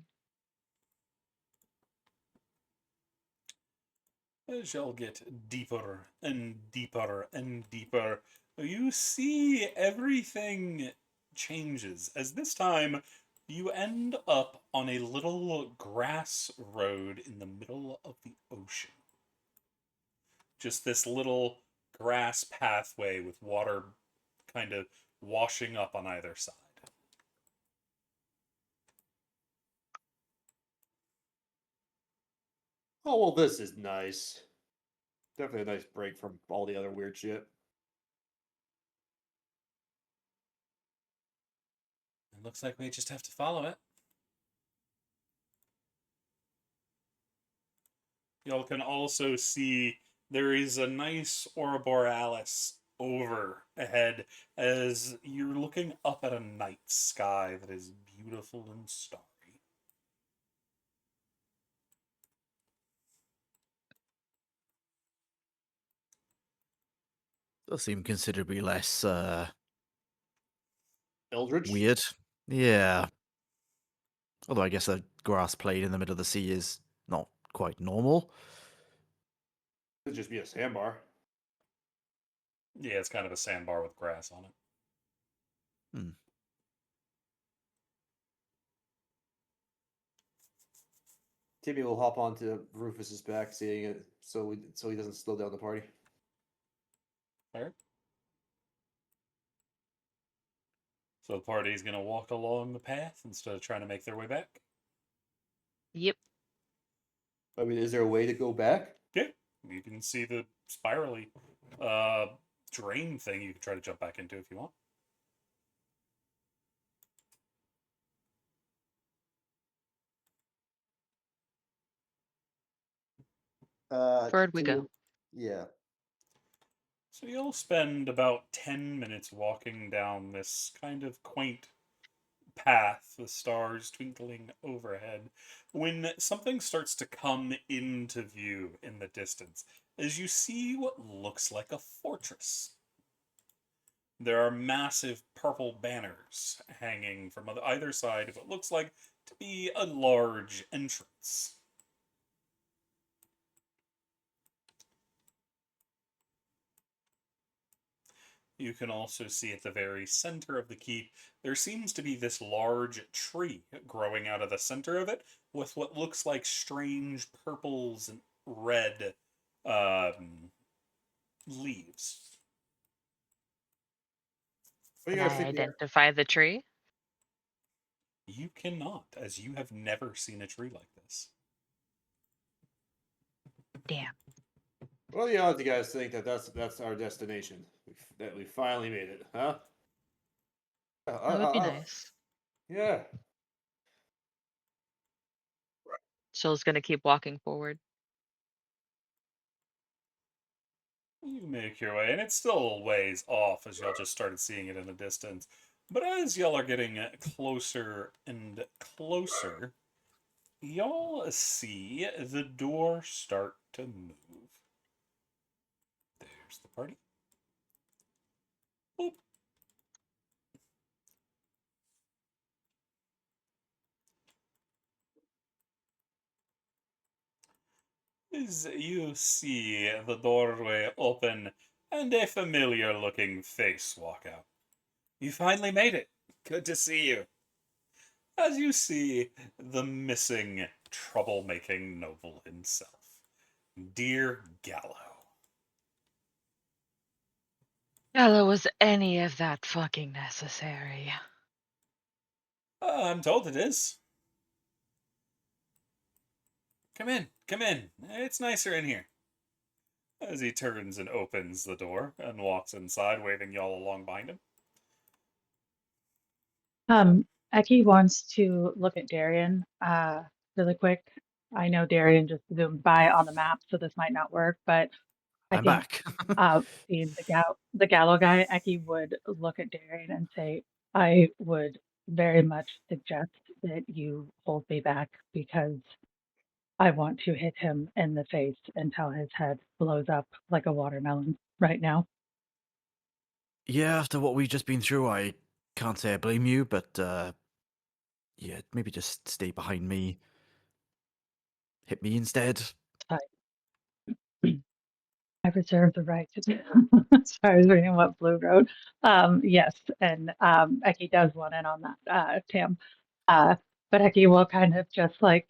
As y'all get deeper and deeper and deeper, you see everything changes. As this time, you end up on a little grass road in the middle of the ocean. Just this little grass pathway with water kind of washing up on either side. Oh, well, this is nice. Definitely a nice break from all the other weird shit. It looks like we just have to follow it. Y'all can also see there is a nice Aurora Borealis over ahead as you're looking up at a night sky that is beautiful and starry. Does seem considerably less Eldritch? weird. Yeah. Although I guess a grass plane in the middle of the sea is not quite normal. Could just be a sandbar. Yeah, it's kind of a sandbar with grass on it. Hmm. Timmy will hop onto Rufus's back, seeing it, so he doesn't slow down the party. Fair. So the party's gonna walk along the path instead of trying to make their way back. Yep. I mean, is there a way to go back? Yeah, you can see the spirally drain thing you can try to jump back into if you want. Forward we go. Yeah. So you'll spend about 10 minutes walking down this kind of quaint path with stars twinkling overhead when something starts to come into view in the distance as you see what looks like a fortress. There are massive purple banners hanging from either side of what looks like to be a large entrance. You can also see at the very center of the keep, there seems to be this large tree growing out of the center of it with what looks like strange purples and red leaves. What do you Can guys I think? The, identify the tree? You cannot, as you have never seen a tree like this. Damn. What do the odds you guys think that that's our destination? That we finally made it, huh? That would be nice. Yeah. Shill's gonna keep walking forward. You make your way, and it's still a ways off as y'all just started seeing it in the distance. But as y'all are getting closer and closer, y'all see the door start to move. There's the party. Boop. As you see the doorway open and a familiar looking face walk out. You finally made it. Good to see you. As you see the missing, troublemaking noble himself, Dear Gallo. Hello, was any of that fucking necessary? I'm told it is. Come in, come in. It's nicer in here. As he turns and opens the door and walks inside, waving y'all along behind him. Eki wants to look at Darian really quick. I know Darian just zoomed by on the map, so this might not work, but I I'm think back. being the Gallo guy, Eki would look at Darian and say, I would very much suggest that you hold me back because I want to hit him in the face until his head blows up like a watermelon right now. Yeah, after what we've just been through, I can't say I blame you, but yeah, maybe just stay behind me. Hit me instead. I reserve the right to do. Sorry, I was reading what Blue wrote. Yes, and Eki does want in on that, Tam. But Eki will kind of just like,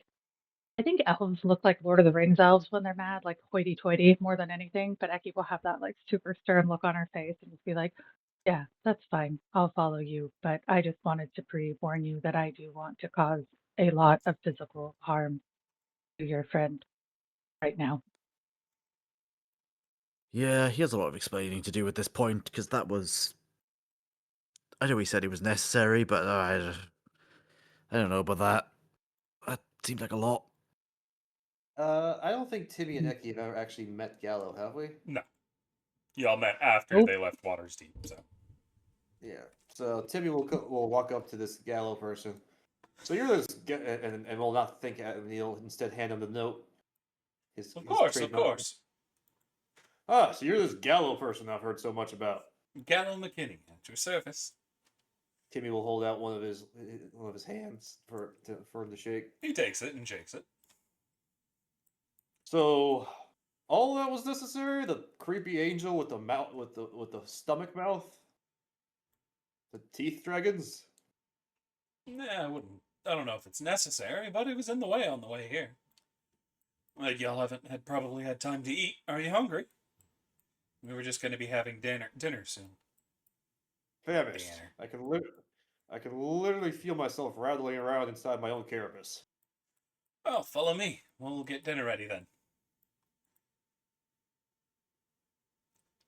I think elves look like Lord of the Rings elves when they're mad, like hoity-toity more than anything. But Eki will have that like super stern look on her face and just be like, yeah, that's fine. I'll follow you. But I just wanted to pre-warn you that I do want to cause a lot of physical harm to your friend right now. Yeah, he has a lot of explaining to do at this point, because that was... I know he said it was necessary, but I don't know about that. That seemed like a lot. I don't think Timmy and Eki have ever actually met Gallo, have we? No. Y'all met after Nope. they left Water's Deep, so. Yeah. So Timmy will walk up to this Gallo person. So you're this, and will not think, and he'll instead hand him the note. His Of trade note. course. Ah, so you're this Gallo person I've heard so much about. Gallo McKinney, at your service. Timmy will hold out one of his hands for him to shake. He takes it and shakes it. So, all that was necessary? The creepy angel with the mouth, with the stomach mouth, the teeth dragons. Nah, I don't know if it's necessary, but it was in the way on the way here. Like y'all haven't probably had time to eat. Are you hungry? We were just going to be having dinner soon. Famished. Dinner. I can literally feel myself rattling around inside my own carapace. Well, follow me. We'll get dinner ready then.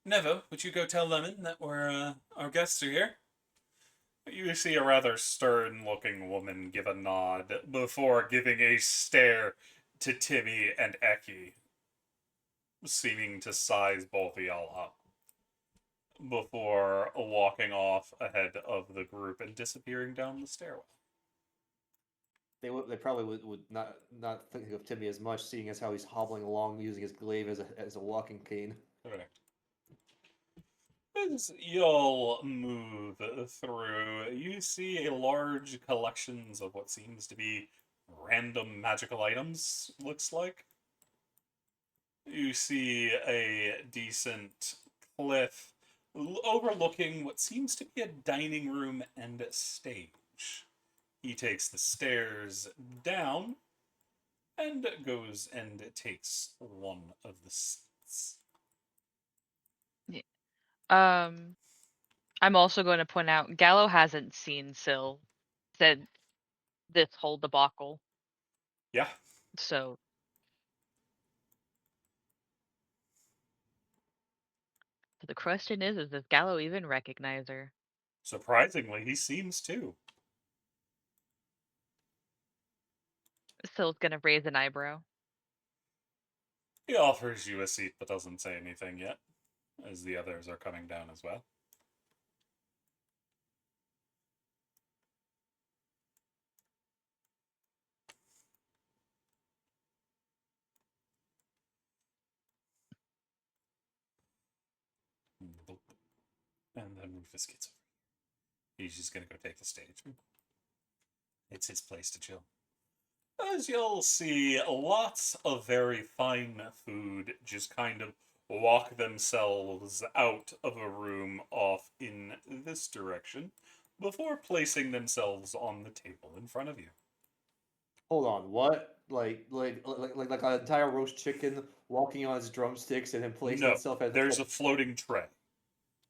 Nevo, would you go tell Lemon that our guests are here? You see a rather stern-looking woman give a nod before giving a stare to Timmy and Eki, seeming to size both of y'all up, before walking off ahead of the group and disappearing down the stairwell. They probably would not think of Timmy as much, seeing as how he's hobbling along using his glaive as a walking cane. Correct. As y'all move through, you see a large collections of what seems to be random magical items, looks like. You see a decent cliff overlooking what seems to be a dining room and a stage. He takes the stairs down and goes and takes one of the seats. I'm also going to point out Gallo hasn't seen Syl since this whole debacle. Yeah. So the question is does Gallo even recognize her? Surprisingly, he seems to. Syl's gonna raise an eyebrow. He offers you a seat but doesn't say anything yet, as the others are coming down as well. And then Rufus gets over. He's just gonna go take the stage. It's his place to chill. As you'll see, lots of very fine food just kind of walk themselves out of a room off in this direction before placing themselves on the table in front of you. Hold on, what? Like an entire roast chicken walking on its drumsticks and then placing No, itself as there's a floating tray.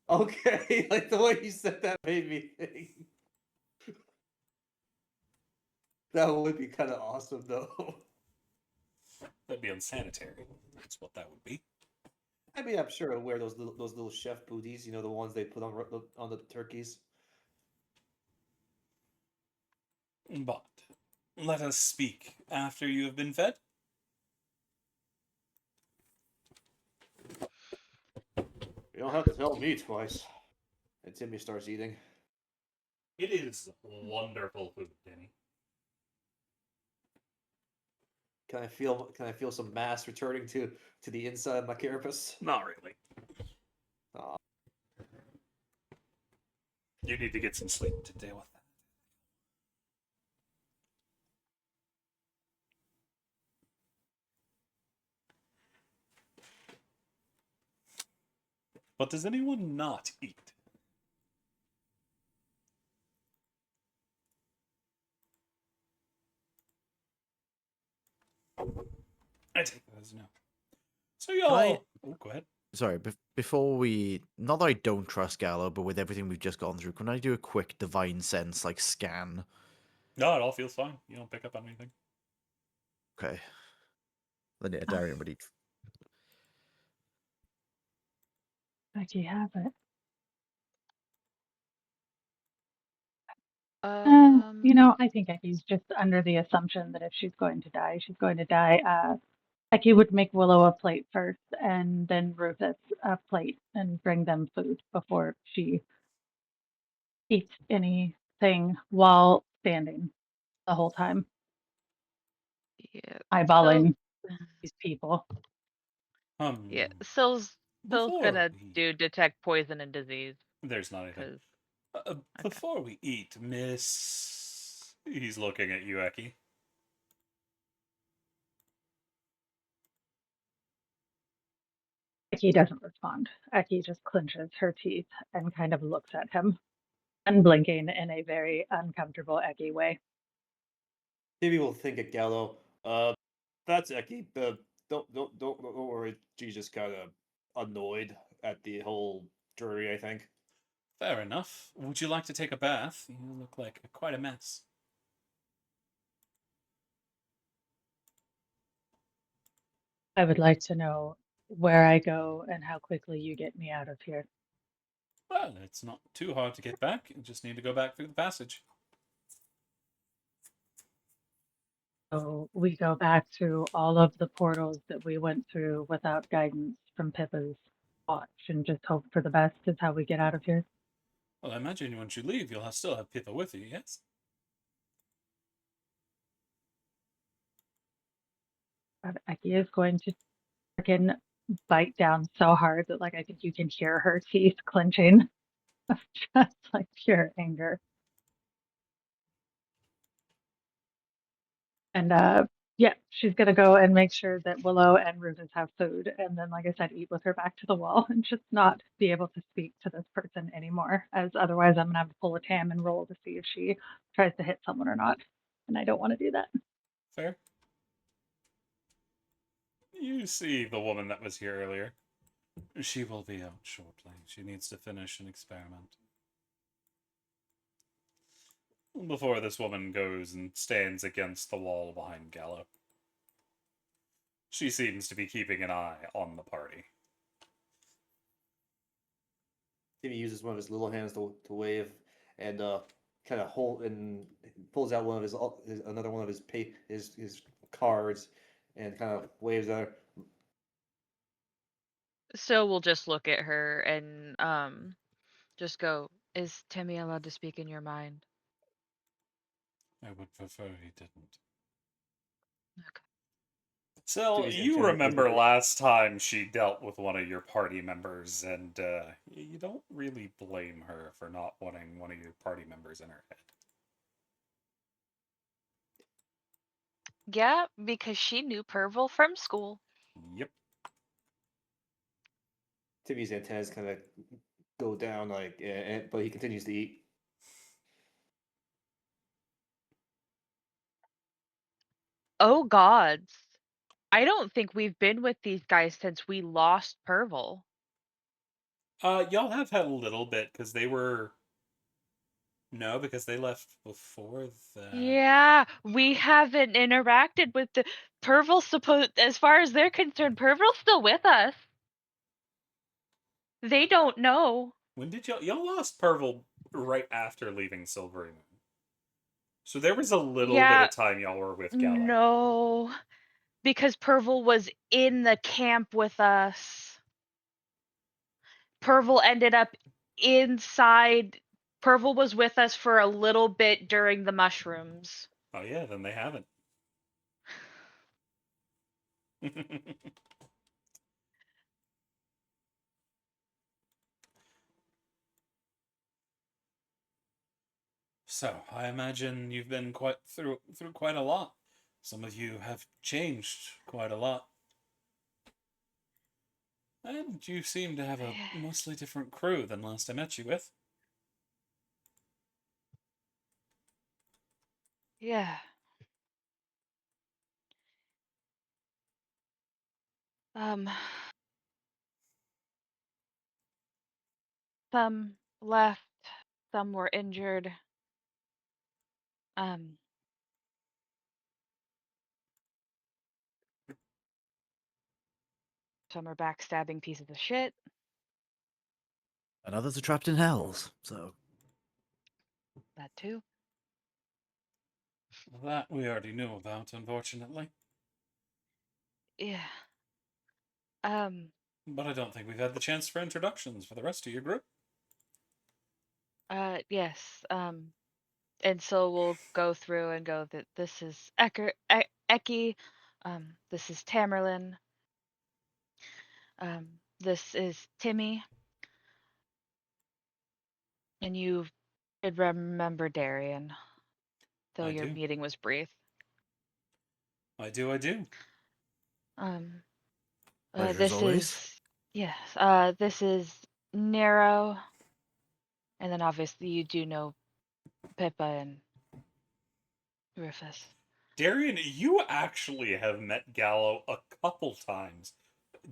Okay, like the way you said that made me think. That would be kind of awesome, though. That'd be unsanitary. That's what that would be. I mean, I'm sure I'll wear those little chef booties. You know, the ones they put on the turkeys. But let us speak after you have been fed. You don't have to tell me twice. And Timmy starts eating. It is wonderful food, Denny. Can I feel some mass returning to the inside of my carapace? Not really. Aw. You need to get some sleep to deal with that. But does anyone not eat? I take that as no. So y'all. I- Oh, go ahead. Sorry, before we... Not that I don't trust Gallo, but with everything we've just gone through, can I do a quick divine sense, like, scan? No, it all feels fine. You don't pick up on anything. Okay. Then yeah, Darian would eat. Becky has it. I think Ecky's just under the assumption that if she's going to die, she's going to die. Ecky would make Willow a plate first, and then Rufus a plate, and bring them food before she eats anything while standing the whole time, Yeah. eyeballing these people. Yeah. Syl's Before gonna we- do detect poison and disease. There's not anything. 'Cause okay. Before we eat, Miss... He's looking at you, Eki. Ecky doesn't respond. Ecky just clenches her teeth and kind of looks at him, unblinking in a very uncomfortable Ecky way. Maybe we'll think at Gallo. That's Eki. Don't worry. She's just kind of annoyed at the whole jury, I think. Fair enough. Would you like to take a bath? You look like quite a mess. I would like to know where I go and how quickly you get me out of here. Well, it's not too hard to get back. You just need to go back through the passage. So we go back through all of the portals that we went through without guidance from Pippa's watch and just hope for the best is how we get out of here. Well, I imagine once you leave, you'll still have Pippa with you, yes? Eki is going to freaking bite down so hard that I think you can hear her teeth clenching of just pure anger. And yeah, she's gonna go and make sure that Willow and Rufus have food, and then, like I said, eat with her back to the wall and just not be able to speak to this person anymore. As otherwise, I'm gonna have to pull a Tam and roll to see if she tries to hit someone or not, and I don't want to do that. Fair. You see the woman that was here earlier. She will be out shortly. She needs to finish an experiment. Before this woman goes and stands against the wall behind Gallo. She seems to be keeping an eye on the party. Timmy uses one of his little hands to wave and kind of hold and pulls out one of another one of his cards and kind of waves at her. So we'll just look at her and just go, is Timmy allowed to speak in your mind? I would prefer he didn't. Okay. So, Timmy's gonna you kinda remember hesitate. last time she dealt with one of your party members, and you don't really blame her for not wanting one of your party members in her head. Yeah, because she knew Pervil from school. Yep. Timmy's antennas kind of go down, but he continues to eat. Oh gods. I don't think we've been with these guys since we lost Pervil. Y'all have had a little bit because they were. No, because they left before that. Yeah, we haven't interacted with the Pervil's supposed, as far as they're concerned, Pervil's still with us. They don't know. When did y'all lost Pervil right after leaving Silvery Moon? So there was a little bit Yeah, of time y'all were with Gallo. no, because Pervil was in the camp with us. Pervil ended up inside. Pervil was with us for a little bit during the mushrooms. Oh yeah, then they haven't. So I imagine you've been through quite a lot. Some of you have changed quite a lot. And you seem to have a mostly different crew than last I met you with. Yeah. Some left, some were injured. Some are backstabbing pieces of shit. And others are trapped in hells. So That too. That we already knew about, unfortunately. Yeah. But I don't think we've had the chance for introductions for the rest of your group. Yes. And so we'll go through and go that this is Eki, this is Tamerlane, this is Timmy, and you should remember Darian, though I your do. meeting was brief. I do. pleasure as This always. is, yes, this is Nero, and then obviously you do know Pippa and Rufus. Darian, you actually have met Gallo a couple times,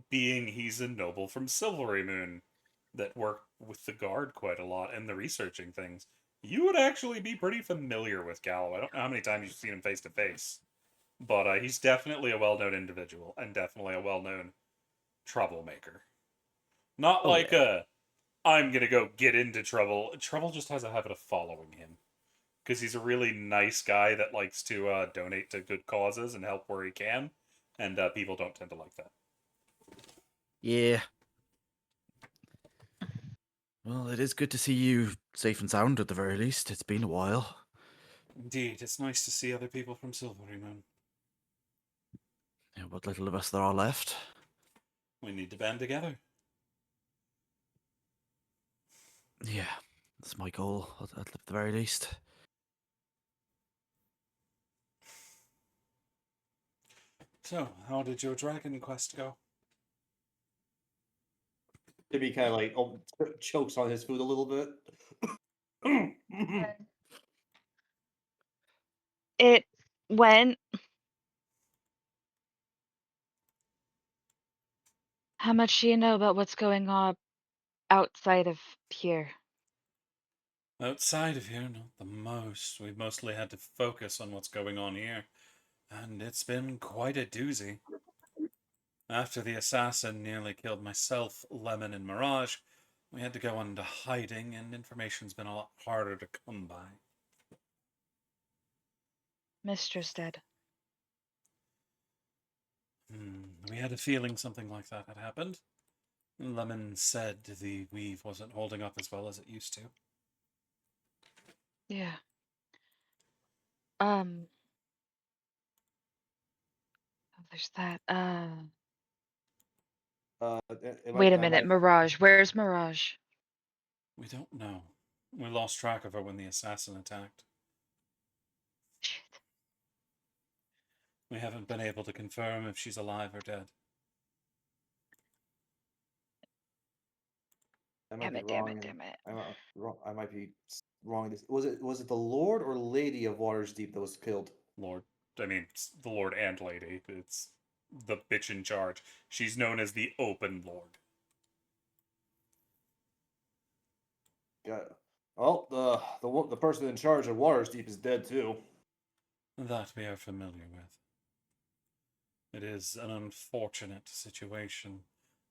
being he's a noble from Silvery Moon that worked with the guard quite a lot and the researching things. You would actually be pretty familiar with Gallo. I don't know how many times you've seen him face to face, but he's definitely a well-known individual and definitely a well-known troublemaker. Not Oh, like yeah. I'm gonna go get into trouble. Trouble just has a habit of following him because he's a really nice guy that likes to donate to good causes and help where he can, and people don't tend to like that. Yeah. Well, it is good to see you safe and sound at the very least. It's been a while. Indeed, it's nice to see other people from Silvery Moon. Yeah, what little of us there are left. We need to band together. Yeah, that's my goal at the very least. So, how did your dragon quest go? Timmy kind of chokes on his food a little bit. It went. How much do you know about what's going on outside of here? Outside of here, not the most. We've mostly had to focus on what's going on here, and it's been quite a doozy. After the assassin nearly killed myself, Lemon, and Mirage, We had to go into hiding, and information's been a lot harder to come by. Mistress dead. We had a feeling something like that had happened. Lemon said the weave wasn't holding up as well as it used to. Yeah. There's that. Wait a minute, Mirage. Where's Mirage? We don't know. We lost track of her when the assassin attacked. Shit. We haven't been able to confirm if she's alive or dead. I might Damn be it, wrong. damn it, damn it. I might be wrong. Was it the Lord or Lady of Watersdeep that was killed? Lord. I mean, the Lord and Lady. It's the bitch in charge. She's known as the Open Lord. Got it. Well, the person in charge of Watersdeep is dead too. That we are familiar with. It is an unfortunate situation.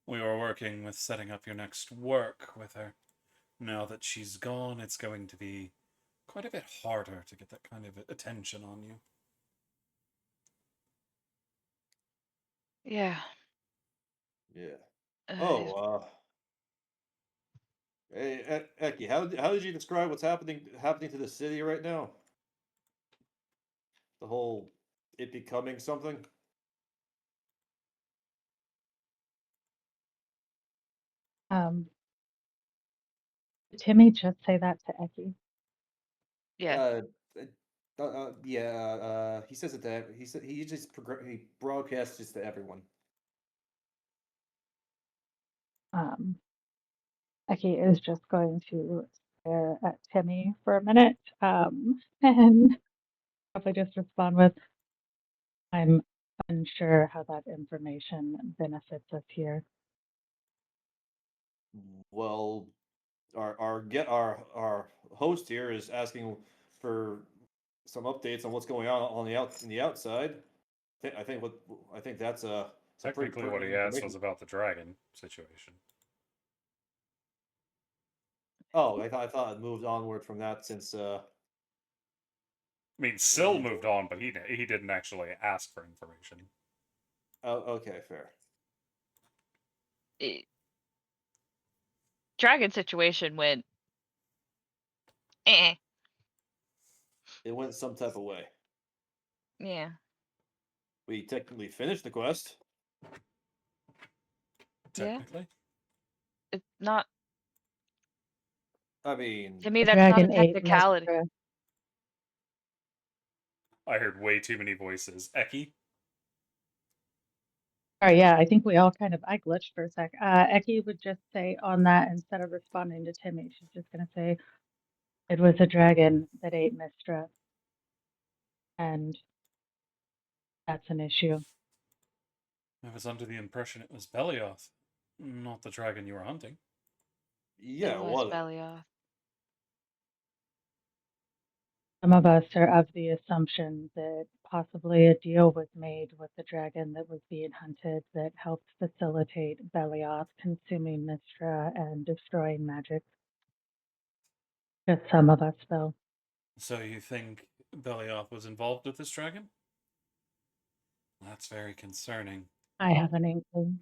We were working with setting up your next work with her. Now that she's gone, it's going to be quite a bit harder to get that kind of attention on you. Yeah. Yeah. Hey, Eki, how did you describe what's happening to the city right now? The whole it becoming something. Did Timmy just say that to Eki? Yeah. Yeah. He says it to he just he broadcasts this to everyone. Eki is just going to stare at Timmy for a minute, and probably just respond with, "I'm unsure how that information benefits us here." Well, our host here is asking for some updates on what's going on in the outside. I think that's a pretty Technically, what he pertinent asked information. was about the dragon situation. Oh, I thought it moved onward from that since. I mean, Syl moved on, but he didn't actually ask for information. Oh, okay, fair. Dragon situation went. Eh. It went some type of way. Yeah. We technically finished the quest. Technically, It's not. I mean, To me, The that's not a dragon ate technicality. Mistra. I heard way too many voices. Eki, Sorry, yeah, I think we all I glitched for a sec. Eki would just say on that, instead of responding to Timmy, she's just going to say, "It was a dragon that ate Mistra. And that's an issue." I was under the impression it was Belioth, not the dragon you were hunting. yeah, It was Belioth. Some of us are of the assumption that possibly a deal was made with the dragon that was being hunted that helped facilitate Belioth consuming Mistra and destroying magic. Just some of us, though. So you think Belioth was involved with this dragon? That's very concerning. I have an inkling.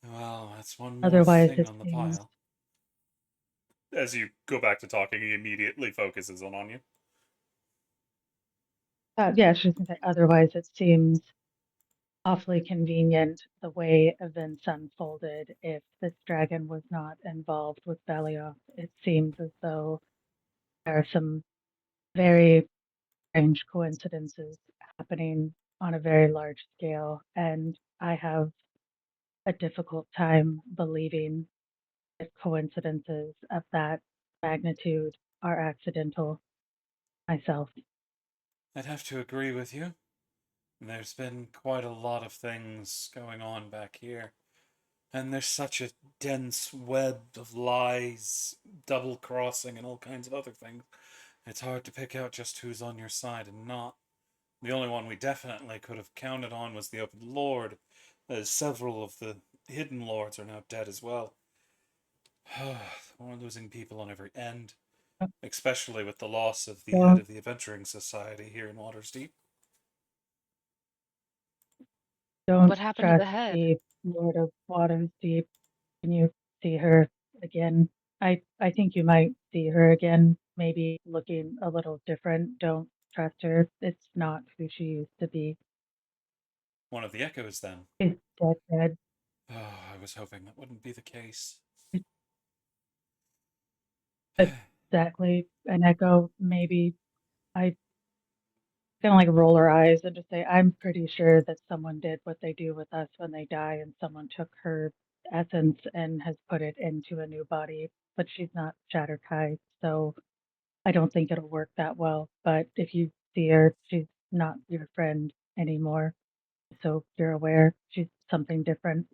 Well, that's one more Otherwise, thing it on the seems. pile. As you go back to talking, he immediately focuses on you. Yeah, she's going to say, otherwise, it seems awfully convenient the way events unfolded. If this dragon was not involved with Belioth, it seems as though there are some very strange coincidences happening on a very large scale, and I have a difficult time believing that coincidences of that magnitude are accidental myself. I'd have to agree with you. There's been quite a lot of things going on back here. And there's such a dense web of lies, double crossing, and all kinds of other things. It's hard to pick out just who's on your side and not. The only one we definitely could have counted on was the Open Lord, as several of the hidden lords are now dead as well. We're losing people on every end, especially with the loss of the head of the Adventuring Society here in Waterdeep. Don't What happened to the trust head? the Lord of Waterdeep. Can you see her again? I think you might see her again, maybe looking a little different. Don't trust her. It's not who she used to be. One of the echoes, then. She's dead. Oh, I was hoping that wouldn't be the case. Exactly. An echo, maybe. I kind of like roll her eyes and just say, I'm pretty sure that someone did what they do with us when they die, and someone took her essence and has put it into a new body. But she's not Shatterkai, so I don't think it'll work that well. But if you see her, she's not your friend anymore. So you're aware she's something different.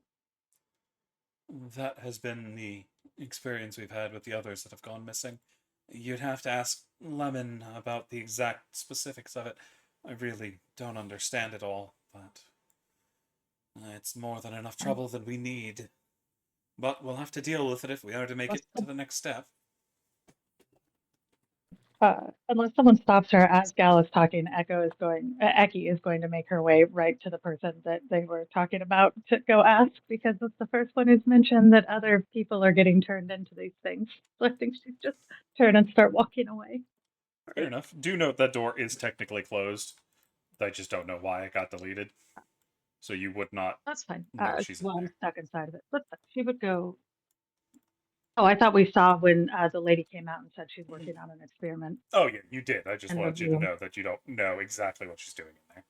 That has been the experience we've had with the others that have gone missing. You'd have to ask Lemon about the exact specifics of it. I really don't understand it all, but it's more than enough trouble that we need. But we'll have to deal with it if we are to make it to the next step. Unless someone stops her as Gal is talking, Eki is going to make her way right to the person that they were talking about to go ask, because it's the first one who's mentioned that other people are getting turned into these things. So I think she's just turn and start walking away. Fair enough. Do note that door is technically closed. I just don't know why it got deleted. So you would not That's fine. know she's in Well, I'm there. stuck inside of it. But she would go. Oh, I thought we saw when the lady came out and said she's working on an experiment. Oh, yeah, you did. I just in the wanted you to room. know that you don't know exactly what she's doing in there.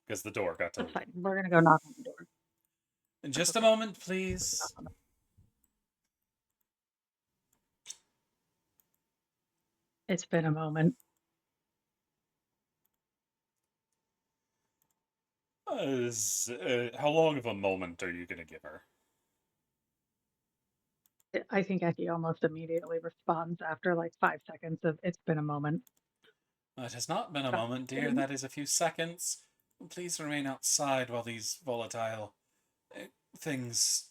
Because the door got That's deleted. fine. We're gonna go knock on the door. Just a okay. moment, please. It's been a moment. How long of a moment are you going to give her? I think Eki almost immediately responds after like 5 seconds of "It's been a moment." It has not been a Stop moment, dear. kidding. That is a few seconds. Please remain outside while these volatile things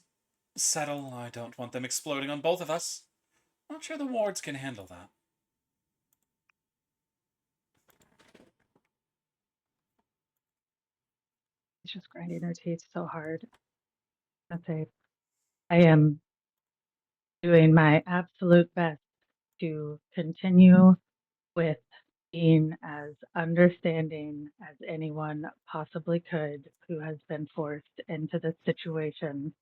settle. I don't want them exploding on both of us. Not sure the wards can handle that. She's just grinding her teeth so hard. That's it. I am doing my absolute best to continue with being as understanding as anyone possibly could who has been forced into this situation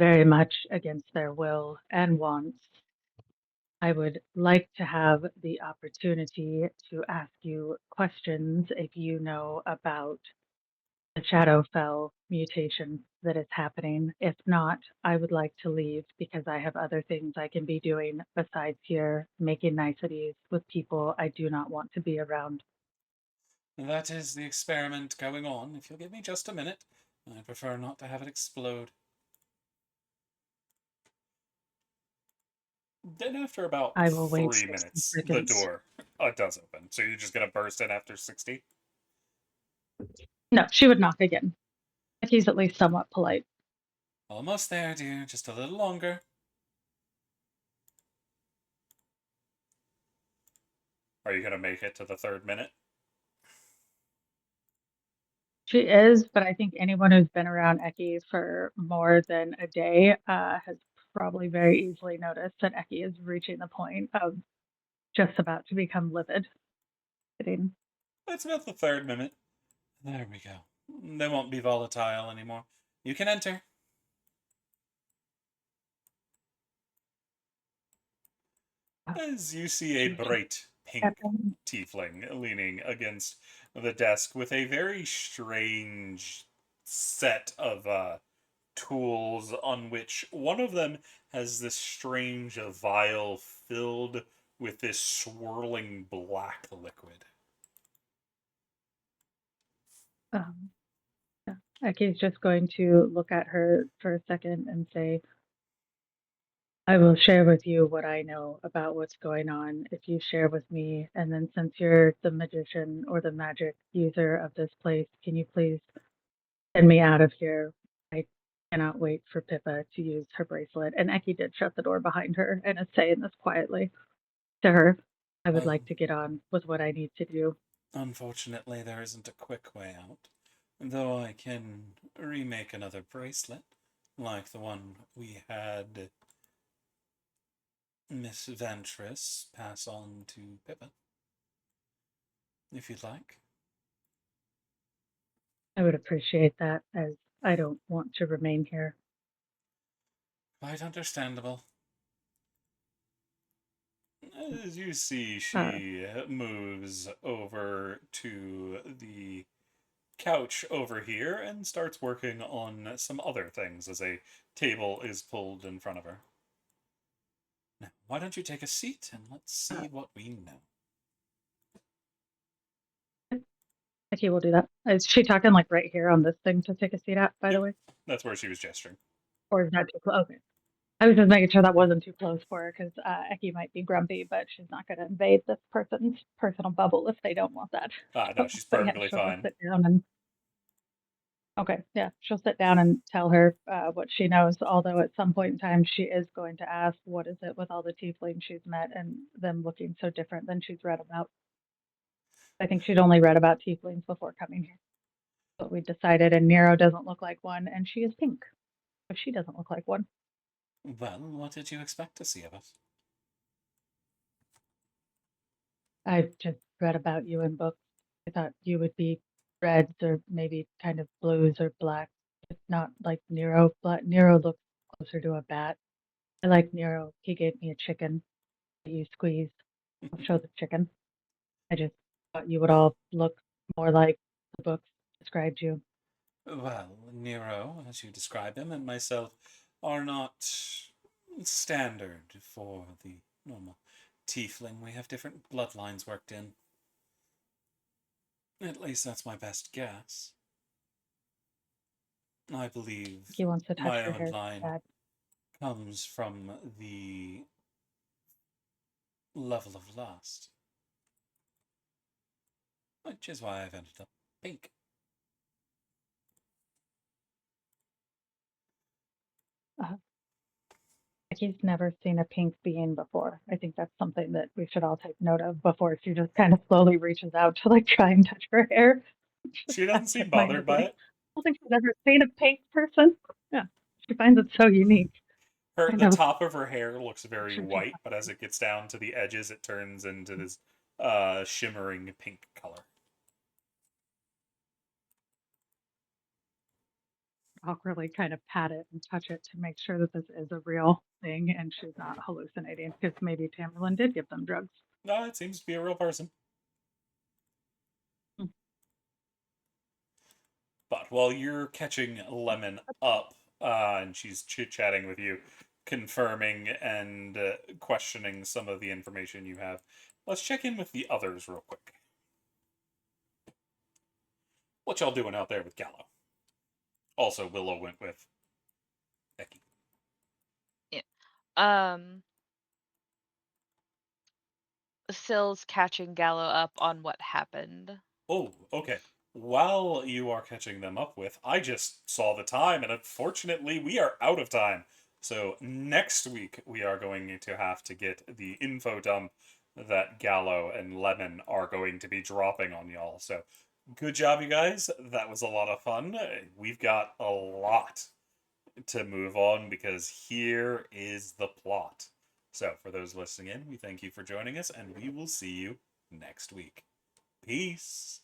very much against their will and wants. I would like to have the opportunity to ask you questions if you know about the Shadowfell mutation that is happening. If not, I would like to leave because I have other things I can be doing besides here making niceties with people I do not want to be around. That is the experiment going on. If you'll give me just a minute, I'd prefer not to have it explode. Then after about I will wait 3 60 minutes, the seconds. door does open. So you're just going to burst in after 60? No, she would knock again. He's at least somewhat polite. Almost there, dear. Just a little longer. Are you going to make it to the 3rd minute? She is, but I think anyone who's been around Eki for more than a day has probably very easily noticed that Eki is reaching the point of just about to become livid. Kidding. It's about the 3rd minute. There we go. They won't be volatile anymore. You can enter. As you see a bright pink tiefling leaning against the desk with a very strange set of tools, on which one of them has this strange vial filled with this swirling black liquid. Yeah. Eki's just going to look at her for a second and say, I will share with you what I know about what's going on if you share with me. And then since you're the magician or the magic user of this place, can you please send me out of here. I cannot wait for Pippa to use her bracelet. And Eki did shut the door behind her and is saying this quietly to her. I would like to get on with what I need to do. Unfortunately, there isn't a quick way out, though I can remake another bracelet, like the one we had Miss Ventress pass on to Pippa, if you'd like. I would appreciate that, as I don't want to remain here. Quite understandable. As you see, she moves over to the couch over here and starts working on some other things as a table is pulled in front of her. Now, why don't you take a seat and let's see what we know. Eki will do that. Is she talking like right here on this thing to take a seat at, by the way? That's where she was gesturing. Or is that too close? Okay. I was just making sure that wasn't too close for her, because Eki might be grumpy, but she's not going to invade this person's personal bubble if they don't want that. No, she's perfectly she'll fine. Sit down and... Okay, yeah, she'll sit down and tell her what she knows, although at some point in time she is going to ask what is it with all the tieflings she's met and them looking so different than she's read about. I think she'd only read about tieflings before coming here. But we decided, and Nero doesn't look like one, and she is pink, but she doesn't look like one. Well, what did you expect to see of us? I've just read about you in books. I thought you would be reds or maybe kind of blues or blacks. It's not like Nero. Nero looks closer to a bat. I like Nero. He gave me a chicken that you squeeze. I'll show the chicken. I just thought you would all look more like the books described you. Well, Nero, as you describe him, and myself are not standard for the normal tiefling. We have different bloodlines worked in. At least that's my best guess. I believe He wants to touch my her own hair. line Bad. comes from the level of lust, which is why I've ended up pink. He's never seen a pink being before. I think that's something that we should all take note of before she just kind of slowly reaches out to like try and touch her hair. She doesn't seem bothered by it. I don't think she's ever seen a pink person. Yeah, she finds it so unique. The top of her hair looks very Sure, white, but as it gets down to the edges, it turns into this shimmering pink color. Awkwardly kind of pat it and touch it to make sure that this is a real thing and she's not hallucinating, because maybe Tamerlane did give them drugs. No, it seems to be a real person. But while you're catching Lemon up, and she's chit-chatting with you, confirming and questioning some of the information you have, let's check in with the others real quick. What y'all doing out there with Gallo? Also, Willow went with Eki. Sill's catching Gallo up on what happened. Oh, okay. While you are catching them up with, I just saw the time, and unfortunately, we are out of time. So next week, we are going to have to get the info dump that Gallo and Lemon are going to be dropping on y'all. So good job, you guys. That was a lot of fun. We've got a lot to move on because here is the plot. So for those listening in, we thank you for joining us, and we will see you next week. Peace.